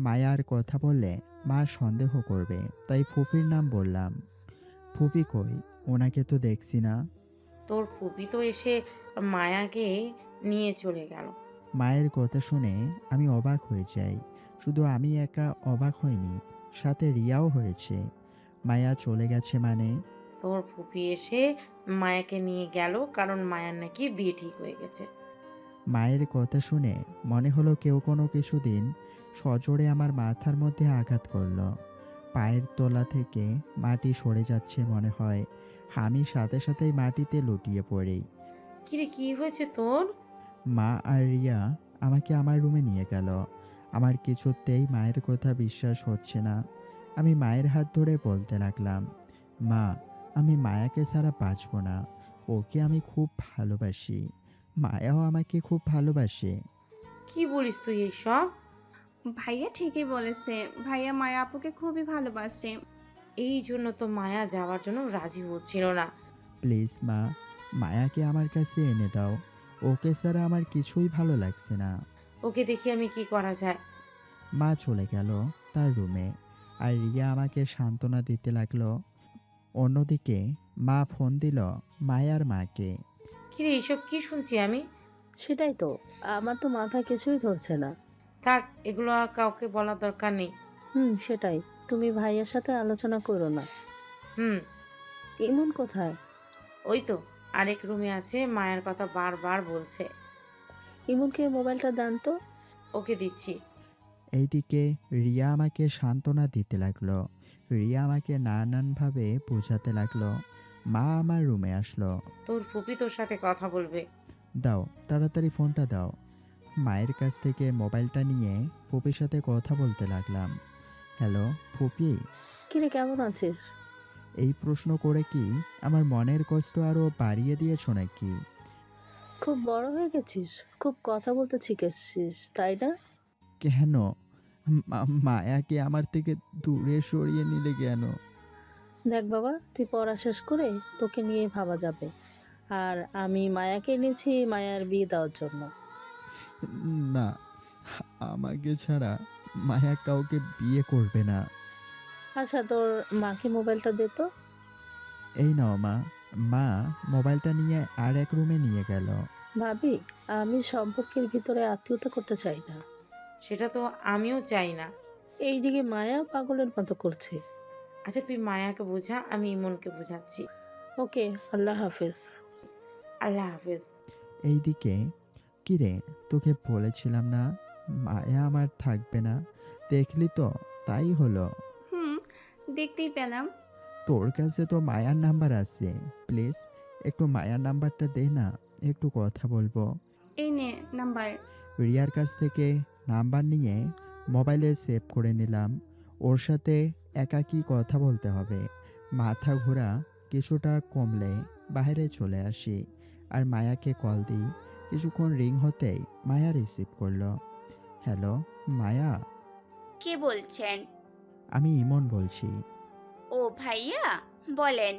মায়ার কথা বললে মা সন্দেহ করবে, তাই ফুপির নাম বললাম। ফুপি কই? ওনাকে তো দেখছি না। তোর ফুপি তো এসে মায়াকে নিয়ে চলে গেল। মায়ের কথা শুনে আমি অবাক হয়ে যাই। শুধু আমি একা অবাক হইনি, সাথে রিয়াও হয়েছে। মায়া চলে গেছে মানে? তোর ফুপি এসে মায়াকে নিয়ে গেল, কারণ মায়ার নাকি বিয়ে ঠিক হয়ে গেছে। মায়ের কথা শুনে মনে হলো কেউ কোনো কিছুদিন সজোরে আমার মাথার মধ্যে আঘাত করলো। পায়ের তলা থেকে মাটি সরে যাচ্ছে মনে হয়। আমি সাথে সাথেই মাটিতে লুটিয়ে পড়ি। কিরে, কি হয়েছে তোর? মা আর রিয়া আমাকে আমার রুমে নিয়ে গেল। আমার কিছুতেই মায়ের কথা বিশ্বাস হচ্ছে না। আমি মায়ের হাত ধরে বলতে লাগলাম, মা, আমি মায়াকে ছাড়া বাঁচব না। ওকে আমি খুব ভালোবাসি। মায়াও আমাকে খুব ভালোবাসে। কি বলিস তুই এইসব? ভাইয়া ঠিকই বলেছে, ভাইয়া মায়া আপুকে খুবই ভালোবাসে। এই জন্য তো মায়া যাওয়ার জন্য রাজি হচ্ছিল না। প্লিজ মা, মায়াকে আমার কাছে এনে দাও। ওকে ছাড়া আমার কিছুই ভালো লাগছে না। ওকে দেখি আমি কি করা যায়। মা চলে গেল তার রুমে, আর রিয়া আমাকে সান্ত্বনা দিতে লাগলো। অন্যদিকে মা ফোন দিল মায়ার মাকে। কিরে, এইসব কি শুনছি আমি? সেটাই তো, আমার তো মাথায় কিছুই ধরছে না। থাক, এগুলো আর কাউকে বলার দরকার নেই। সেটাই, তুমি ভাইয়ের সাথে আলোচনা করো না। হুম। ইমন কোথায়? ওই তো আরেক রুমে আছে, মায়ের কথা বারবার বলছে। ইমনকে মোবাইলটা দেন তো। ওকে দিচ্ছি। এইদিকে রিয়া আমাকে সান্ত্বনা দিতে লাগলো। রিয়া আমাকে নানানভাবে বোঝাতে লাগলো। মা আমার রুমে আসলো। তোর ফুপি তোর সাথে কথা বলবে। দাও, তাড়াতাড়ি ফোনটা দাও। মায়ের কাছ থেকে মোবাইলটা নিয়ে ফুপির সাথে কথা বলতে লাগলাম। হ্যালো ফুপি। কিরে, কেমন আছিস? এই প্রশ্ন করে কি আমার মনের কষ্ট আরো বাড়িয়ে দিয়েছো নাকি? খুব বড় হয়ে গেছিস, খুব কথা বলতে শিখেছিস, তাই না? কেন? মায়াকে আমার থেকে দূরে সরিয়ে নিলে কেন? দেখ বাবা, তুই পড়া শেষ করে তোকে নিয়ে ভাবা যাবে। আর আমি মায়াকে এনেছি মায়ার বিয়ে দেওয়ার জন্য। না, আমাকে ছাড়া মায়া কাউকে বিয়ে করবে না। আচ্ছা, তোর মাকে মোবাইলটা দে তো। এই নাও মা। মা মোবাইলটা নিয়ে আর এক রুমে নিয়ে গেল। ভাবি, আমি সম্পর্কের ভিতরে আত্মীয়তা করতে চাই না। সেটা তো আমিও চাই না। এইদিকে মায়া পাগলের মতো করছে। আচ্ছা, তুই মায়াকে বোঝা, আমি ইমনকে বোঝাচ্ছি। ওকে, আল্লাহ হাফেজ। আল্লাহ হাফেজ। এইদিকে, কিরে, তোকে বলেছিলাম না মায়া আমার থাকবে না? দেখলি তো, তাই হলো। দেখতেই পেলাম। তোর কাছে তো মায়ার নাম্বার আছে, প্লিজ একটু মায়ার নাম্বারটা দে না, একটু কথা বলবো। এই নে নাম্বার। রিয়ার কাছ থেকে নাম্বার নিয়ে মোবাইলে সেভ করে নিলাম। ওর সাথে একাকী কথা বলতে হবে। মাথা ঘোরা কিছুটা কমলে বাইরে চলে আসি আর মায়াকে কল দিই। কিছুক্ষণ রিং হতেই মায়া রিসিভ করলো। হ্যালো মায়া। কে বলছেন? আমি ইমন বলছি। ও ভাইয়া, বলেন।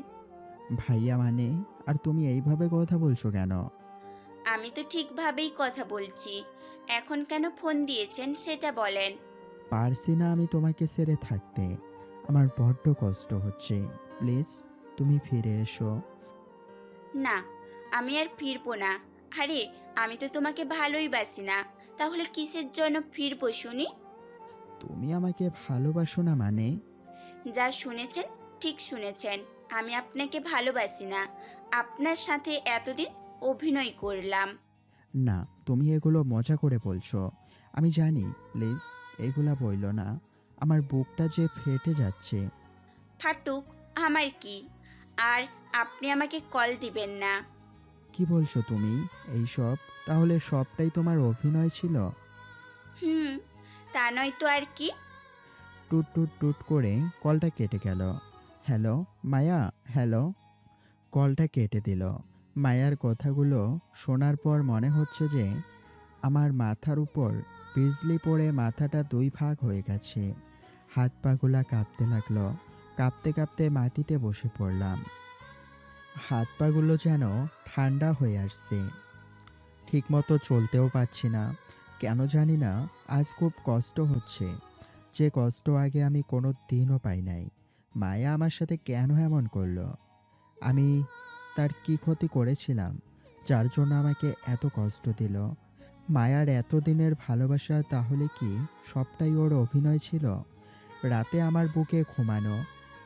ভাইয়া মানে? আর তুমি এইভাবে কথা বলছো কেন? আমি তো ঠিকভাবেই কথা বলছি। এখন কেন ফোন দিয়েছেন সেটা বলেন। পারছি না আমি তোমাকে ছেড়ে থাকতে। আমার বড্ড কষ্ট হচ্ছে। প্লিজ তুমি ফিরে এসো। না, আমি আর ফিরবো না। আরে, আমি তো তোমাকে ভালোই বাসি না, তাহলে কিসের জন্য ফিরবো শুনি? তুমি আমাকে ভালোবাসো না মানে? যা শুনেছেন ঠিক শুনেছেন। আমি আপনাকে ভালোবাসি না। আপনার সাথে এতদিন অভিনয় করলাম। না, তুমি এগুলো মজা করে বলছো। আমি জানি, প্লিজ এগুলা বইলো না। আমার বুকটা যে ফেটে যাচ্ছে। ফাটুক, আমার কি? আর আপনি আমাকে কল দিবেন না। কি বলছো তুমি এইসব? তাহলে সবটাই তোমার অভিনয় ছিল? তা নয় তো আর কি। টুট টুট টুট করে কলটা কেটে গেল। হ্যালো মায়া, হ্যালো। কলটা কেটে দিল। মায়ার কথাগুলো শোনার পর মনে হচ্ছে যে আমার মাথার উপর বিজলি পড়ে মাথাটা দুই ভাগ হয়ে গেছে। হাত পাগুলা কাঁপতে লাগলো। কাঁপতে কাঁপতে মাটিতে বসে পড়লাম। হাত পাগুলো যেন ঠান্ডা হয়ে আসছে। ঠিকমতো চলতেও পারছি না। কেন জানি না আজ খুব কষ্ট হচ্ছে, যে কষ্ট আগে আমি কোনো দিনও পাই নাই। মায়া আমার সাথে কেন এমন করলো? আমি তার কি ক্ষতি করেছিলাম যার জন্য আমাকে এত কষ্ট দিল? মায়ার এতদিনের ভালোবাসা তাহলে কি সবটাই ওর অভিনয় ছিল? রাতে আমার বুকে ঘুমানো,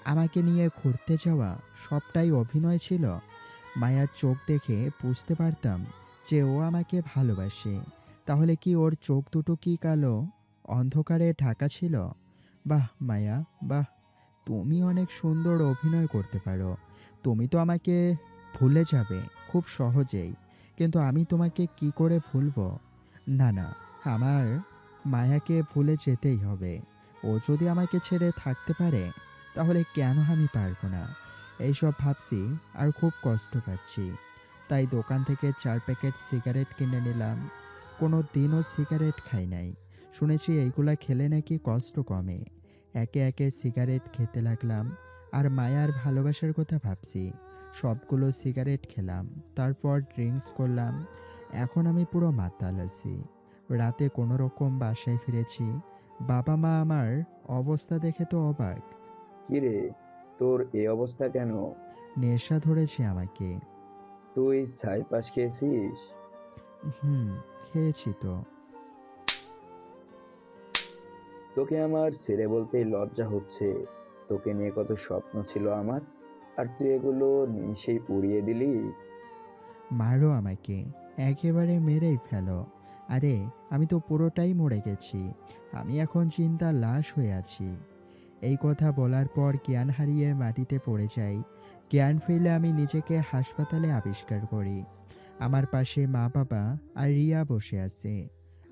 আমাকে নিয়ে ঘুরতে যাওয়া, সবটাই অভিনয় ছিল? মায়ার চোখ দেখে বুঝতে পারতাম যে ও আমাকে ভালোবাসে। তাহলে কি ওর চোখ দুটো কি কালো, অন্ধকারে ঢাকা ছিল? বাহ মায়া, বাহ! তুমি অনেক সুন্দর অভিনয় করতে পারো। তুমি তো আমাকে ভুলে যাবে খুব সহজেই, কিন্তু আমি তোমাকে কি করে ভুলবো? না না, আমার মায়াকে ভুলে যেতেই হবে। ও যদি আমাকে ছেড়ে থাকতে পারে, তাহলে কেন আমি পারবো না? এইসব ভাবছি আর খুব কষ্ট পাচ্ছি। তাই দোকান থেকে 4 প্যাকেট সিগারেট কিনে নিলাম। কোনো দিনও সিগারেট খাই নাই, শুনেছি এইগুলা খেলে নাকি কষ্ট কমে। একে একে সিগারেট খেতে লাগলাম আর মায়ার ভালোবাসার কথা ভাবছি। সবগুলো সিগারেট খেলাম, তারপর ড্রিঙ্কস করলাম। এখন আমি পুরো মাতাল আছি। রাতে কোনো রকম বাসায় ফিরেছি। বাবা মা আমার অবস্থা দেখে তো অবাক। কিরে, তোর এই অবস্থা কেন? নেশা ধরেছে আমাকে। তুই ছাইপাশ খেয়েছিস? হুম, খেয়েছি তো। তোকে আমার ছেলে বলতেই লজ্জা হচ্ছে। তোকে নিয়ে কত স্বপ্ন ছিল আমার, আর তুই এগুলো নিমিষেই উড়িয়ে দিলি। মারো আমাকে, একেবারে মেরেই ফেলো। আরে আমি তো পুরোটাই মরে গেছি। আমি এখন চিন্তার লাশ হয়ে আছি। এই কথা বলার পর জ্ঞান হারিয়ে মাটিতে পড়ে যাই। জ্ঞান ফিরলে আমি নিজেকে হাসপাতালে আবিষ্কার করি। আমার পাশে মা বাবা আর রিয়া বসে আছে।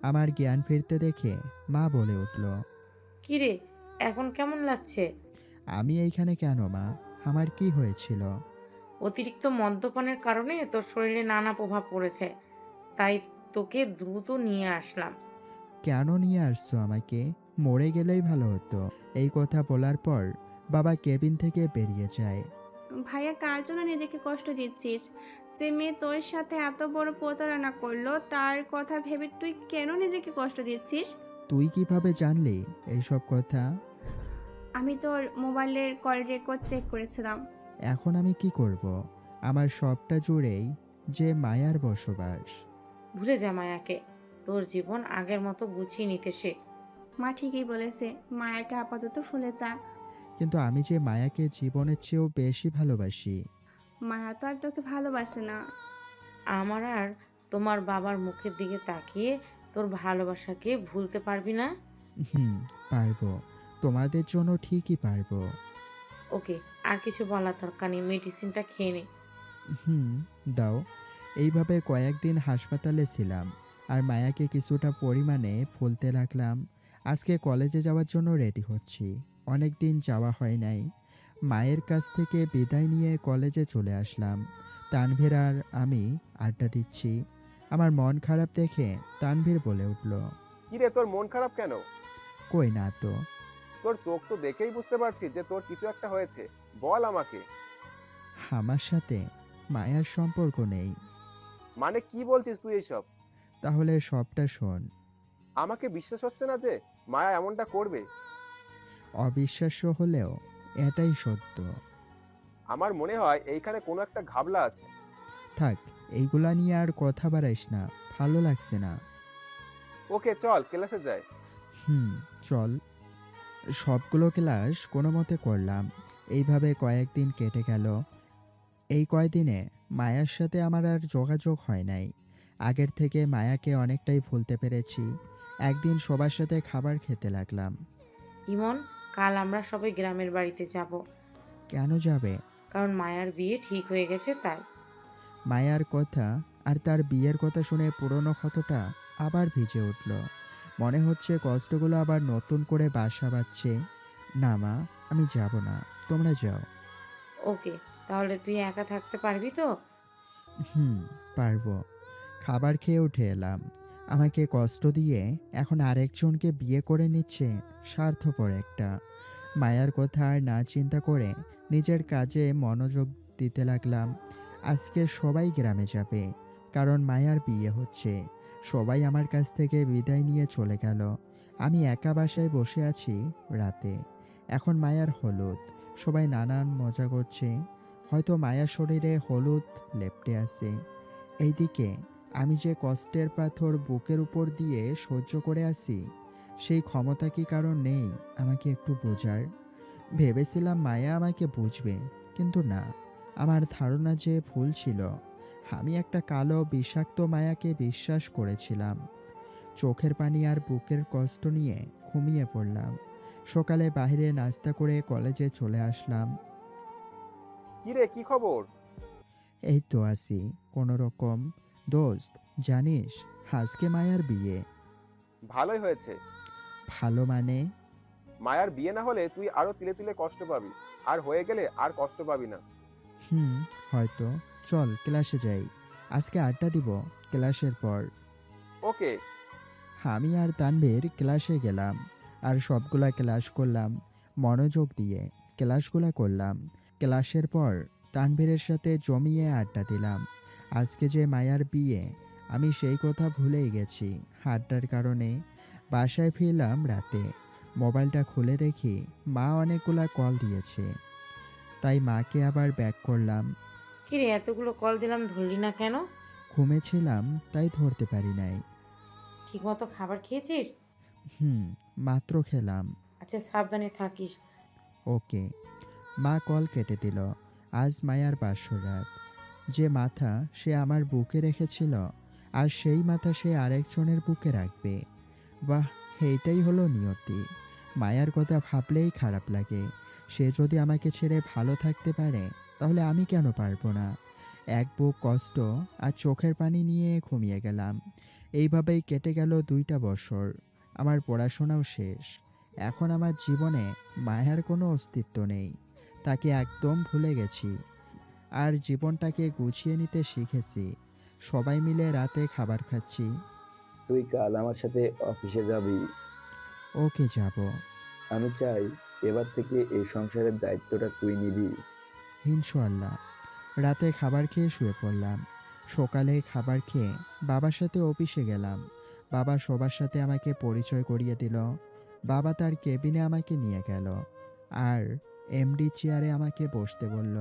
আমার জ্ঞান ফিরতে দেখে মা বলে উঠল, কিরে, এখন কেমন লাগছে? আমি এইখানে কেন মা? আমার কি হয়েছিল? অতিরিক্ত মদ্যপানের কারণে তোর শরীরে নানা প্রভাব পড়েছে, তাই তোকে দ্রুত নিয়ে আসলাম। কেন নিয়ে আসছো আমাকে? মরে গেলেই ভালো হতো। এই কথা বলার পর বাবা কেবিন থেকে বেরিয়ে যায়। ভাইয়া কার জন্য নিজেকে কষ্ট দিচ্ছিস? যে মেয়ে তোর সাথে এত বড় প্রতারণা করলো তার কথা ভেবে তুই কেন নিজেকে কষ্ট দিচ্ছিস? তুই কিভাবে জানলি এইসব কথা? আমি তোর মোবাইলের কল রেকর্ড চেক করেছিলাম। এখন আমি কি করব? আমার সবটা জুড়েই যে মায়ার বসবাস। ভুলে যা মায়াকে, তোর জীবন আগের মতো গুছিয়ে নিতে শেখ। মা ঠিকই বলেছে, মায়াকে আপাতত ভুলে যা। কিন্তু আমি যে মায়াকে জীবনের চেয়েও বেশি ভালোবাসি। মায়া তো আর তোকে ভালোবাসে না। আমার আর তোমার বাবার মুখের দিকে তাকিয়ে তোর ভালোবাসাকে ভুলতে পারবি না। হুম, পারবো। তোমাদের জন্য ঠিকই পারবো। ওকে, আর কিছু বলার দরকার নেই, মেডিসিনটা খেয়ে নে। হুম, দাও। এইভাবে কয়েকদিন হাসপাতালে ছিলাম আর মায়াকে কিছুটা পরিমাণে ভুলতে লাগলাম। আজকে কলেজে যাওয়ার জন্য রেডি হচ্ছি। অনেক দিন যাওয়া হয় নাই। মায়ের কাছ থেকে বিদায় নিয়ে কলেজে চলে আসলাম। তানভীর আর আমি আড্ডা দিচ্ছি। আমার মন খারাপ দেখে তানভীর বলে উঠল, কিরে, তোর মন খারাপ কেন? কই না তো। তোর চোখ তো দেখেই বুঝতে পারছি যে তোর কিছু একটা হয়েছে। বল আমাকে। আমার সাথে মায়ার সম্পর্ক নেই। মানে কি বলছিস তুই এইসব? তাহলে সবটা শোন। আমাকে বিশ্বাস হচ্ছে না যে মায়া এমনটা করবে। অবিশ্বাস্য হলেও এটাই সত্য। আমার মনে হয় এইখানে কোনো একটা ঘাবলা আছে। থাক, এইগুলা নিয়ে আর কথা বাড়াইস না, ভালো লাগছে না। ওকে চল ক্লাসে যাই। হুম, চল। সবগুলো ক্লাস কোনো মতে করলাম। এইভাবে কয়েকদিন কেটে গেল। এই কয়দিনে মায়ার সাথে আমার আর যোগাযোগ হয় নাই। আগের থেকে মায়াকে অনেকটাই ভুলতে পেরেছি। একদিন সবার সাথে খাবার খেতে লাগলাম। ইমন, কাল আমরা সবাই গ্রামের বাড়িতে যাব, কেন যাবে? কারণ মায়ার বিয়ে ঠিক হয়ে গেছে তাই। মায়ার কথা আর তার বিয়ের কথা শুনে পুরনো ক্ষতটা আবার ভিজে উঠল। মনে হচ্ছে কষ্টগুলো আবার নতুন করে বাসা বাঁধছে। না মা, আমি যাব না, তোমরা যাও। ওকে, তাহলে তুই একা থাকতে পারবি তো? হুম, পারবো। খাবার খেয়ে উঠে এলাম। আমাকে কষ্ট দিয়ে এখন আরেকজনকে বিয়ে করে নিচ্ছে, স্বার্থপর একটা। মায়ার কথা আর না চিন্তা করে নিজের কাজে মনোযোগ দিতে লাগলাম। আজকে সবাই গ্রামে যাবে, কারণ মায়ার বিয়ে হচ্ছে। সবাই আমার কাছ থেকে বিদায় নিয়ে চলে গেল। আমি একা বাসায় বসে আছি রাতে। এখন মায়ার হলুদ, সবাই নানান মজা করছে। হয়তো মায়া শরীরে হলুদ লেপ্টে আছে। এইদিকে আমি যে কষ্টের পাথর বুকের উপর দিয়ে সহ্য করে আছি, সেই ক্ষমতা কি কারণ নেই আমাকে একটু বোঝার? ভেবেছিলাম মায়া আমাকে বুঝবে, কিন্তু না। আমার ধারণা যে ভুল ছিল। আমি একটা কালো বিষাক্ত মায়াকে বিশ্বাস করেছিলাম। চোখের পানি আর বুকের কষ্ট নিয়ে ঘুমিয়ে পড়লাম। সকালে বাইরে নাস্তা করে কলেজে চলে আসলাম। কিরে, কি খবর? এই তো আছি কোনো রকম। দোস্ত, জানিস আজকে মায়ার বিয়ে। ভালোই হয়েছে। ভালো মানে? মায়ার বিয়ে না হলে তুই আরো তিলে তিলে কষ্ট পাবি, আর হয়ে গেলে আর কষ্ট পাবি না। হয়তো। চল ক্লাসে যাই, আজকে আড্ডা দিব ক্লাসের পর। ওকে। আমি আর তানভীর ক্লাসে গেলাম, আর সবগুলা ক্লাস করলাম। মনোযোগ দিয়ে ক্লাসগুলা করলাম। ক্লাসের পর তানভীরের সাথে জমিয়ে আড্ডা দিলাম। আজকে যে মায়ার বিয়ে, আমি সেই কথা ভুলেই গেছি আড্ডার কারণে। বাসায় ফিরলাম রাতে। মোবাইলটা খুলে দেখি মা অনেকগুলা কল দিয়েছে, তাই মাকে আবার ব্যাক করলাম। কিরে, এতগুলো কল দিলাম, ধরলি না কেন? ঘুমেছিলাম তাই ধরতে পারি নাই। ঠিকমতো খাবার খেয়েছিস? মাত্র খেলাম। আচ্ছা, সাবধানে থাকিস। ওকে। মা কল কেটে দিল। আজ মায়ার বাসরাত। যে মাথা সে আমার বুকে রেখেছিল, আর সেই মাথা সে আরেকজনের বুকে রাখবে। বাহ, এইটাই হলো নিয়তি। মায়ার কথা ভাবলেই খারাপ লাগে। সে যদি আমাকে ছেড়ে ভালো থাকতে পারে, তাহলে আমি কেন পারবো না? এক বুক কষ্ট আর চোখের পানি নিয়ে ঘুমিয়ে গেলাম। এইভাবেই কেটে গেল 2টা বছর। আমার পড়াশোনাও শেষ। এখন আমার জীবনে মায়ার কোনো অস্তিত্ব নেই। তাকে একদম ভুলে গেছি, আর জীবনটাকে গুছিয়ে নিতে শিখেছি। সবাই মিলে রাতে খাবার খাচ্ছি। তুই কাল আমার সাথে অফিসে যাবি। ওকে, যাব। আমি চাই এবার থেকে এই সংসারের দায়িত্বটা তুই নিবি। ইনশাআল্লাহ। রাতে খাবার খেয়ে শুয়ে পড়লাম। সকালে খাবার খেয়ে বাবার সাথে অফিসে গেলাম। বাবা সবার সাথে আমাকে পরিচয় করিয়ে দিল। বাবা তার কেবিনে আমাকে নিয়ে গেল, আর এমডি চেয়ারে আমাকে বসতে বলল।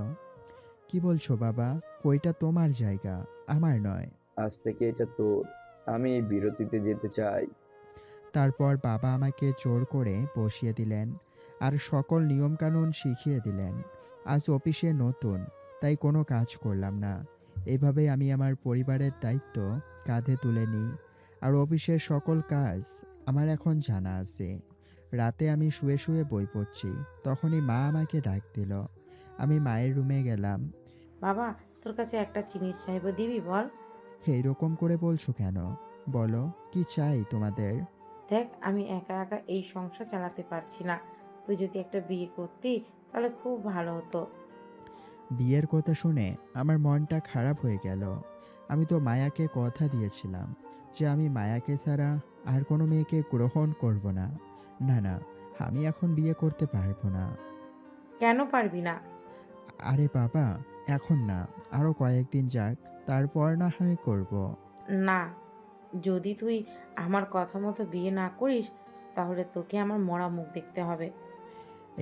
কি বলছো বাবা? ওইটা তোমার জায়গা, আমার নয়। আজ থেকে এটা তোর। আমি বিরতিতে যেতে চাই। তারপর বাবা আমাকে জোর করে বসিয়ে দিলেন, আর সকল নিয়মকানুন শিখিয়ে দিলেন। আজ অফিসে নতুন, তাই কোনো কাজ করলাম না। এভাবে আমি আমার পরিবারের দায়িত্ব কাঁধে তুলে নিই, আর অফিসের সকল কাজ আমার এখন জানা আছে। রাতে আমি শুয়ে শুয়ে বই পড়ছি, তখনই মা আমাকে ডাক দিল। আমি মায়ের রুমে গেলাম। বাবা, তোর কাছে একটা জিনিস চাইবো, দিবি বল? এইরকম করে বলছো কেন? বলো, কি চাই তোমাদের? দেখ, আমি একা একা এই সংসার চালাতে পারছি না। তুই যদি একটা বিয়ে করতি তাহলে খুব ভালো হতো। বিয়ের কথা শুনে আমার মনটা খারাপ হয়ে গেল। আমি তো মায়াকে কথা দিয়েছিলাম যে আমি মায়াকে ছাড়া আর কোনো মেয়েকে গ্রহণ করব না। না না, আমি এখন বিয়ে করতে পারবো না। কেন পারবি না? আরে বাবা, এখন না, আরও কয়েকদিন যাক, তারপর না হয় করব। না, যদি তুই আমার কথা মতো বিয়ে না করিস তাহলে তোকে আমার মরা মুখ দেখতে হবে।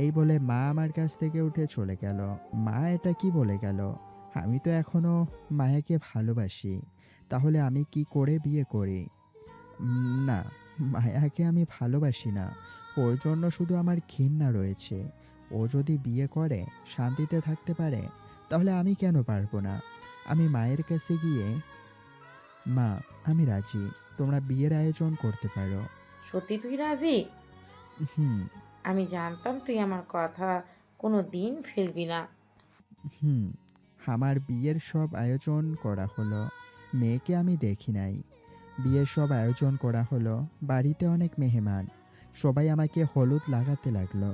এই বলে মা আমার কাছ থেকে উঠে চলে গেল। মা এটা কি বলে গেল? আমি তো এখনো মায়াকে ভালোবাসি, তাহলে আমি কি করে বিয়ে করি? না, মায়াকে আমি ভালোবাসি না। ওর জন্য শুধু আমার ঘৃণা রয়েছে। ও যদি বিয়ে করে শান্তিতে থাকতে পারে, তাহলে আমি কেন পারবো না? আমি মায়ের কাছে গিয়ে, মা, আমি রাজি, তোমরা বিয়ের আয়োজন করতে পারো। সত্যি তুই রাজি? হুম। আমি জানতাম তুই আমার কথা কোনো দিন ফেলবি না। হুম। আমার বিয়ের সব আয়োজন করা হলো। মেয়েকে আমি দেখি নাই। বিয়ের সব আয়োজন করা হলো। বাড়িতে অনেক মেহমান। সবাই আমাকে হলুদ লাগাতে লাগলো।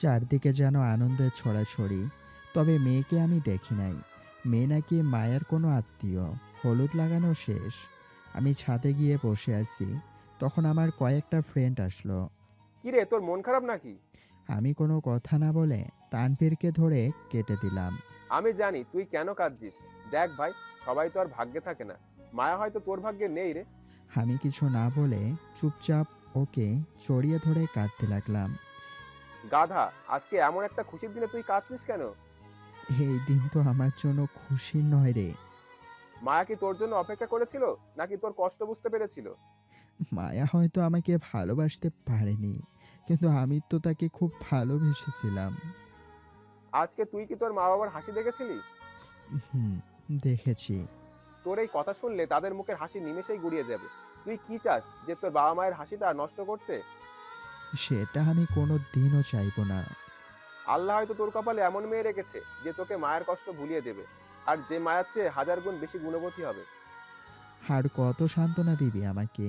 চারদিকে যেন আনন্দের ছড়াছড়ি। তবে মেয়েকে আমি দেখি নাই। মেয়ে নাকি মায়ের কোনো আত্মীয়। হলুদ লাগানো শেষ। আমি ছাদে গিয়ে বসে আছি, তখন আমার কয়েকটা ফ্রেন্ড আসলো। কিরে, তোর মন খারাপ নাকি? আমি কোনো কথা না বলে তানভীরকে ধরে কেটে দিলাম। আমি জানি তুই কেন কাঁদছিস। দেখ ভাই, সবাই তো আর ভাগ্যে থাকে না। মায়া হয়তো তোর ভাগ্যে নেই রে। আমি কিছু না বলে চুপচাপ ওকে জড়িয়ে ধরে কাঁদতে লাগলাম। গাধা, আজকে এমন একটা খুশির দিনে তুই কাঁদছিস কেন? এই দিন তো আমার জন্য খুশি নয় রে। মায়া কি তোর জন্য অপেক্ষা করেছিল, নাকি তোর কষ্ট বুঝতে পেরেছিল? মায়া হয়তো আমাকে ভালোবাসতে পারেনি, কিন্তু আমি তো তাকে খুব ভালোবেসেছিলাম। আজকে তুই কি তোর মা বাবার হাসি দেখেছিলি? হুম, দেখেছি। তোর এই কথা শুনলে তাদের মুখের হাসি নিমেষেই গুড়িয়ে যাবে। তুই কি চাস, যে তোর বাবা মায়ের হাসিটা নষ্ট করতে? সেটা আমি কোনো দিনও চাইবো না। আল্লাহ হয়তো তোর কপালে এমন মেয়ে রেখেছে যে তোকে মায়ের কষ্ট ভুলিয়ে দেবে, আর যে মায়ের চেয়ে 1000 গুণ বেশি গুণবতী হবে। আর কত সান্ত্বনা দিবি আমাকে?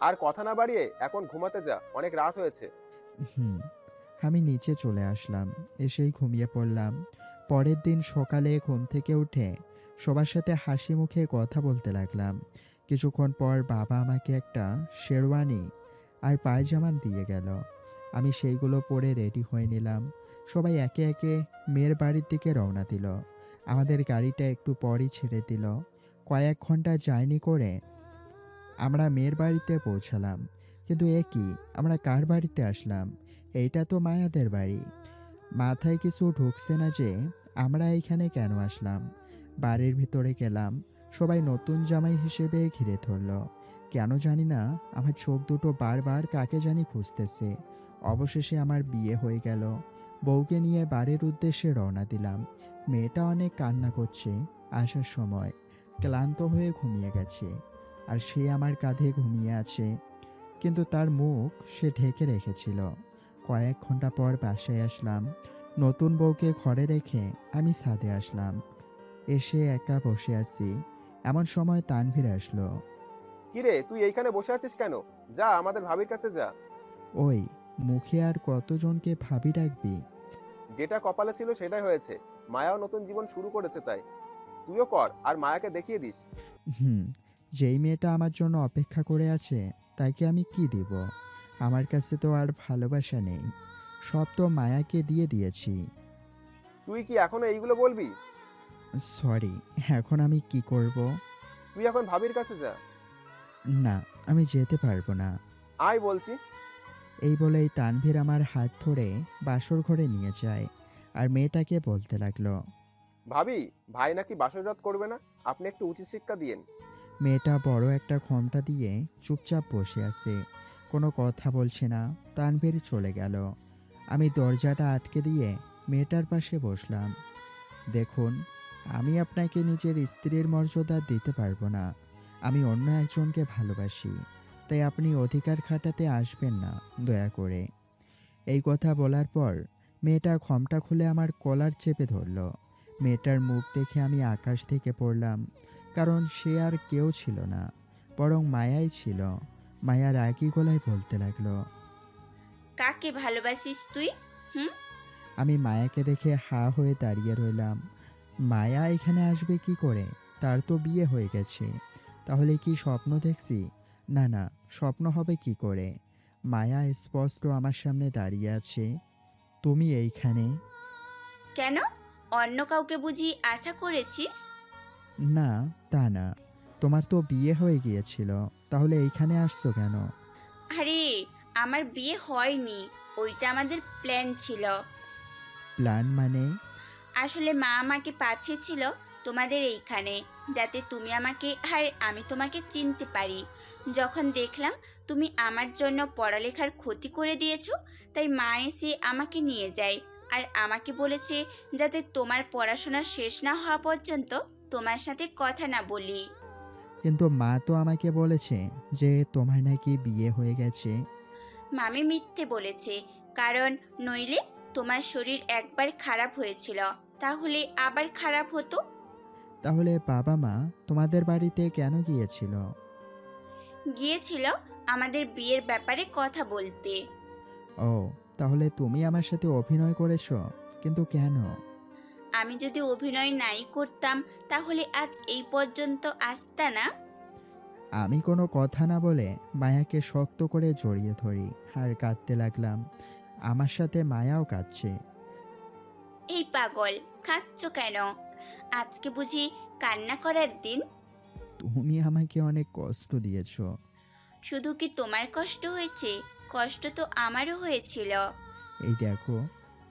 আর কথা না বাড়িয়ে এখন ঘুমাতে যা, অনেক রাত হয়েছে। হুম, আমি নিচে চলে আসলাম, এসেই ঘুমিয়ে পড়লাম। পরের দিন সকালে ঘুম থেকে উঠে সবার সাথে হাসি মুখে কথা বলতে লাগলাম। কিছুক্ষণ পর বাবা আমাকে একটা শেরওয়ানি আর পায়জামা দিয়ে গেল। আমি সেইগুলো পরে রেডি হয়ে নিলাম। সবাই একে একে মেয়ের বাড়ির দিকে রওনা দিল। আমাদের গাড়িটা একটু পরই ছেড়ে দিল। কয়েক ঘন্টা জার্নি করে আমরা মেয়ের বাড়িতে পৌঁছালাম। কিন্তু এ কি, আমরা কার বাড়িতে আসলাম? এইটা তো মায়াদের বাড়ি। মাথায় কিছু ঢুকছে না যে আমরা এইখানে কেন আসলাম। বাড়ির ভিতরে গেলাম, সবাই নতুন জামাই হিসেবে ঘিরে ধরল। কেন জানি না, আমার চোখ দুটো বারবার কাকে জানি খুঁজতেছে। অবশেষে আমার বিয়ে হয়ে গেল। বউকে নিয়ে বাড়ির উদ্দেশ্যে রওনা দিলাম। মেয়েটা অনেক কান্না করছে। আসার সময় ক্লান্ত হয়ে ঘুমিয়ে গেছে, আর সে আমার কাঁধে ঘুমিয়ে আছে, কিন্তু তার মুখ সে ঢেকে রেখেছিল। কয়েক ঘন্টা পর বাসায় আসলাম। নতুন বউকে ঘরে রেখে আমি ছাদে আসলাম। এসে একা বসে আছি, এমন সময় তানভীর আসলো। কিরে, তুই এইখানে বসে আছিস কেন? যা, আমাদের ভাবির কাছে যা। ওই, মুখে আর কতজনকে ভাবি ডাকবি? যেটা কপালে ছিল সেটাই হয়েছে। মায়াও নতুন জীবন শুরু করেছে, তাই তুইও কর, আর মায়াকে দেখিয়ে দিস। হুম, যেই মেয়েটা আমার জন্য অপেক্ষা করে আছে তাকে আমি কি দিব? আমার কাছে তো আর ভালোবাসা নেই, সব তো মায়াকে দিয়ে দিয়েছি। তুই কি এখনো এইগুলো বলবি? সরি, এখন আমি কি করব? তুই এখন ভাবির কাছে যা। না, আমি যেতে পারবো না। আয় বলছি। এই বলেই তানভীর আমার হাত ধরে বাসর ঘরে নিয়ে যায়, আর মেয়েটাকে বলতে লাগলো। ভাবি, ভাই নাকি বাসরাত করবে না, আপনি একটু উচিত শিক্ষা দিয়েন। মেয়েটা বড় একটা ঘোমটা দিয়ে চুপচাপ বসে আছে, কোনো কথা বলছে না। তানভীর চলে গেল। আমি দরজাটা আটকে দিয়ে মেয়েটার পাশে বসলাম। দেখুন, আমি আপনাকে নিজের স্ত্রীর মর্যাদা দিতে পারবো না। আমি অন্য একজনকে ভালোবাসি, তাই আপনি অধিকার খাটাতে আসবেন না, দয়া করে। এই কথা বলার পর মেয়েটা ঘোমটা খুলে আমার কলার চেপে ধরল। মেয়েটার মুখ দেখে আমি আকাশ থেকে পড়লাম, কারণ সে আর কেউ ছিল না, বরং মায়াই ছিল। মায়া রাগী গলায় বলতে লাগলো। কাকে ভালোবাসিস তুই? হুম? আমি মায়াকে দেখে হা হয়ে দাঁড়িয়ে রইলাম। মায়া এখানে আসবে কি করে? তার তো বিয়ে হয়ে গেছে। তাহলে কি স্বপ্ন দেখছি? না না, স্বপ্ন হবে কি করে? মায়া স্পষ্ট আমার সামনে দাঁড়িয়ে আছে। তুমি এইখানে? কেন? অন্য কাউকে বুঝি আশা করেছিস? না, তা না। তোমার তো বিয়ে হয়ে গিয়েছিল, তাহলে এইখানে আসছো কেন? আরে, আমার বিয়ে হয়নি, ওইটা আমাদের প্ল্যান ছিল। প্ল্যান মানে? আসলে মা আমাকে পাঠিয়েছিল তোমাদের এইখানে, যাতে তুমি আমাকে আর আমি তোমাকে চিনতে পারি। যখন দেখলাম তুমি আমার জন্য পড়ালেখার ক্ষতি করে দিয়েছো, তাই মা এসে আমাকে নিয়ে যায়, আর আমাকে বলেছে যাতে তোমার পড়াশোনা শেষ না হওয়া পর্যন্ত তোমার সাথে কথা না বলি। কিন্তু মা তো আমাকে বলেছে যে তোমার নাকি বিয়ে হয়ে গেছে। মামি মিথ্যে বলেছে, কারণ নইলে তোমার শরীর একবার খারাপ হয়েছিল, তাহলে আবার খারাপ হতো। তাহলে বাবা মা তোমাদের বাড়িতে কেন গিয়েছিল? গিয়েছিল আমাদের বিয়ের ব্যাপারে কথা বলতে। ও, তাহলে তুমি আমার সাথে অভিনয় করেছো, কিন্তু কেন? আমি যদি অভিনয় নাই করতাম তাহলে আজ এই পর্যন্ত আসতা না। আমি কোনো কথা না বলে মায়াকে শক্ত করে জড়িয়ে ধরি আর কাঁদতে লাগলাম। আমার সাথে মায়াও কাঁদছে। এই পাগল, কাঁদছো কেন? আজকে বুঝি কান্না করার দিন? তুমি আমাকে অনেক কষ্ট দিয়েছো। শুধু কি তোমার কষ্ট হয়েছে? কষ্ট তো আমারও হয়েছিল। এই দেখো,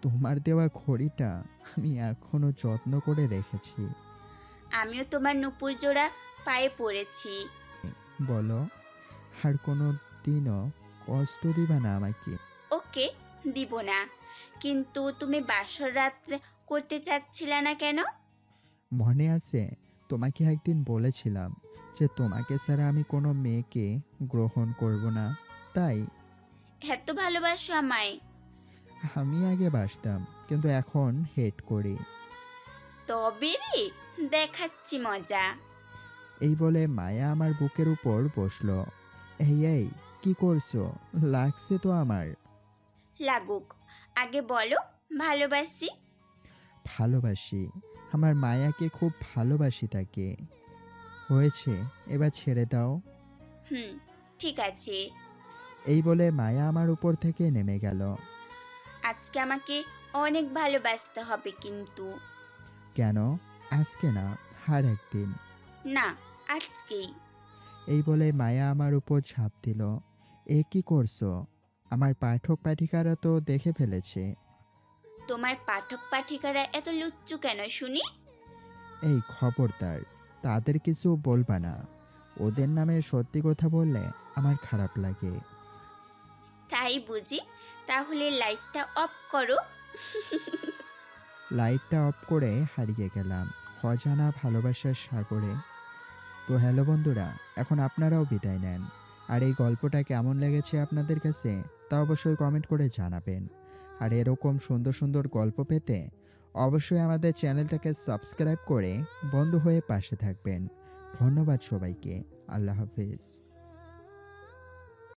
তোমার দেওয়া ঘড়িটা আমি এখনো যত্ন করে রেখেছি। আমিও তোমার নুপুর জোড়া পায়ে পড়েছি। বলো, আর কোনো দিনও কষ্ট দিবা না আমাকে? ওকে, দিব না। কিন্তু তুমি বাসর রাত করতে চাচ্ছিলে না কেন? মনে আছে তোমাকে একদিন বলেছিলাম যে তোমাকে ছাড়া আমি কোনো মেয়েকে গ্রহণ করব না, তাই এত ভালোবাসো আমায়? আমি আগে বাসতাম, কিন্তু এখন হেট করি। তবে রে, দেখাচ্ছি মজা। এই বলে মায়া আমার বুকের উপর বসলো। এই কি করছো? লাগছে তো আমার। লাগুক, আগে বলো ভালোবাসি। ভালোবাসি, আমার মায়াকে খুব ভালোবাসি তাকে। হয়েছে, এবার ছেড়ে দাও। হুম, ঠিক আছে। এই বলে মায়া আমার উপর থেকে নেমে গেল। আজকে আমাকে অনেক ভালোবাসতে হবে কিন্তু। কেন? আজকে না, আর একদিন। না, আজকেই। এই বলে মায়া আমার উপর ঝাঁপ দিল। এ কি করছো? আমার পাঠক পাঠিকারা তো দেখে ফেলেছে। তোমার পাঠক পাঠিকারা এত লুচ্চু কেন শুনি? এই খবরদার, তাদের কিছু বলবা না। ওদের নামে সত্যি কথা বললে আমার খারাপ লাগে। তাই বুঝি? তাহলে লাইটটা অফ করো। লাইটটা অফ করে হারিয়ে গেলাম অজানা ভালোবাসার সাগরে। তো হ্যালো বন্ধুরা, এখন আপনারাও বিদায় নেন। আর এই গল্পটা কেমন লেগেছে আপনাদের কাছে তা অবশ্যই কমেন্ট করে জানাবেন। আর এরকম সুন্দর সুন্দর গল্প পেতে অবশ্যই আমাদের চ্যানেলটাকে সাবস্ক্রাইব করে বন্ধু হয়ে পাশে থাকবেন। ধন্যবাদ সবাইকে। আল্লাহ হাফিজ।